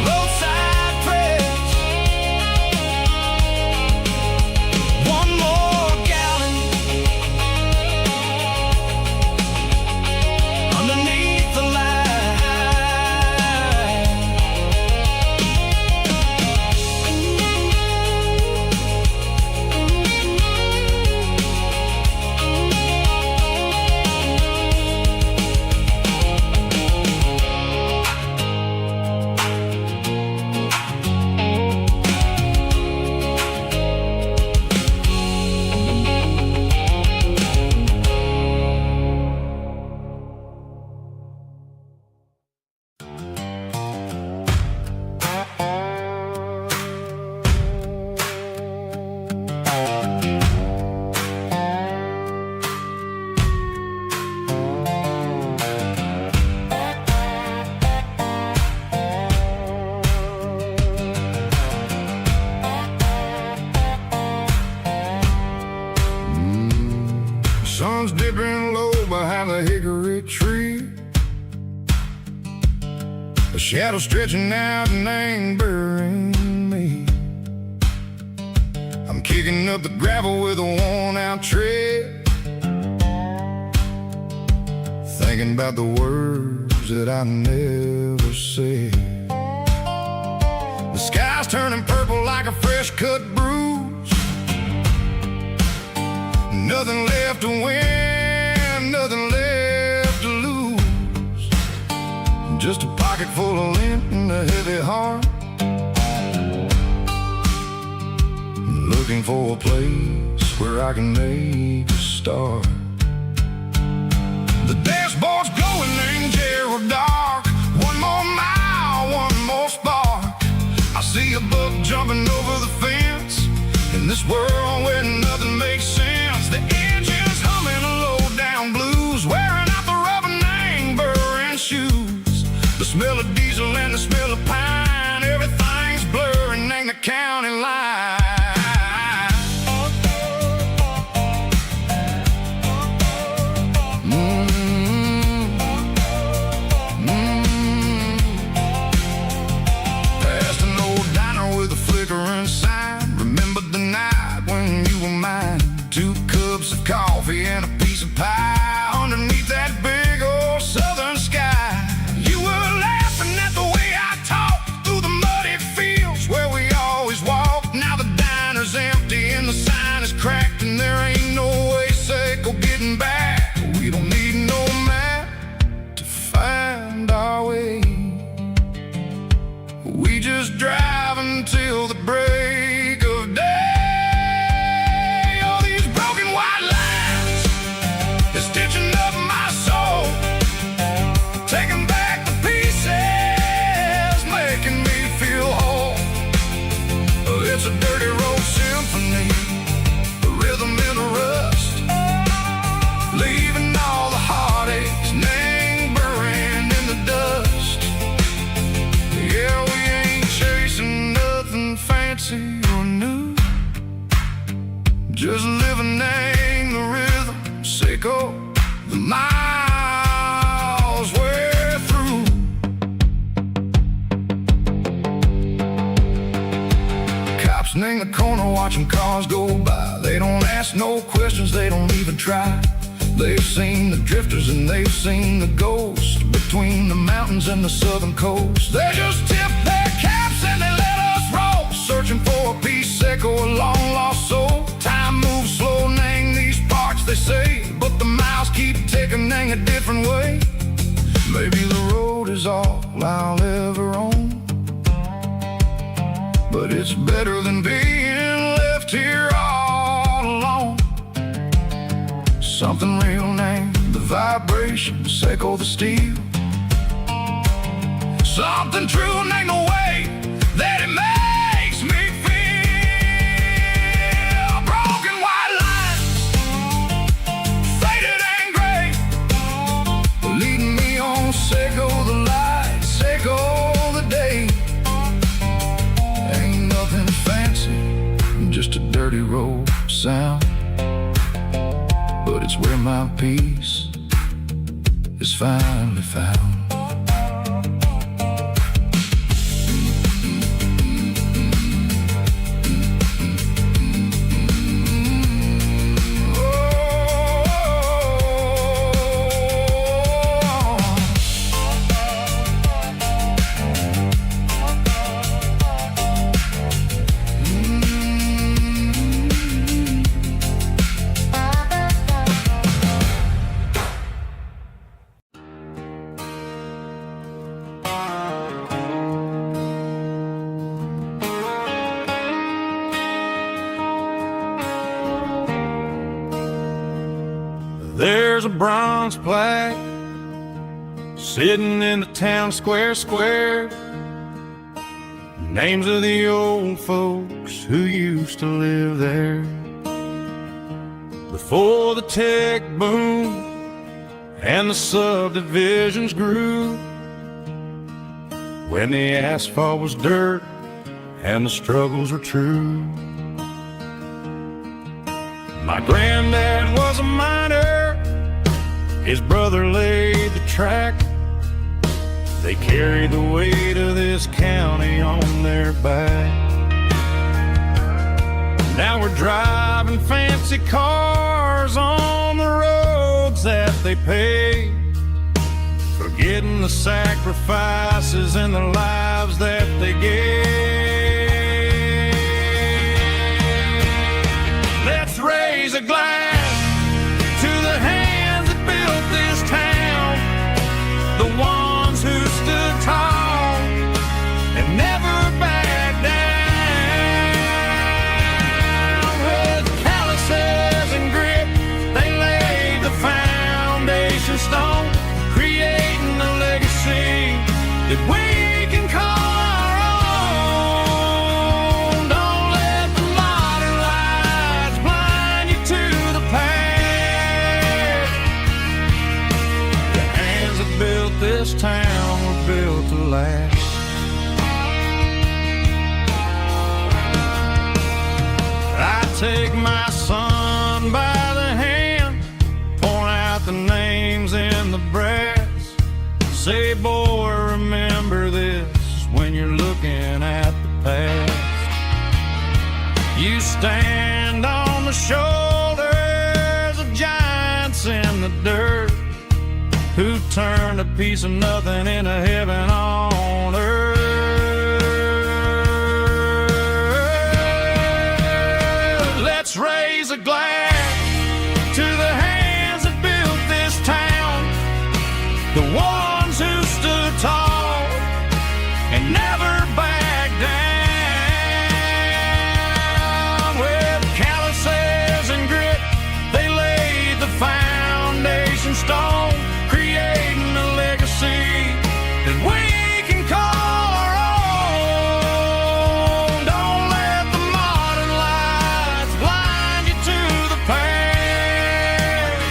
Roadside prayers, one more gallon underneath the light. Sun's dipping low behind the hickory tree, a shadow stretching out and angering me. I'm kicking up the gravel with a worn-out tread, thinking about the words that I never said. The sky's turning purple like a fresh-cut bruise. Nothing left to win, nothing left to lose. Just a pocket full of lint and a heavy heart, looking for a place where I can make a start. The dashboard's glowing in Gerald dark. One more mile, one more spark. I see a buck jumping over the fence in this world where nothing makes sense. The engine's humming a low-down blues, wearing out the rubber-name burring shoes. The smell of diesel and the smell of pine, everything's blurring in the county line. Past an old diner with a flickering sign, remembered the night when you were mine. 2 cups of coffee and a piece of pie underneath that big old southern sky. You were laughing at the way I talked through the muddy fields where we always walked. Now the diner's empty and the sign is cracked, and there ain't no way safe or getting back. We don't need no map to find our way. We just drive until the break of day. Stitching up my soul, taking back the pieces, making me feel whole. It's a dirty road symphony, a rhythm in a rust, leaving all the heartaches lingering in the dust. Yeah, we ain't chasing nothing fancy or new, just living in the rhythm, sicko. The miles we're through. Cops in the corner watching cars go by. They don't ask no questions, they don't even try. They've seen the drifters and they've seen the ghosts between the mountains and the southern coast. They just tip their caps and they let us roll, searching for a piece or a long lost soul. Time moves slow, nang these parts they say, but the miles keep ticking in a different way. Maybe the road is all I'll ever own, It's better than being left here all alone. Something real named the vibrations echo the steel. Something true named the way that it makes me feel. Broken white lines, faded and gray, leading me on, echo the lights, echo the day. Ain't nothing fancy, just a dirty road sound, but it's where my peace is finally found. There's a bronze plaque sitting in the town square. Names of the old folks who used to live there before the tech boom and the subdivisions grew, when the asphalt was dirt and the struggles were true. My granddad was a miner, his brother laid the track. They carried the weight of this county on their back. Now we're driving fancy cars on the roads that they paved, forgetting the sacrifices and the lives that they gave. Let's raise a glass to the hands that built this town, the ones who stood tall and never backed down. With calluses and grit, they laid the foundation stone, creating a legacy that we can call our own. Don't let the modern lights blind you to the past. The hands that built this town were built to last. I take my son by the hand, point out the names in the brass. Say, boy, remember this when you're looking at the past. You stand on the shoulders of giants in the dirt, who turned a piece of nothing into heaven on earth. Let's raise a glass to the hands that built this town, the ones who stood tall and never backed down. With calluses and grit, they laid the foundation stone, creating a legacy that we can call our own. Don't let the modern lights blind you to the past.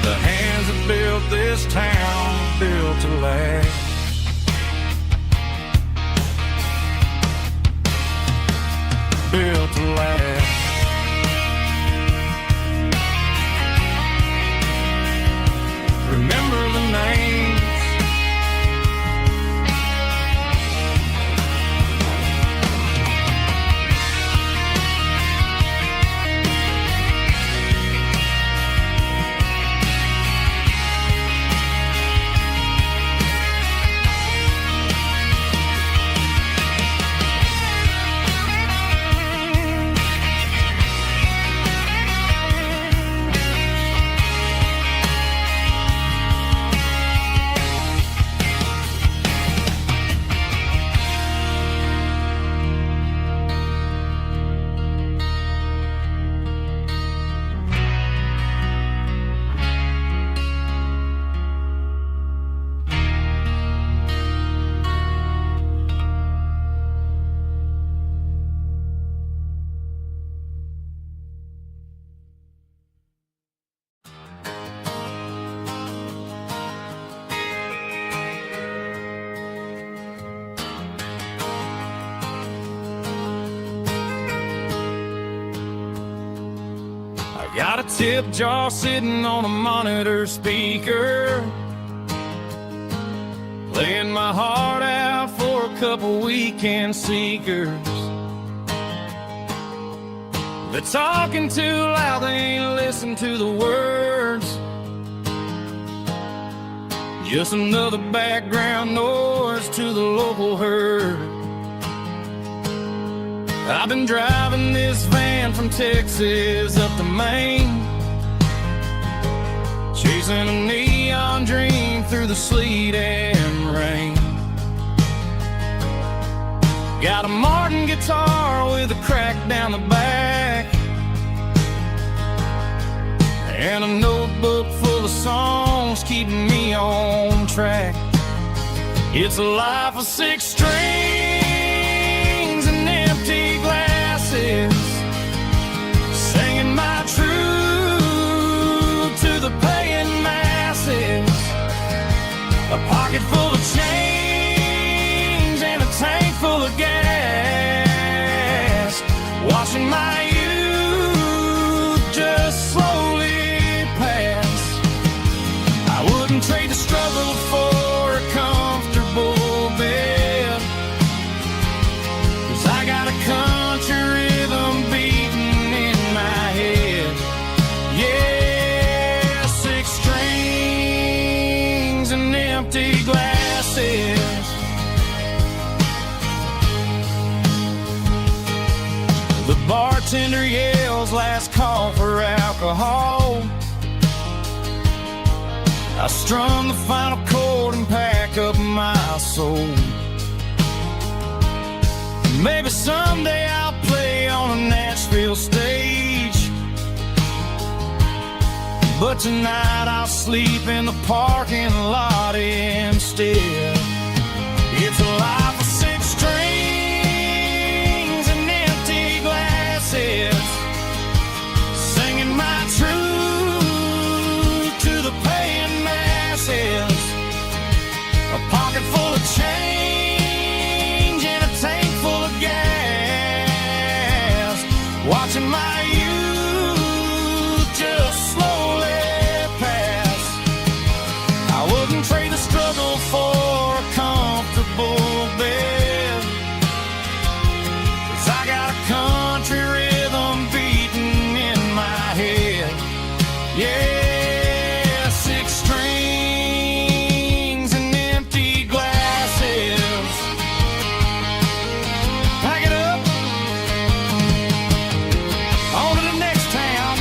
The hands that built this town built to last. Built to last. Remember the names. I got a tip jar sitting on a monitor speaker, playing my heart out for a couple weekend seekers. They're talking too loud, they ain't listen to the words. Just another background noise to the local herd. I've been driving this van from Texas up to Maine, chasing a neon dream through the sleet and rain. Got a Martin guitar with a crack down the back, and a notebook full of songs keeping me on track. It's a life of 6 strings and empty glasses, singing my truth to the paying masses. A pocket full of change and a tank full of gas, watching my youth just slowly pass. I wouldn't trade the struggle for a comfortable bed, 'cause I got a country rhythm beating in my head. Yeah, 6 strings and empty glasses. The bartender yells last call for alcohol. I strum the final chord and pack up my soul. Maybe someday I'll play on a Nashville stage, but tonight I'll sleep in the parking lot instead. It's a life of 6 strings and empty glasses, singing my truth to the paying masses. A pocket full of change and a tank full of gas, watching my youth just slowly pass. I wouldn't trade the struggle for a comfortable bed, 'cause I got a country rhythm beating in my head. Yeah, 6 strings and empty glasses. Pack it up, on to the next town.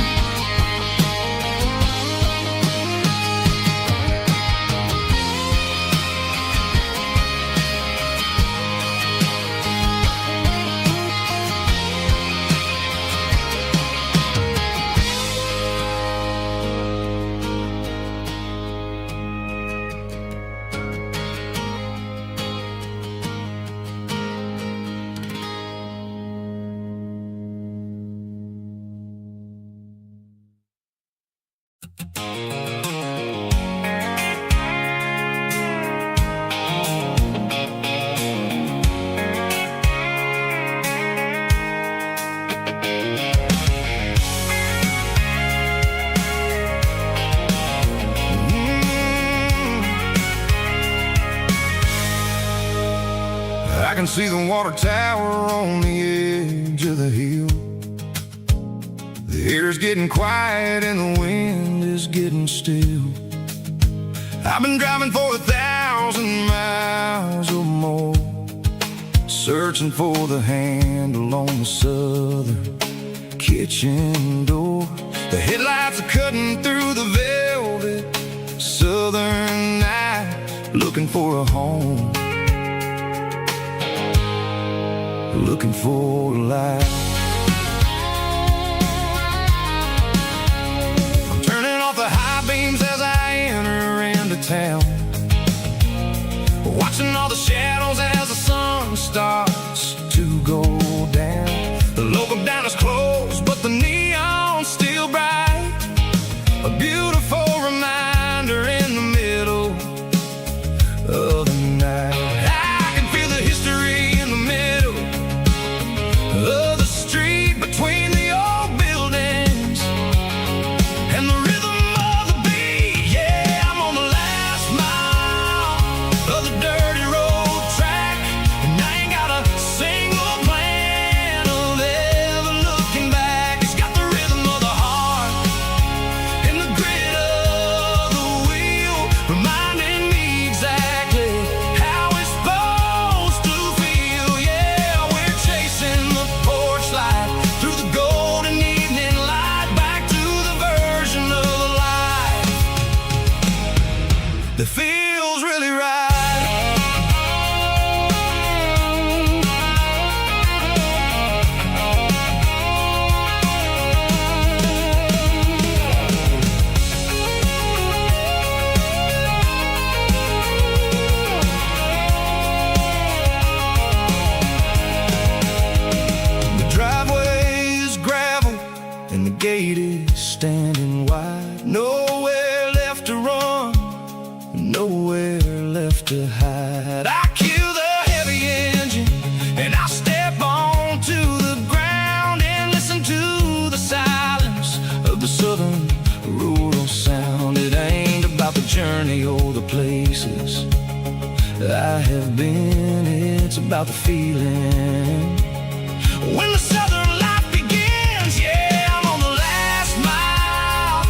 I can see the water tower on the edge of the hill. The air's getting quiet and the wind is getting still. I've been driving for 1,000 miles or more, searching for the handle on the southern kitchen door. The headlights are cutting through the velvet southern night, looking for a home, looking for a light. I'm turning off the high beams as I enter into town, watching all the shadows as the sun starts to go down. The local diner's closed, but the neon's still bright, a beautiful reminder in the middle of the night. I can feel the history in the middle of the that feels really right. The driveway is gravel and the gate is standing wide. Nowhere left to run, nowhere left to hide. I kill the heavy engine and I step onto the ground and listen to the silence of the southern rural sound. It ain't about the journey or the places I have been, it's about the feeling when the southern life begins. Yeah, I'm on the last mile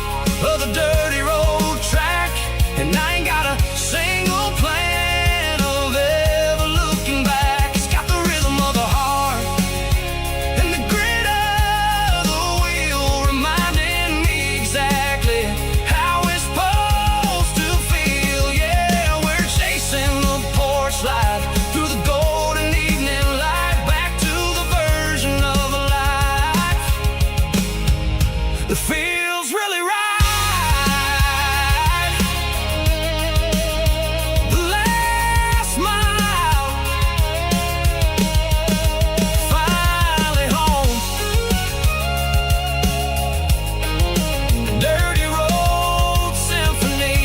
of the dirty road track, and I ain't got a single plan of ever looking back. It's got the rhythm of the heart and the grit of the wheel, reminding me exactly how it's supposed to feel. Yeah, we're chasing the porch light through the golden evening light, back to the version of a life that feels really right. The last mile, finally home. Dirty road symphony.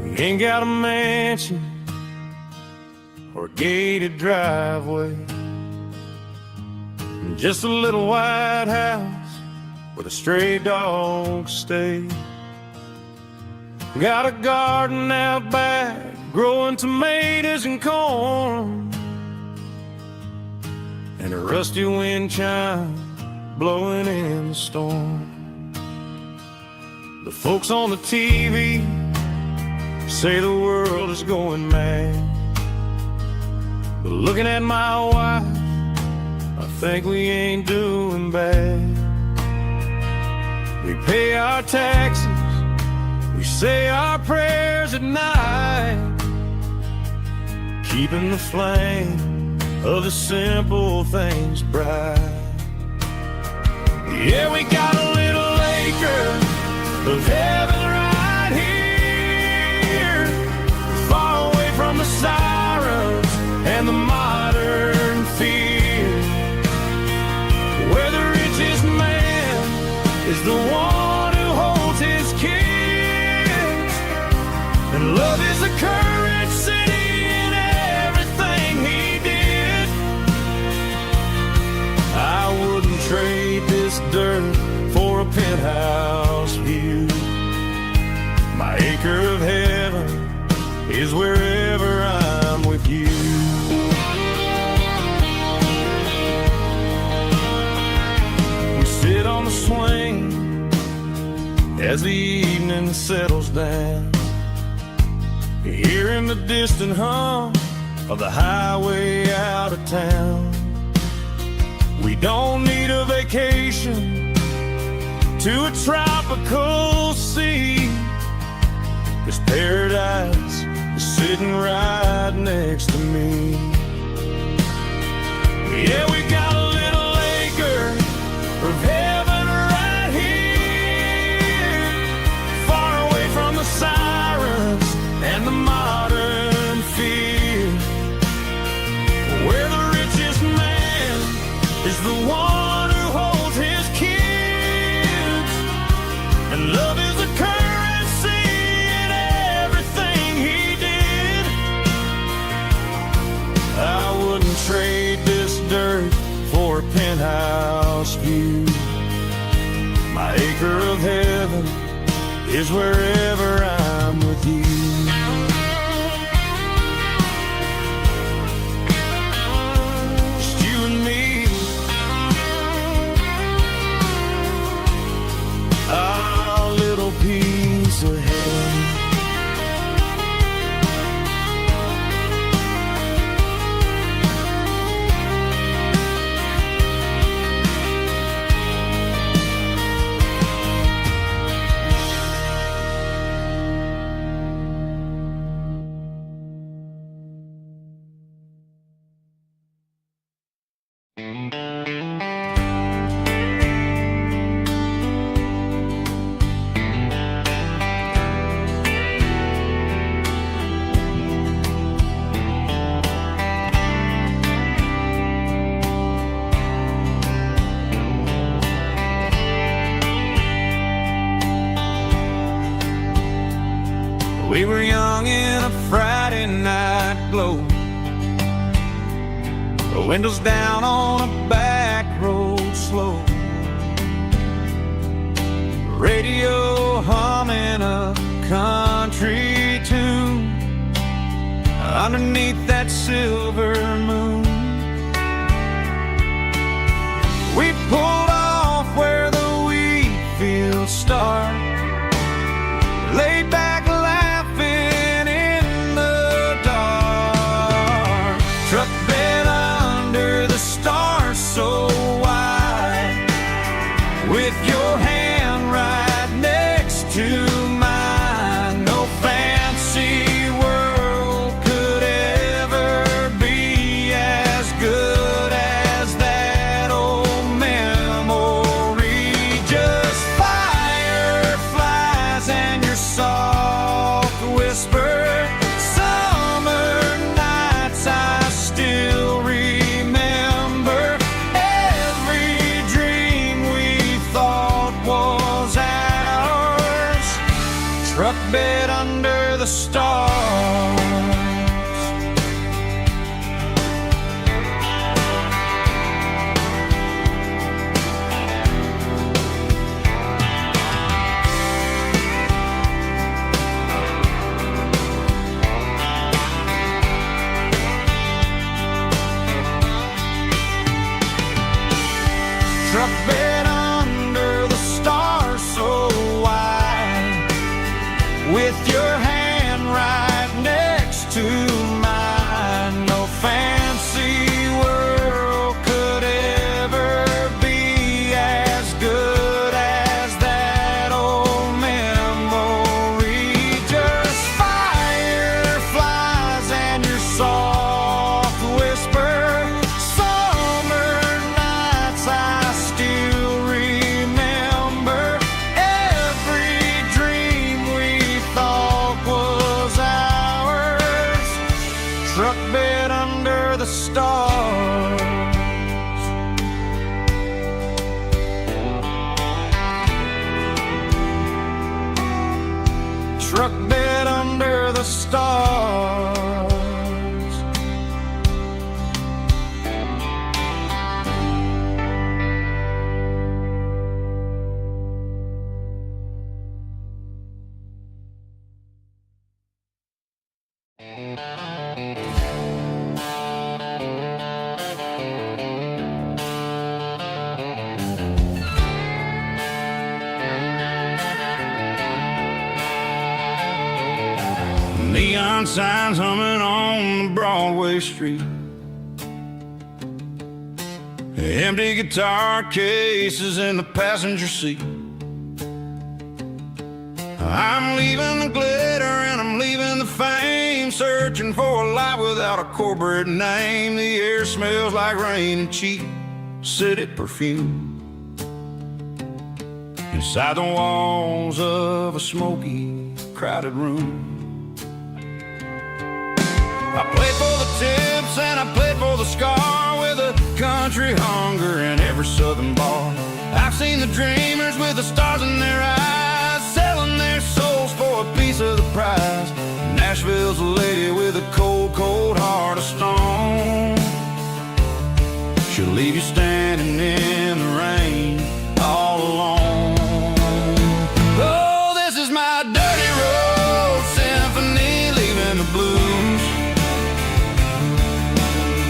We ain't got a mansion or a gated driveway, just a little white house where the stray dogs stay. Got a garden out back, growing tomatoes and corn, and a rusty wind chime blowing in the storm. The folks on the TV say the world is going mad, but looking at my wife, I think we ain't doing bad. We pay our taxes, we say our prayers at night, keeping the flame of the simple things bright. Yeah, we got a little acre of heaven right here, far away from the sirens and the modern fear, where the richest man is the one who holds his kids, and love is the currency in everything he did. I wouldn't trade this dirt for a penthouse view. My acre of heaven is wherever I'm with you. We sit on the swing as the evening settles down, hearing the distant hum of the highway out of town. We don't need a vacation to a tropical sea, 'cause paradise is sitting right next to me. Yeah, we got a little acre of heaven right here, far away from the sirens and the modern fear, where the richest man is the one who holds his kids, and love is a currency in everything he did. I wouldn't trade this dirt for a penthouse view. My acre of heaven is wherever I'm with you. We were young in a Friday night glow, the windows down on a back road slow, radio humming a country tune underneath that silver moon. We pulled off where the wheat fields start, laid back laughing in the dark. Truck bed under the stars so wide, with your hand right next to mine. No fancy world could ever be as good as that old memory. Just fireflies and your soft whisper. Summer nights I still remember. Every dream we thought was ours. Truck bed under the stars. Truck bed under the stars so wide, with your hand right next to mine. No fancy world could ever be as good as that old memory. Just fireflies and your soft whisper. Summer nights I still remember. Every dream we thought was ours. Truck bed under the stars. Truck bed under the stars. Neon signs humming on the Broadway street, empty guitar cases in the passenger seat. I'm leaving the glitter and I'm leaving the fame, searching for a life without a corporate name. The air smells like rain and cheap city perfume inside the walls of a smoky, crowded room. I played for the tips and I played for the scar, with a country hunger in every southern bar. I've seen the dreamers with the stars in their eyes, selling their souls for a piece of the prize. Nashville's a lady with a cold, cold heart of stone. She'll leave you standing in the rain all alone. Oh, this is my dirty road symphony, leaving the blues,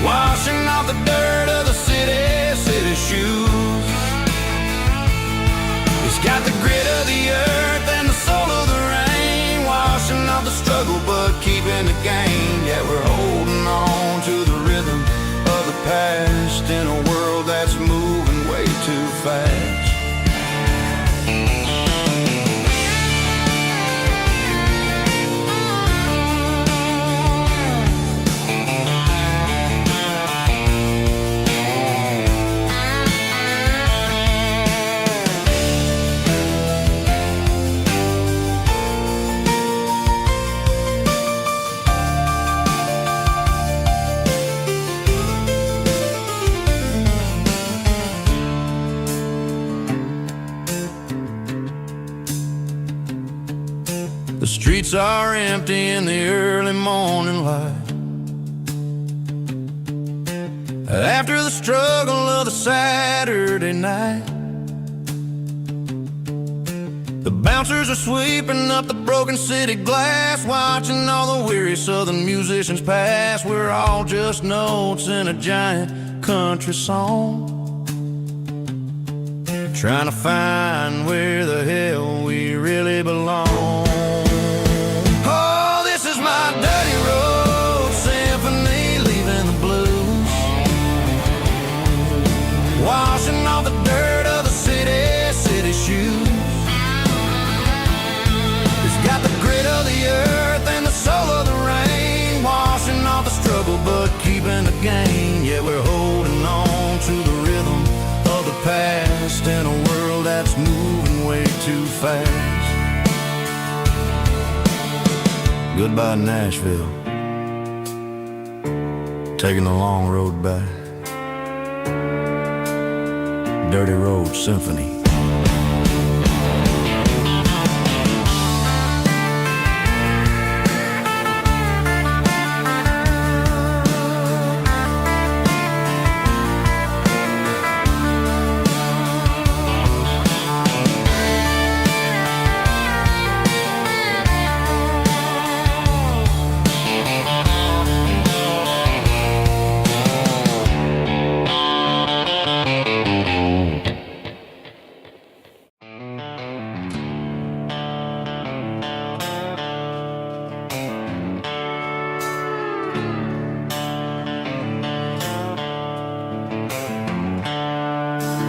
washing off the dirt of the city shoes. It's got the grit of the earth and the soul of the rain, washing off the struggle but keeping the gain. Yeah, we're holding on to the rhythm of the past in a world that's moving way too fast. The streets are empty in the early morning light. After the struggle of the Saturday night, the bouncers are sweeping up the broken city glass, watching all the weary southern musicians pass. We're all just notes in a giant country song, trying to find where the hell we really belong. Oh, this is my dirty road symphony, leaving the blues, washing off the dirt of the city shoes. It's got the grit of the earth and the soul of the rain, washing off the struggle but keeping the gain. Yeah, we're holding on to the rhythm of the past in a world that's moving way too fast. Goodbye Nashville, taking the long road back. Dirty Road Symphony.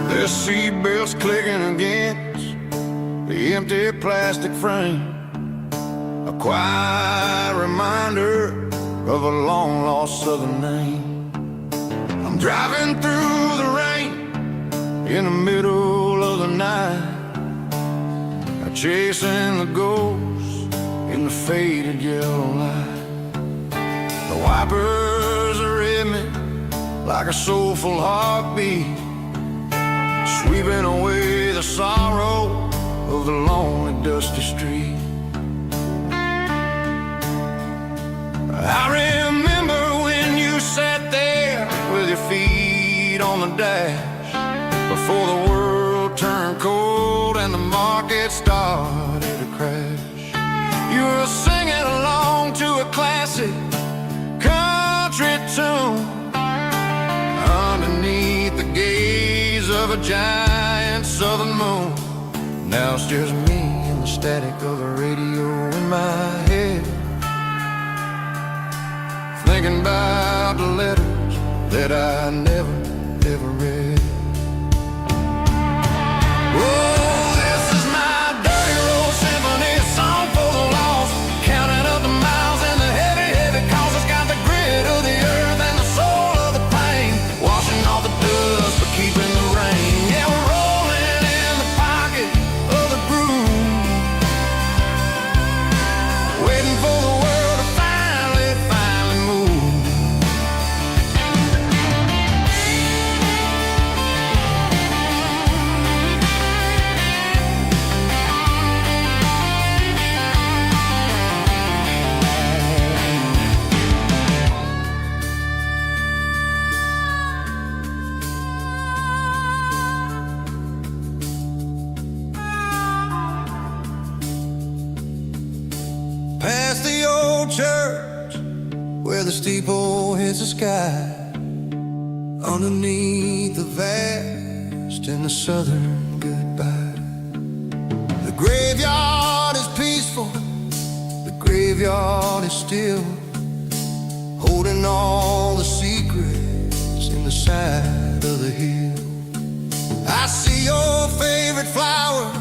The seatbelts clicking against the empty plastic frame, a quiet reminder of a long-lost southern name. I'm driving through the rain in the middle of the night, chasing the ghost in the faded yellow light. The wipers are in me like a soulful heartbeat, sweeping away the sorrow of the lonely, dusty street. I remember when you sat there with your feet on the dash, before the world turned cold and the market started to crash. You were singing along to a classic country tune underneath the gaze of a giant southern moon. Now it's just me and the static of the radio in my head, thinking about the letters that I never, ever read. Oh, this is my dirty road symphony, a song for the lost, counting up the miles and the heavy, heavy calls. It's got the grit of the earth and the soul of the pain, washing off the dust but keeping the rain. Yeah, we're rolling in the pocket of the groove, waiting for the world to finally move. Past the old church where the steeple hits the sky, underneath the vast and the southern goodbye. The graveyard is peaceful, the graveyard is still, holding all the secrets in the side of the hill. I see your favorite flower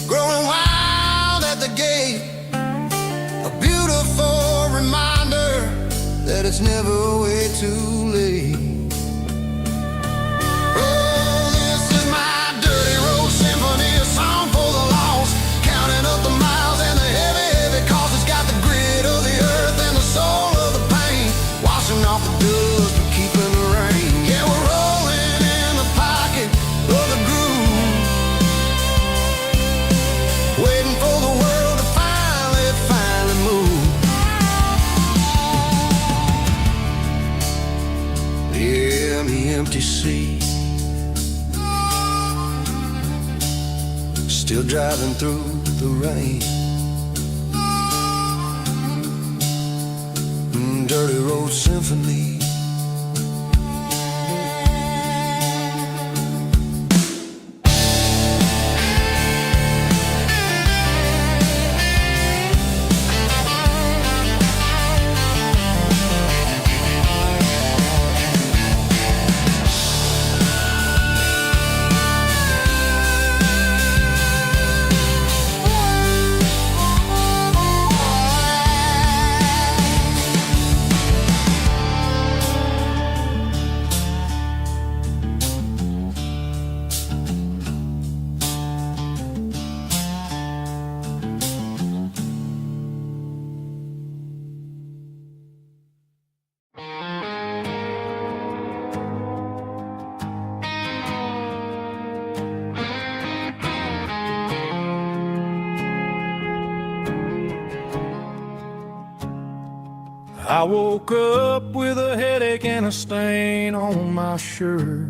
growing wild at the gate, a beautiful reminder that it's never way too late. Oh, this is my dirty road symphony, a song for the lost, counting up the miles and the heavy, heavy calls. It's got the grit of the earth and the soul of the pain, washing off the dust but keeping the rain. Yeah, we're rolling in the pocket of the groove, waiting for the world to finally see. Still driving through the rain. Dirty Road Symphony. I woke up with a headache and a stain on my shirt.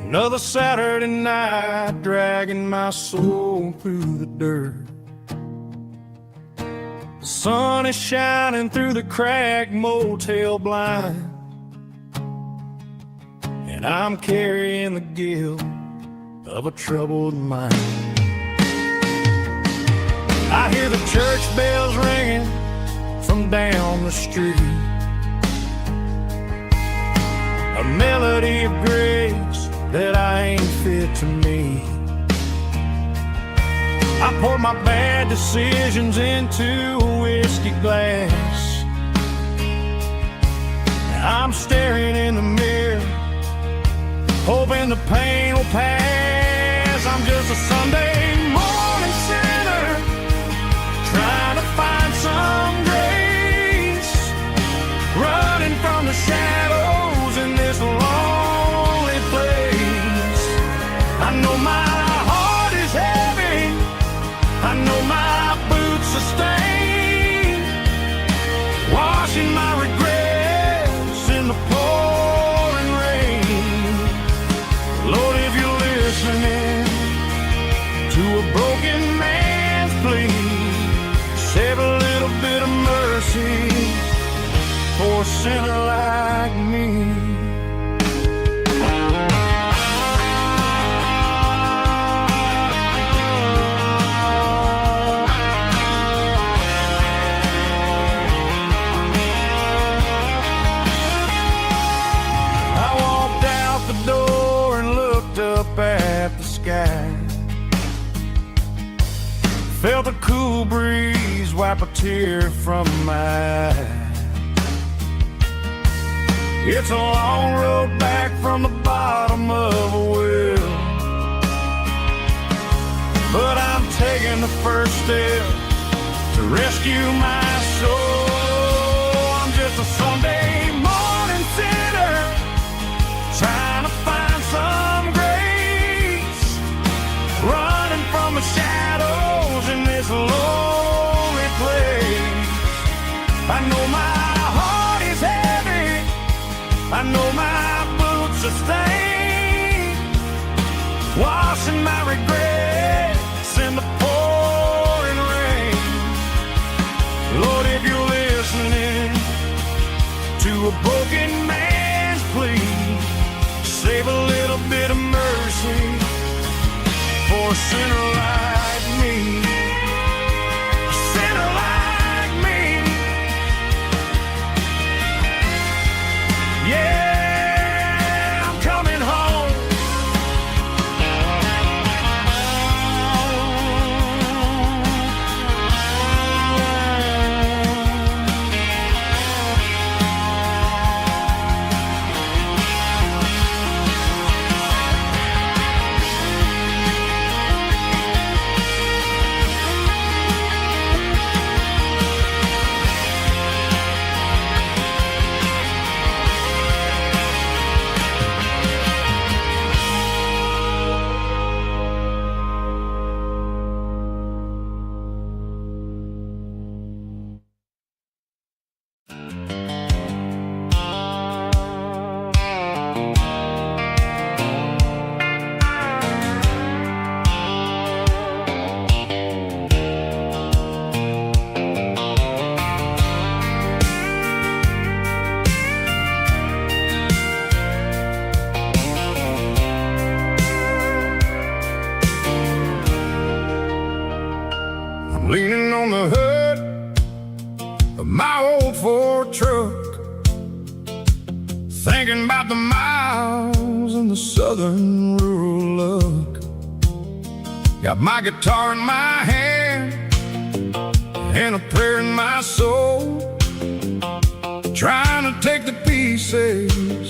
Another Saturday night dragging my soul through the dirt. The sun is shining through the cracked motel blind, and I'm carrying the guilt of a troubled mind. I hear the church bells ringing from down the street, a melody of grace that I ain't fit to meet. I pour my bad decisions into a whiskey glass. I'm staring in the mirror, hoping the pain will pass. I'm just a Sunday morning sinner, trying to find some grace, running from the shadows in this lonely place. I know my heart is heavy, I know my boots are stained, washing my regrets in the pouring rain. Lord, if you're listening to a broken man's plea, save a little bit of mercy for a sinner like me. I walked out the door and looked up at the sky, felt a cool breeze wipe a tear from my eye. It's a long road back from the bottom of a well, but I'm taking the first step to rescue my soul. I'm just a Sunday morning sinner, trying to find some grace, running from the shadows in this lonely place. I know my heart is heavy, I know my boots are stained, washing my regrets in the pouring rain. Lord, if you're listening to a broken man's plea, save a little bit of mercy for a sinner like me. A sinner like me. Yeah, I'm coming home. leaning on the hood of my old Ford truck, thinking about the miles and the southern rural look. Got my guitar in my hand and a prayer in my soul, trying to take the pieces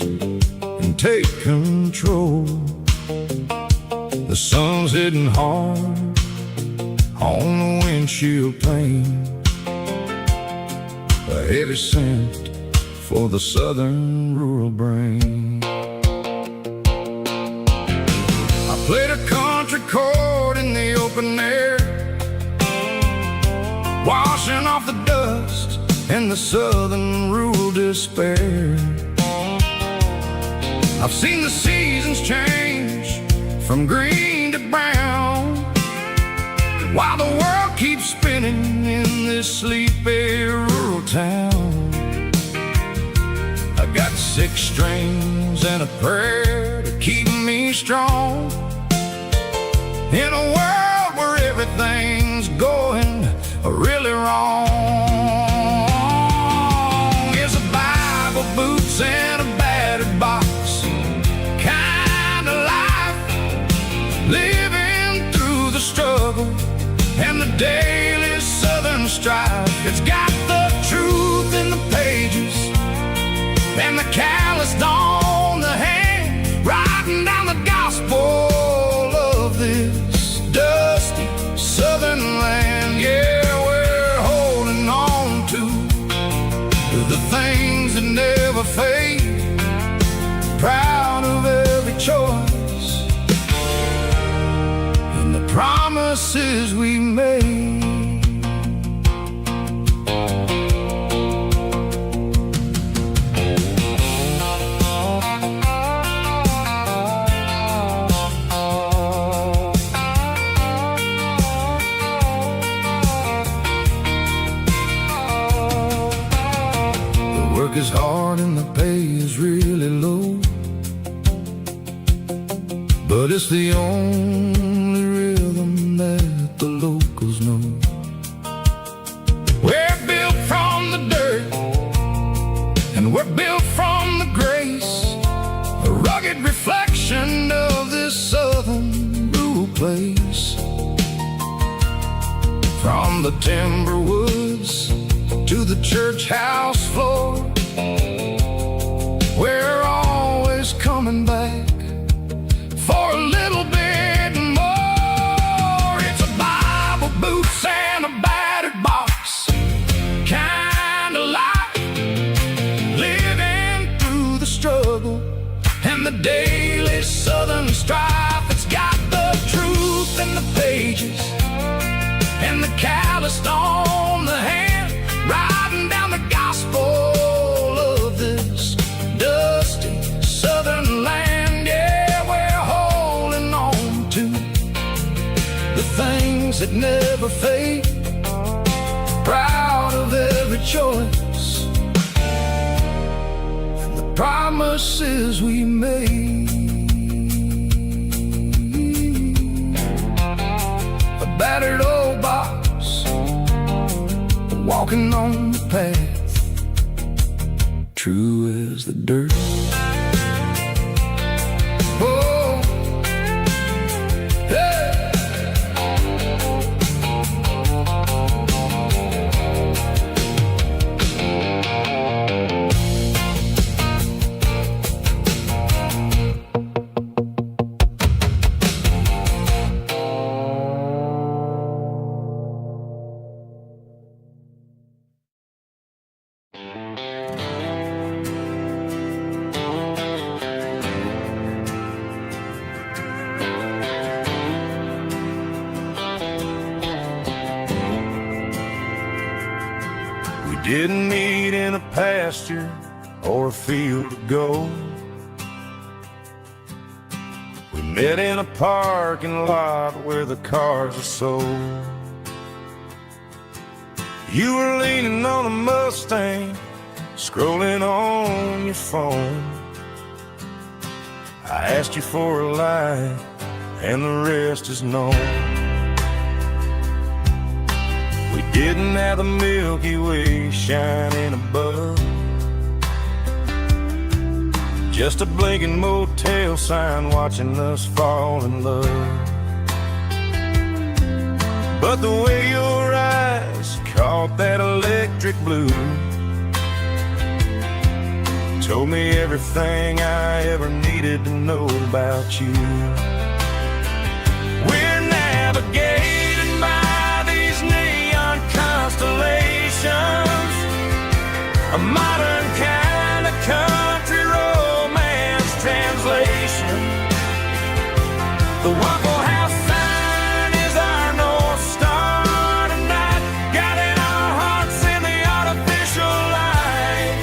and take control. The sun's hitting hard on the windshield pane, a heavy scent for the southern rural brain. I played a country chord in the open air, washing off the dust and the southern rural despair. I've seen the seasons change from green to brown, while the world keeps spinning in this sleepy rural town. I got 6 strings and a prayer to keep me strong, in a world where everything's going really wrong. Is a Bible, boots, and a battered box kind of life, living through the struggle and the daily southern strife. It's got the truth in the pages and the calloused on the hand, writing down the gospel of this dusty southern land. Yeah, we're holding on to the things that never fade, proud of every choice and the promises we made. Work is hard and the pay is really low, but it's the only rhythm that the locals know. We're built from the dirt and we're built from the grace, a rugged reflection of this southern rural place. From the timber woods to the church house floor, we're always coming back for a little bit more. It's a Bible, boots, and a battered box kind of life, living through the struggle and the daily southern strife. It's got the truth in the pages and the calloused on the hand, writing down the gospel of this dusty southern land. Yeah, we're holding on to the things that never fade, proud of every choice and the promises we made. A battered old box, walking on the path, true as the dirt. Oh, yeah. Didn't meet in a pasture or a field of gold. We met in a parking lot where the cars are sold. You were leaning on a Mustang, scrolling on your phone. I asked you for a light, and the rest is known. getting at the Milky Way shining above. Just a blinking motel sign watching us fall in love. But the way your eyes caught that electric blue told me everything I ever needed to know about you. We're navigated by these neon constellations, a modern kind of country romance translation. The Waffle House sign is our North Star tonight, guiding our hearts in the artificial light.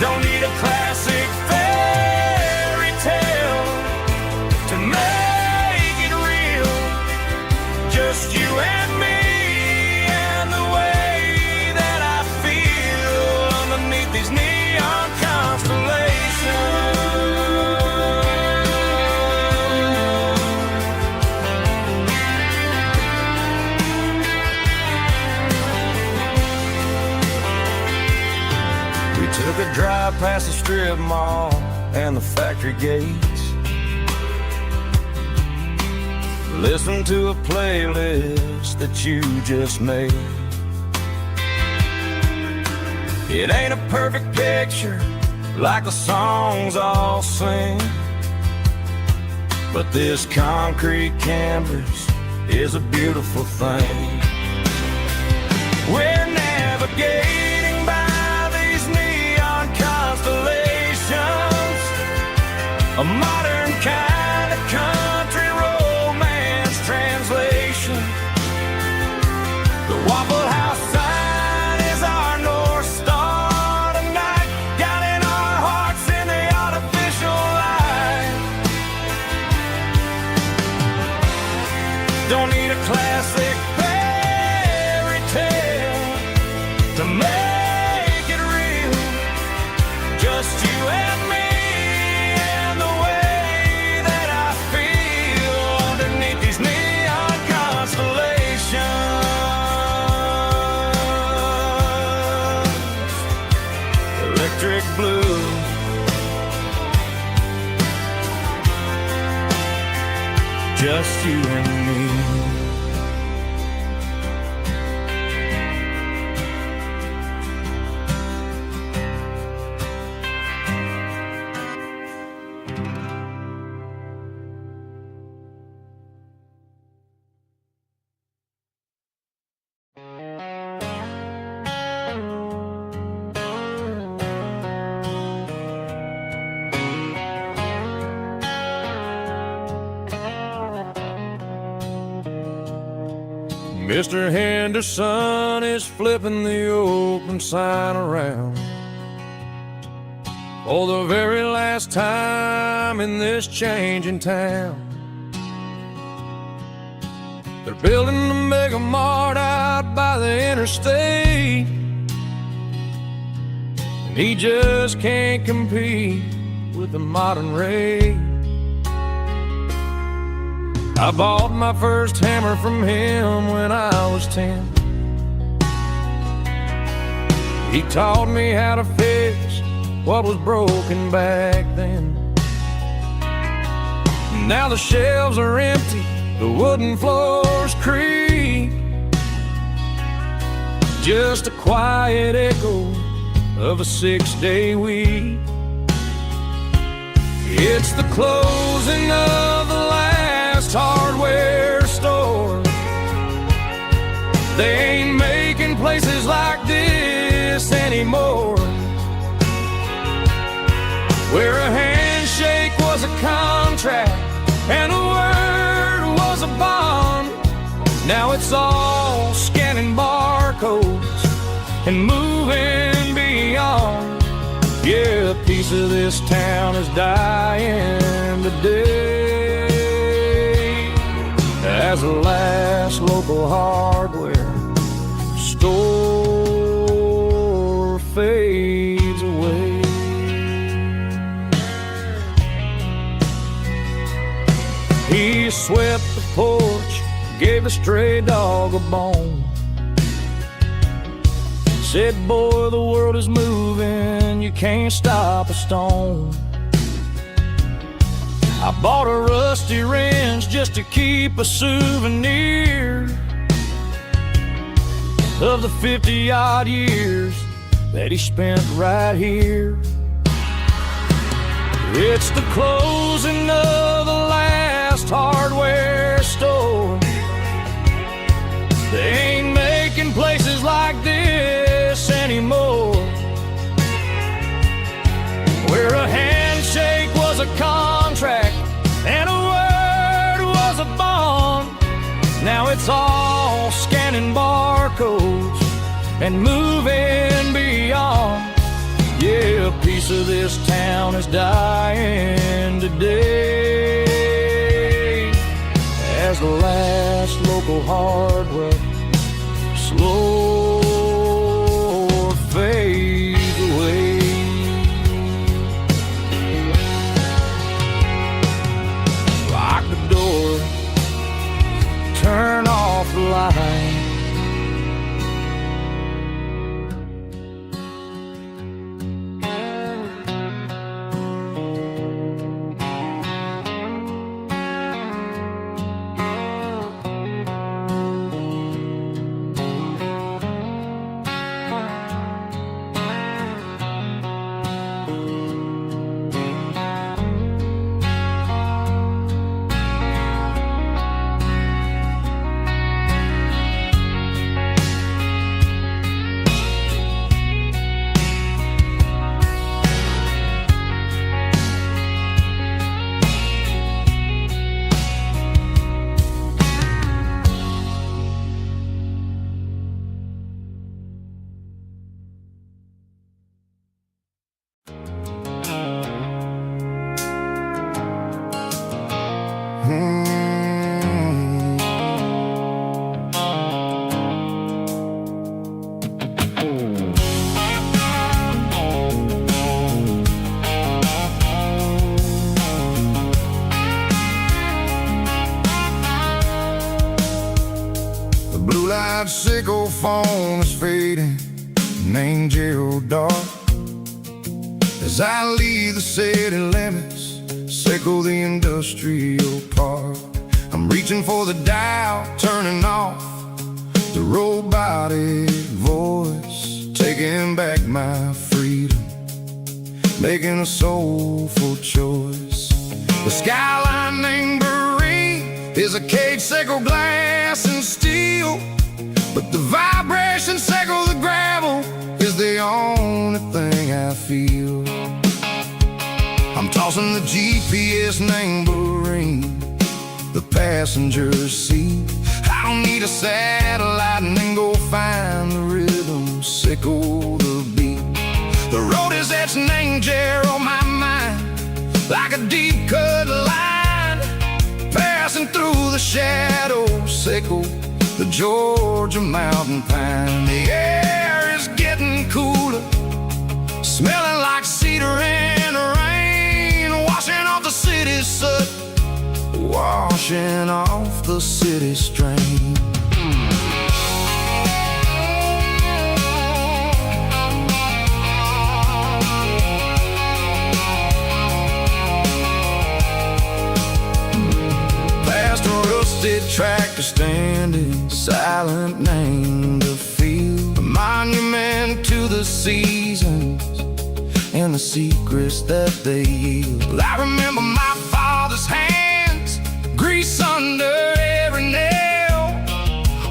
Don't need a classic fairy tale to make it real. Just you and me and the way that I feel underneath these neon constellations. We took a drive past the strip mall and the factory gates, listened to a playlist that you just made. It ain't a perfect picture like the songs all sing, but this concrete canvas is a beautiful thing. We're navigating by these neon constellations, a modern kind of country romance translation. The Waffle House sign is our North Star tonight, guiding our hearts in the artificial light. Don't need a classic fairy tale to make it real. Just you and me and the way that I feel underneath these neon constellations. Electric blue, just you and me. Mr. Henderson is flipping the open sign around for the very last time in this changing town. They're building the mega mart out by the interstate, and he just can't compete with the modern rate. I bought my first hammer from him when I was 10. He taught me how to fix what was broken back then. Now the shelves are empty, the wooden floors creak, just a quiet echo of a 6-day week. It's the closing of the last hardware store. They ain't making places like this anymore, where a handshake was a contract and a word was a bond. Now it's all scanning barcodes and moving beyond. Yeah, a piece of this town is dying today as the last local hardware store fades away. He swept the porch, gave a stray dog a bone. Said, boy, the world is moving, you can't stop a stone. I bought a rusty wrench just to keep a souvenir of the 50-odd years that he spent right here. It's the closing of the last hardware store. They ain't making places like this anymore, where a handshake was a contract and a word was a bond. Now it's all scanning barcodes and moving beyond. Yeah, a piece of this town is dying today as the last local hardware slow fades away. Lock the door, turn off the light. Blue-light sickle phone is fading, name Gerald dark. As I leave the city limits, sickle the industrial park. I'm reaching for the dial, turning off the robotic voice, taking back my freedom, making a soulful choice. The skyline named Marine is a cage sickle, glass and steel, but the vibration sickle, the gravel, is the only thing I feel. I'm tossing the GPS named Marine, the passenger seat. I don't need a satellite and then go find the rhythm, sickle the beat. The road is etched named Jer on my mind, like a deep cut line, passing through the shadows, sickle the Georgia mountain pine. The air is getting cooler, smelling like cedar in the rain, washing off the city soot, washing off the city strain. Past a rusted tractor standing silent, named the field, a monument to the seasons and the secrets that they yield. I remember my father's hands, grease under every nail,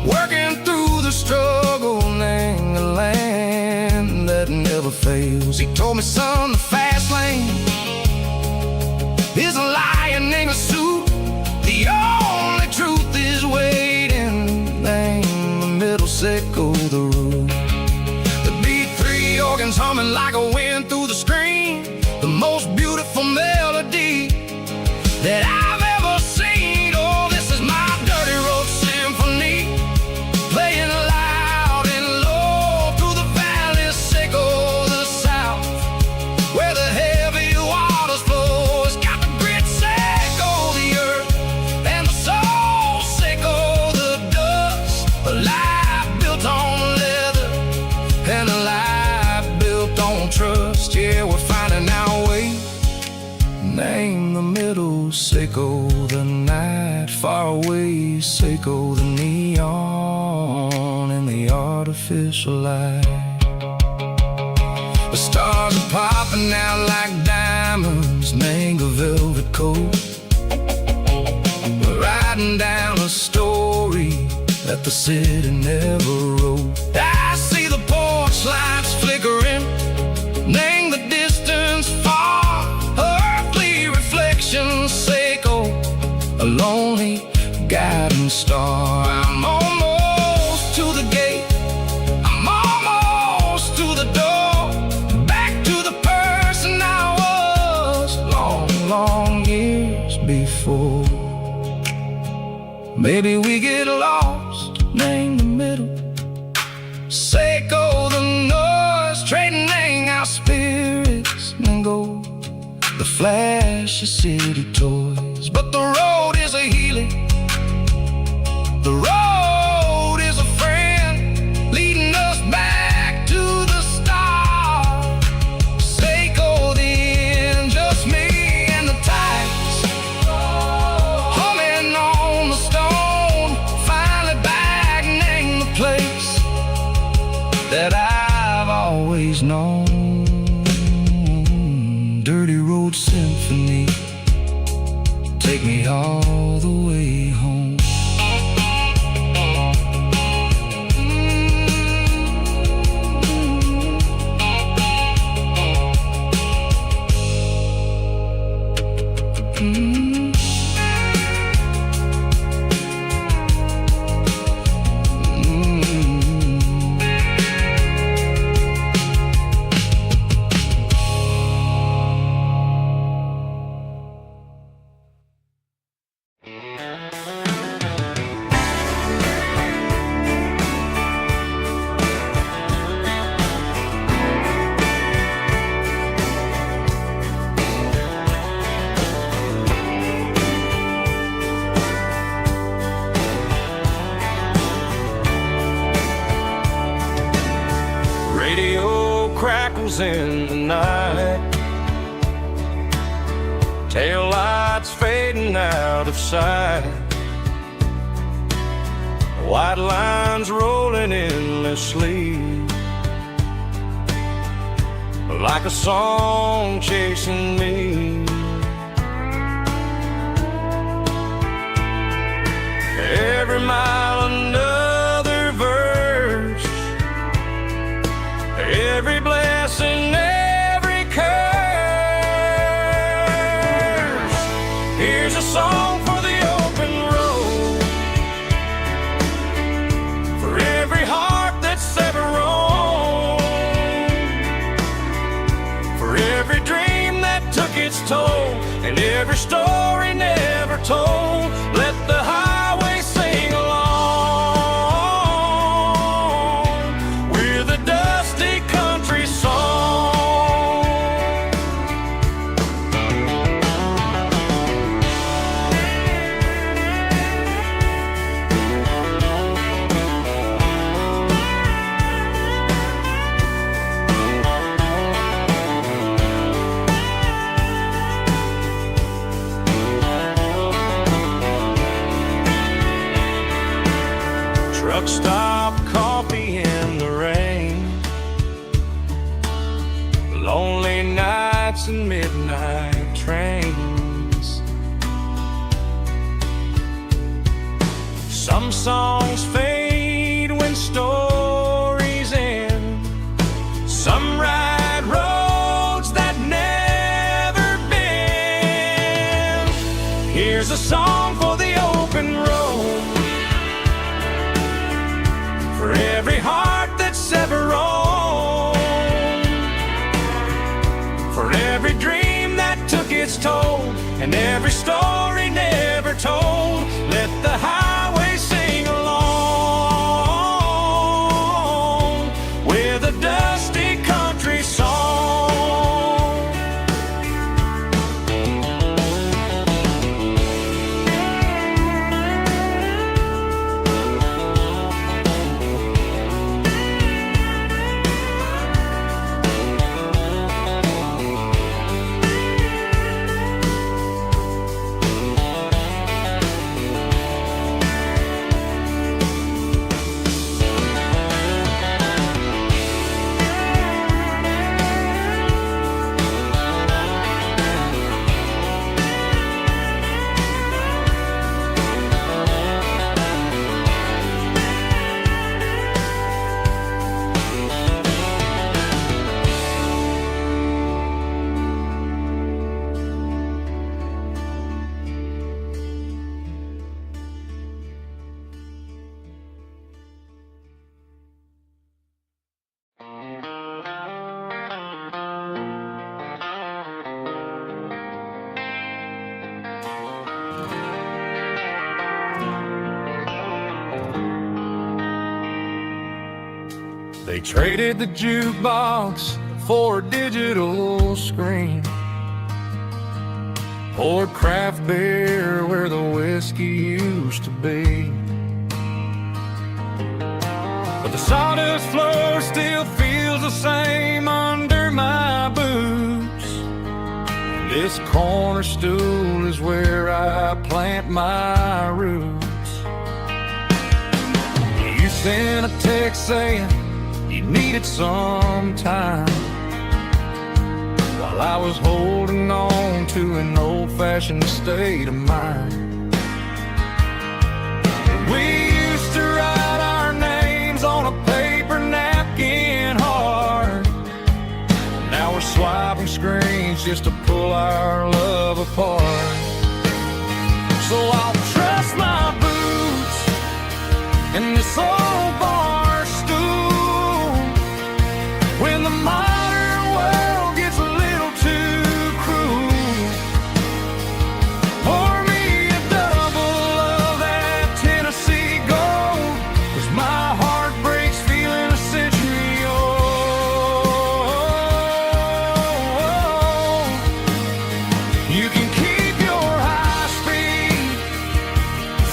working through the struggle, name the land that never fails. He told me, son, the fast lane is a lion in a suit. The only truth is waiting, name the middle sickle, the root. The B3 organs humming like a wind through the screen, the most beautiful melody that I've ever seen. Oh, this is my dirty road symphony, playing loud and low through the valley, sickle the south, name the middle. Seiko the night, far away. Seiko the neon and the artificial light. The stars are popping out like diamonds. Mango velvet coat. We're riding down a story that the city never wrote. I see the porch lights flickering, name the distance far. Earthly reflections, Seiko, a lonely guiding star. I'm almost to the gate, I'm almost to the door, back to the person I was long, long years before. Maybe we get lost, name the middle. Seiko the noise, trading our spirits and gold. The flash of city toys, but the road is a healing. The road is a friend, leading us back to the start. Seiko the end, just me and the tides, humming on the stone. Finally back, name the place that I've always known. Dirty Road Symphony, take me all the way home. Radio crackles in the night, tail lights fading out of sight, white lines rolling endlessly, like a song chasing me. Every mile another verse, every blessing, every curse. Here's a song for the open road, for every heart that's ever roamed, for every dream that took its toll, and every story never told. Let the highway sing along with a dusty country song. Truck stop, coffee in the rain, lonely nights and midnight trains. Some songs fade when stories end, some ride roads that never bend. Here's a song for the open road, for every heart that's ever roamed, for every dream that took its toll, and every story never told. Let the highway sing along with a dusty country song. They traded the jukebox for a digital screen, poured craft beer where the whiskey used to be. But the sawdust floor still feels the same under my boots. This corner stool is where I plant my roots. You sent a text saying you needed some time, while I was holding on to an old-fashioned state of mind. We used to write our names on a paper napkin hard. Now we're swiping screens just to pull our love apart. So I'll trust my boots in this old bar stool when the modern world gets a little too cruel. Pour me a double of that Tennessee Gold, 'cause my heart breaks feeling a century old. You can keep your high-speed,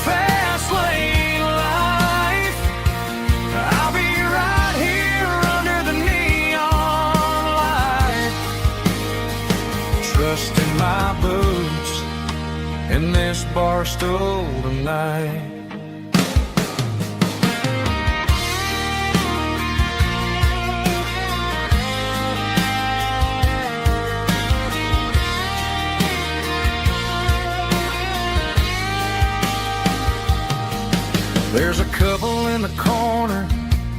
fast lane life. I'll be right here under the neon light, trusting my boots in this bar stool tonight. There's a couple in the corner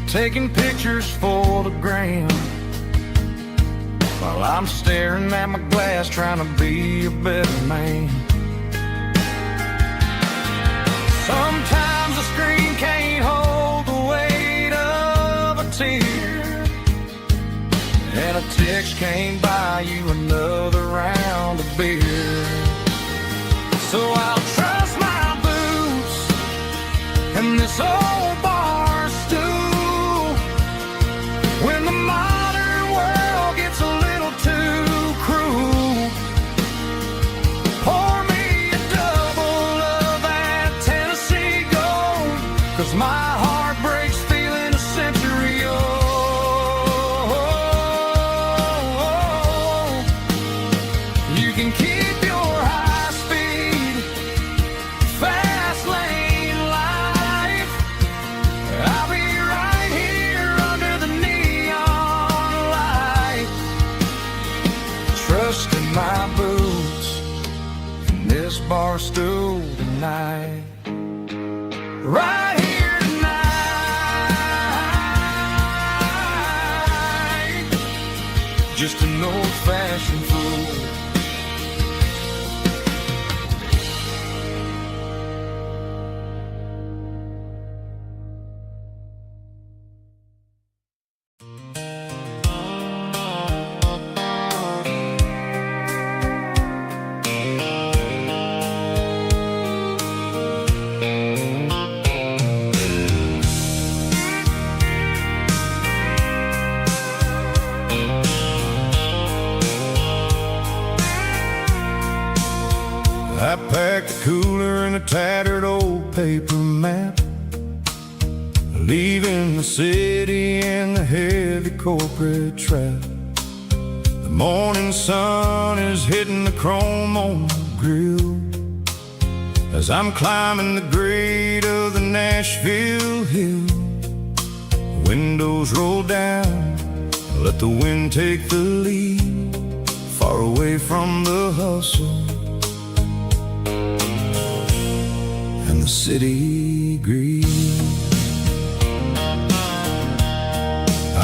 taking pictures for the gram, while I'm staring at my glass trying to be a better man. Sometimes the screen can't hold the weight of a tear, and a text can't buy you another round of beer. So I'll trust my boots in this old bar stool when the modern world gets a little too cruel. Pour me a double of that Tennessee Gold, 'cause my heart breaks feeling a century old. You can keep your high-speed, fast lane life. I'll be right here under the neon light, trusting my boots in this bar stool tonight. Right here tonight, just an old-fashioned fool. I packed a cooler and a tattered old paper map, leaving the city in the heavy corporate trap. The morning sun is hitting the chrome on the grill as I'm climbing the grade of the Nashville hill. Windows roll down, let the wind take the lead, far away from the hustle and the city green.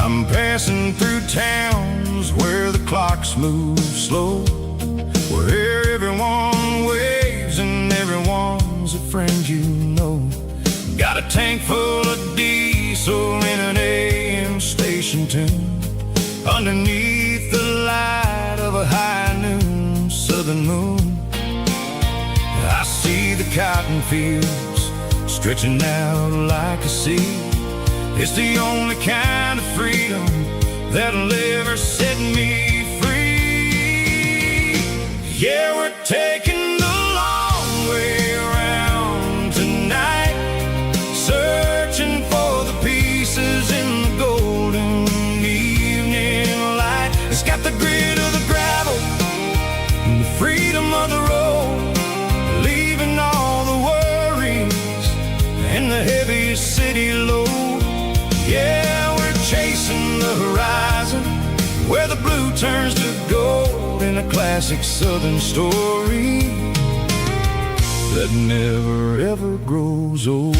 I'm passing through towns where the clocks move slow, where everyone waves and everyone's a friend you know. Got a tank full of diesel in an AM station tune, underneath the light of a high noon southern moon. I see the cotton fields stretching out like a sea, It's the only kind of freedom that'll ever set me free. Yeah, we're taking the long way around tonight, searching for the pieces in the golden evening light. It's got the grit of the gravel and the freedom of the road, leaving all the worries and the heavy city load. Yeah, we're chasing the horizon where the blue turns to gold, in a classic southern story that never ever grows old.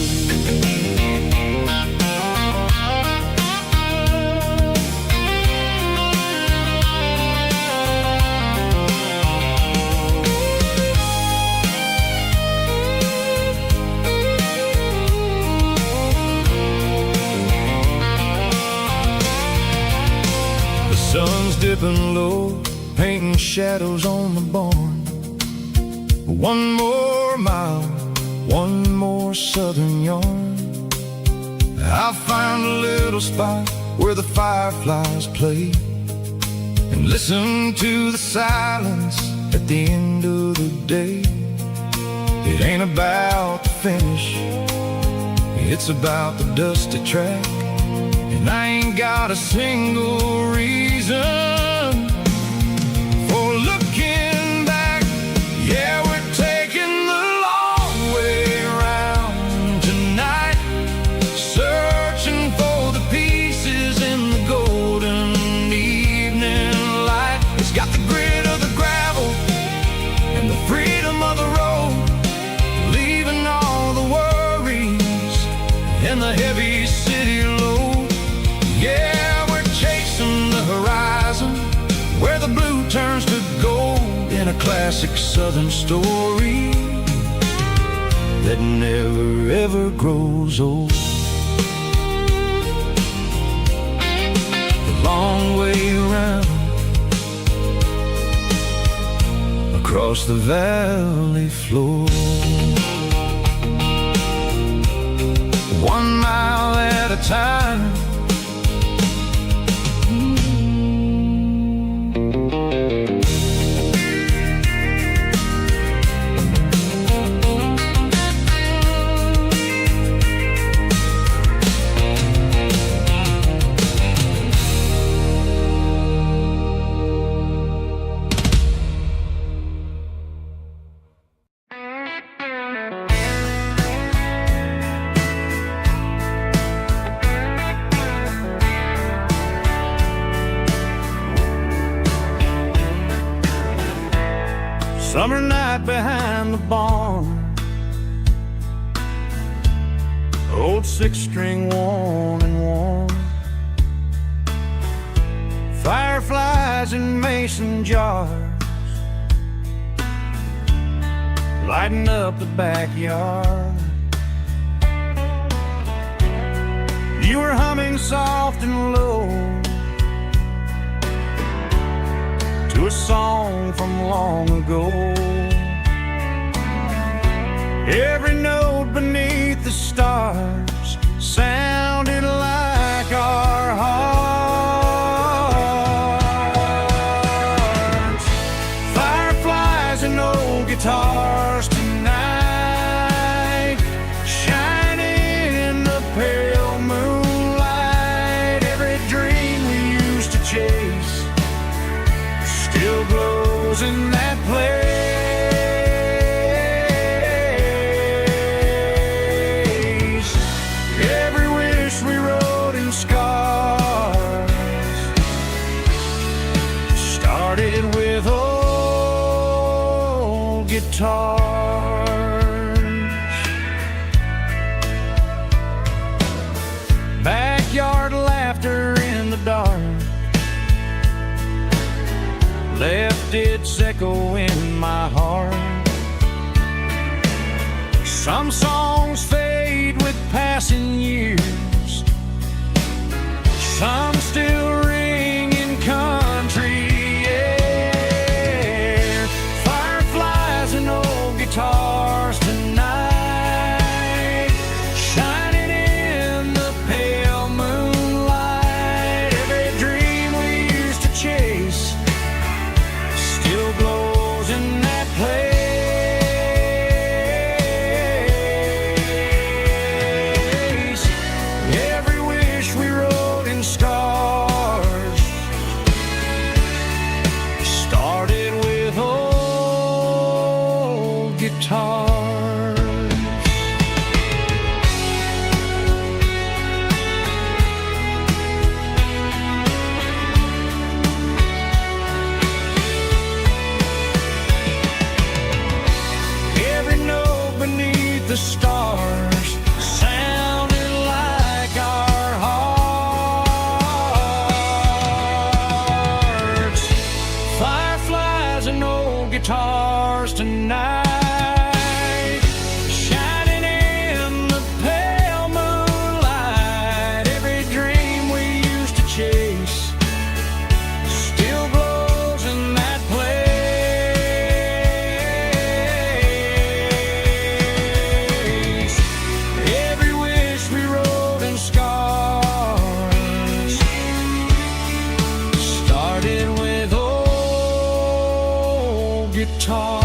Sun's dipping low, painting shadows on the barn. One more mile, one more southern yarn. I'll find a little spot where the fireflies play, and listen to the silence at the end of the day. It ain't about the finish, it's about the dusty track. And I ain't got a single reason for looking back. Yeah, we're taking the long way around tonight, searching for the pieces in the golden evening light. It's got the grit of the gravel and the freedom of the road, leaving all the worries and the heavy city load. Yeah, we're chasing the horizon where the blue turns to gold, in a classic southern story that never ever grows old. The long way around across the valley floor, 1 mile at a time. Summer night behind the barn, old 6-string worn and worn, fireflies in mason jars lighting up the backyard. You were humming soft and low to a song from long ago. Every note beneath the stars sounded like our hearts. Fireflies and old guitars tonight, shining in the pale moonlight. Every dream we used to chase still glows in that place. Every wish we wrote in scars started with old guitars. Backyard laughter in the dark left its echo in my heart. Some songs fade with passing years, some still ring in country air. Fireflies and old guitars tonight, shining in the pale guitars. Every note beneath the stars sounded like our hearts. Fireflies and old guitars tonight, shining in the pale moonlight. Every dream we used to chase still glows in that place. Every wish we wrote in scars started with old guitars.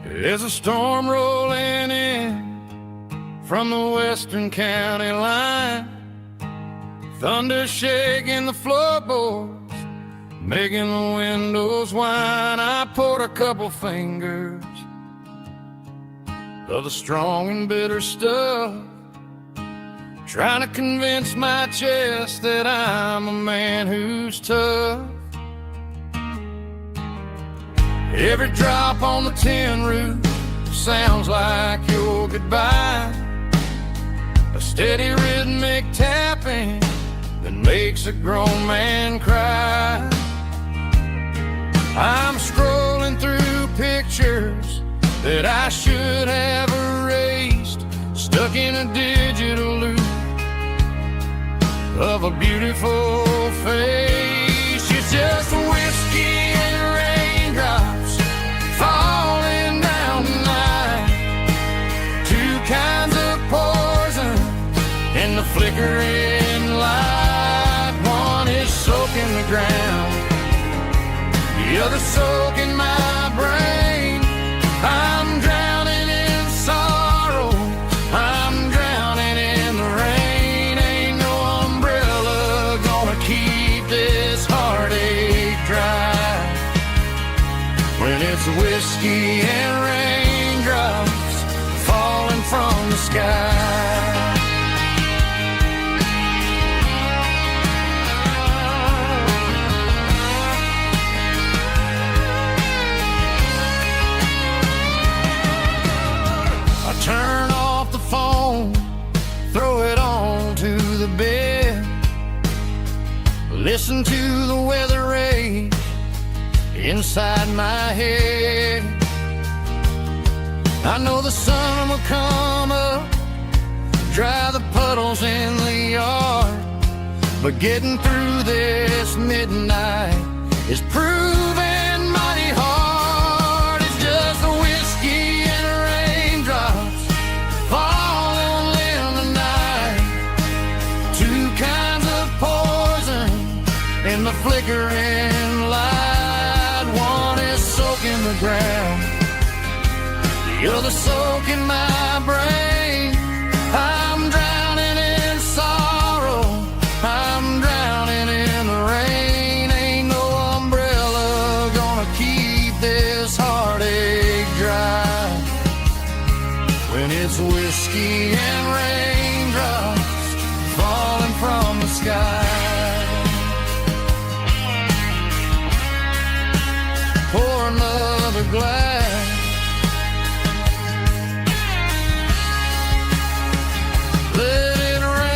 There's a storm rolling in from the western county line, thunder shaking the floorboards, making the windows whine. I poured a couple fingers of the strong and bitter stuff, trying to convince my chest that I'm a man who's tough. Every drop on the tin roof sounds like your goodbye, a steady rhythmic tapping that makes a grown man cry. I'm scrolling through pictures that I should have erased, stuck in a digital loop of a beautiful face. It's just whiskey and raindrops falling down tonight, two kinds of poison in the flickering light. One is soaking the ground, the other soaking my brain. I'm drowning in sorrow, I'm drowning in the rain. Ain't no umbrella gonna keep this heartache dry when it's whiskey and raindrops falling from the sky. Turn off the phone, throw it on to the bed, listen to the weather rage inside my head. I know the sun will come up, dry the puddles in the yard, but getting through this midnight is proving mighty hard. It's just the whiskey and raindrops falling in the night, two kinds of poison in the flickering light. One is soaking the ground, the other soaking my brain. I'm drowning in sorrow, I'm drowning in the rain. Ain't no umbrella gonna keep this heartache dry when it's whiskey and raindrops falling from the sky. Pour another glass, let it rain.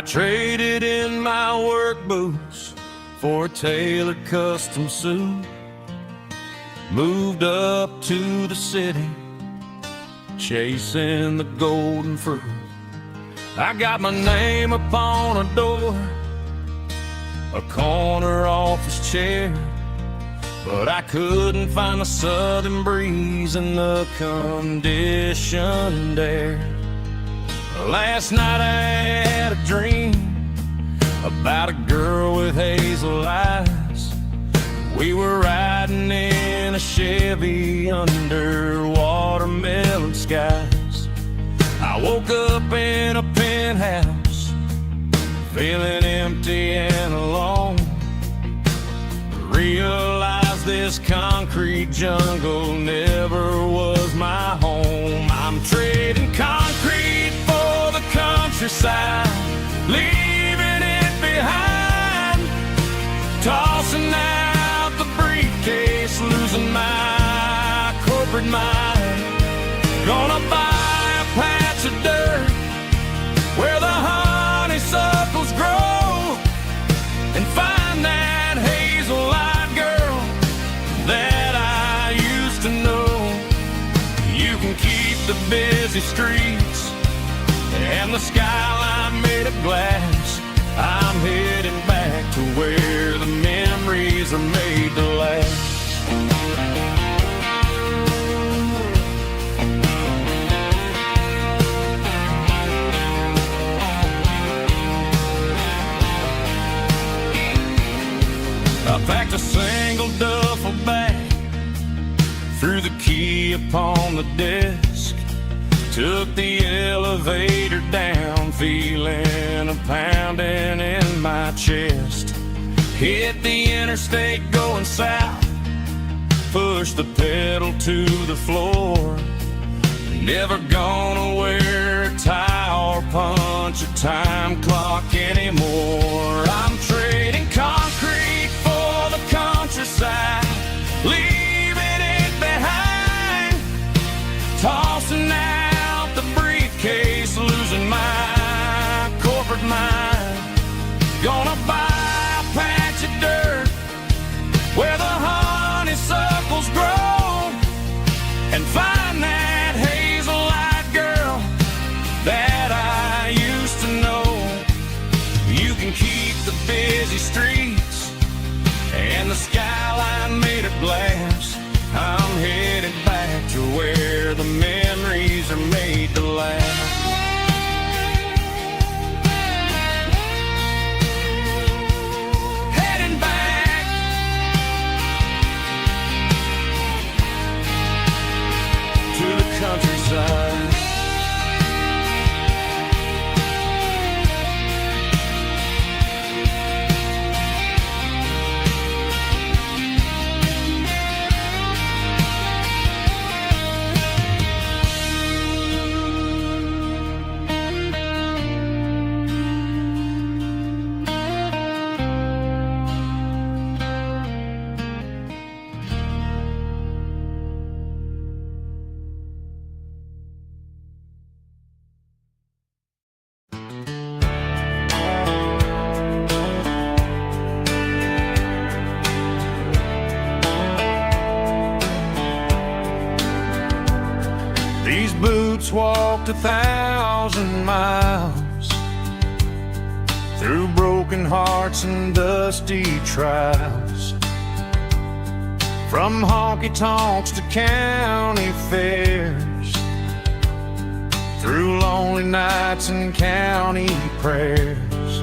traded in my work boots for a tailored custom suit. Moved up to the city, chasing the golden fruit. I got my name upon a door, a corner office chair, but I couldn't find the southern breeze in the conditioned air. Last night I had a dream about a girl with hazel eyes. We were riding in a Chevy under watermelon skies. I woke up in a penthouse, feeling empty and alone. Realized this concrete jungle never was my home. I'm trading concrete for the countryside, leaving it behind, tossing out the briefcase, losing my corporate mind. Gonna buy a patch of dirt where the honeysuckles grow and find that hazel-eyed girl that I used to know. You can keep the busy streets and the skyline made of glass. I'm heading back to where the memories are made to last. I packed a single duffel bag, threw the key upon the desk, took the elevator down, feeling a pounding in my chest. Hit the interstate going south, pushed the pedal to the floor. Never gonna wear a tie or punch a time clock anymore. I'm trading concrete for the countryside, leaving it behind, tossing out the briefcase, losing my corporate mind. Gonna buy a patch of dirt where the honeysuckles grow and find that hazel-eyed girl that I used to know. You can keep the busy streets and the skyline made of glass. I'm headed back to where the memories are made to last. Heading back to the countryside. These boots walked 1,000 miles through broken hearts and dusty trials, from honky-tonks to county fairs, through lonely nights and county prayers.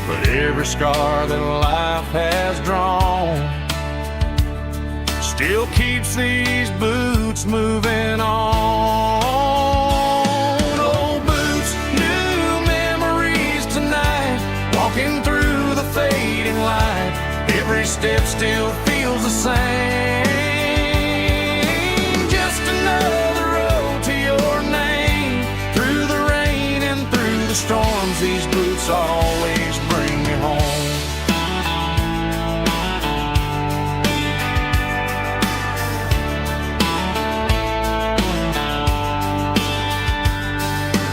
But every scar that life has drawn still keeps these boots moving on. Old boots, new memories tonight, walking through the fading light. Every step still feels the same. Just another road to your name. Through the rain and through the storms, these boots always bring me home.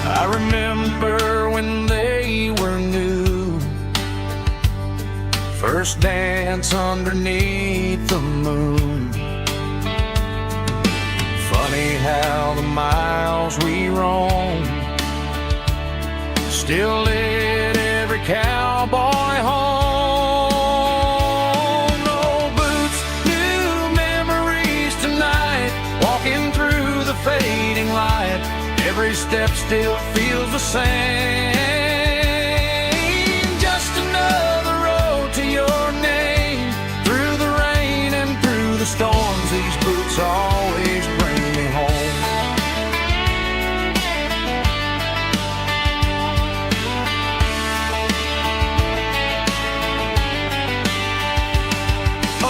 I remember when first dance underneath the moon. Funny how the miles we roam still lit every cowboy home. No boots, new memories tonight, walking through the fading light. Every step still feels the same. Just another road to your name. Through the rain and through the storms, these boots always bring me home.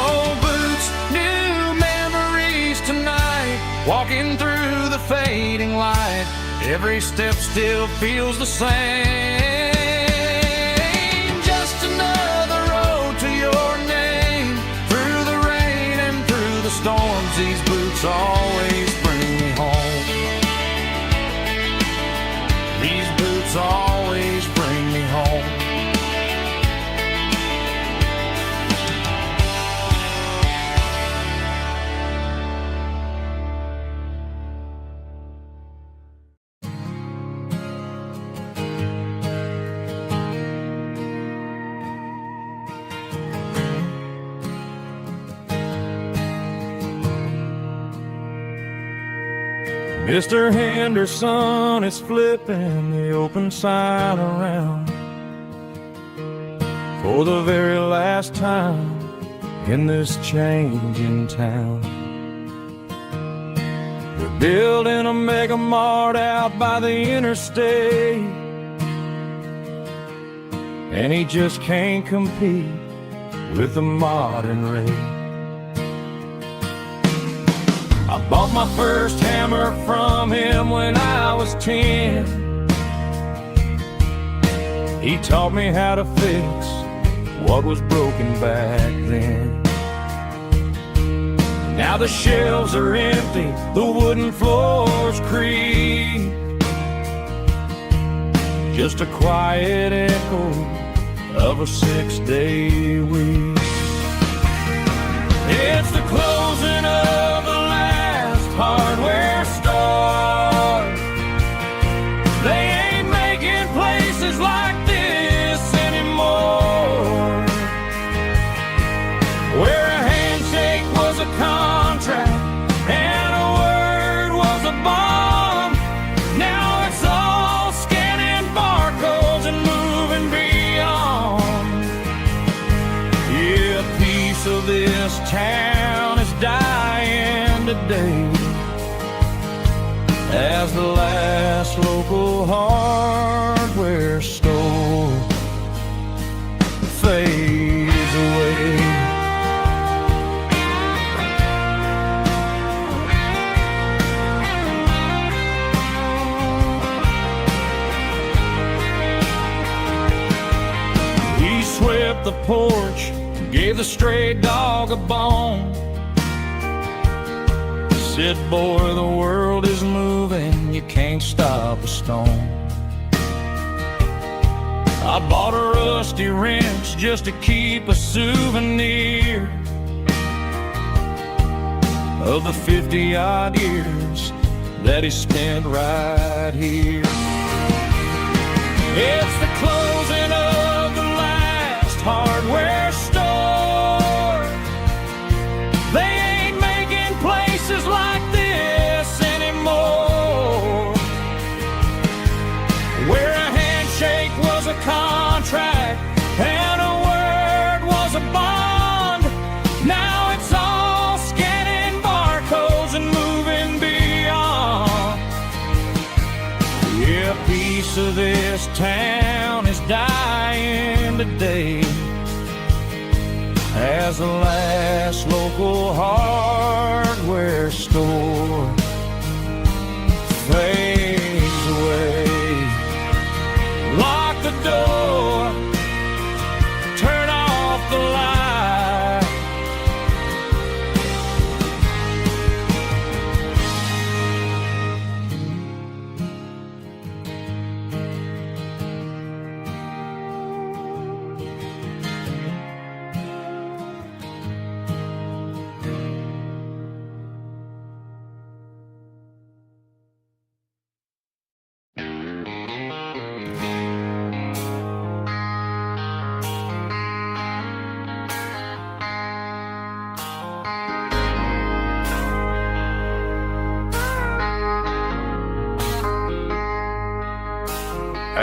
Oh, boots, new memories tonight, walking through the fading light. Every step still feels the same. Just another road to your name. Through the rain and through the storms, these boots always bring me home. These boots always bring me home. Mr. Henderson is flipping the open sign around for the very last time in this changing town. They're building a mega mart out by the interstate, and he just can't compete with the modern rate. I bought my first hammer from him when I was 10. He taught me how to fix what was broken back then. Now the shelves are empty, the wooden floors creak, just a quiet echo of a 6-day week. It's the closing of the hardware store. They ain't making places like this anymore, where a handshake was a contract and a word was a bond. Now it's all scanning barcodes and moving beyond. Yeah, a piece of this town is dying today as the last local hardware store fades away. He swept the porch, gave the stray dog a bone, said, boy, the world is moving, you can't stop a stone. I bought a rusty wrench just to keep a souvenir of the 50-odd years that he spent right here. It's the closing of the last hardware store. They ain't making places like this anymore, where a handshake was a contract and a word was a bond. Now it's all scanning barcodes and moving beyond. Yeah, a piece of this town is dying today as the last local hardware store fades away. Lock the door, turn off the light.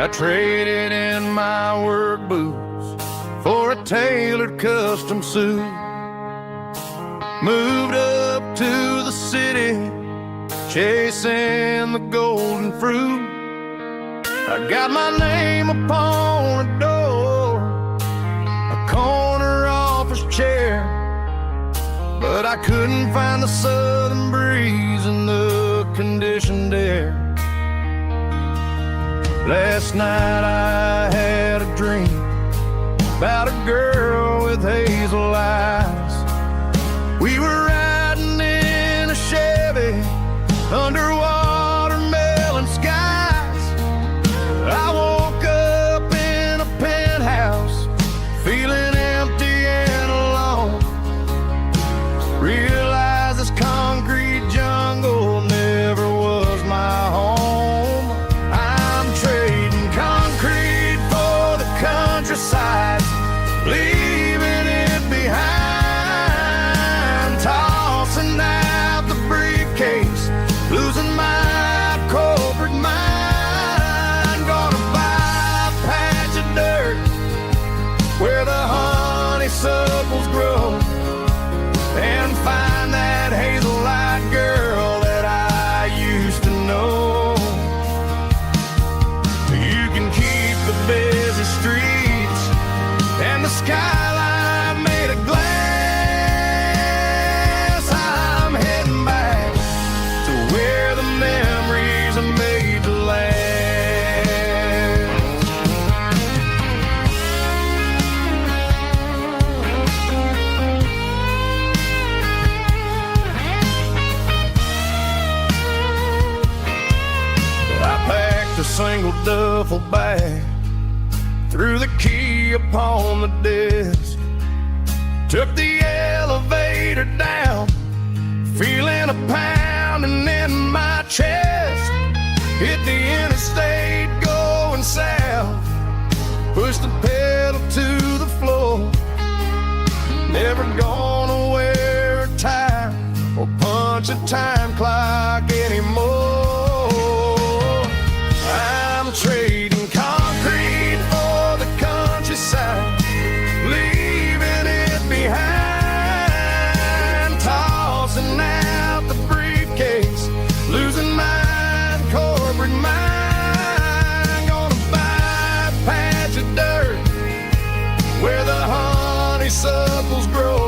I traded in my work boots for a tailored custom suit. Moved up to the city, chasing the golden fruit. I got my name upon a door, a corner office chair, but I couldn't find the southern breeze in the conditioned air. Last night I had a dream about a girl with hazel eyes. We were riding in a Chevy under watermelon skies. I woke up in a penthouse, feeling empty and alone. Realized this concrete jungle never was my home. I'm trading concrete for the countryside, leaving it behind. Tossing out the briefcase, losing my corporate mind. Gonna buy a patch of dirt where the honeysuckles grow, and find that hazel-eyed girl that I used to know. You can keep the busy streets and the skyline made of glass. I'm heading back to where the memories are made to last. I packed a single duffel bag, threw the key upon the desk, took the elevator down, feeling a pounding in my chest. Hit the interstate going south, pushed the pedal to the floor. Never gonna wear a tie or punch a time clock anymore. I'm trading concrete for the countryside, leaving it behind. Tossing out the briefcase, losing my corporate mind. Gonna buy a patch of dirt where the honeysuckles grow,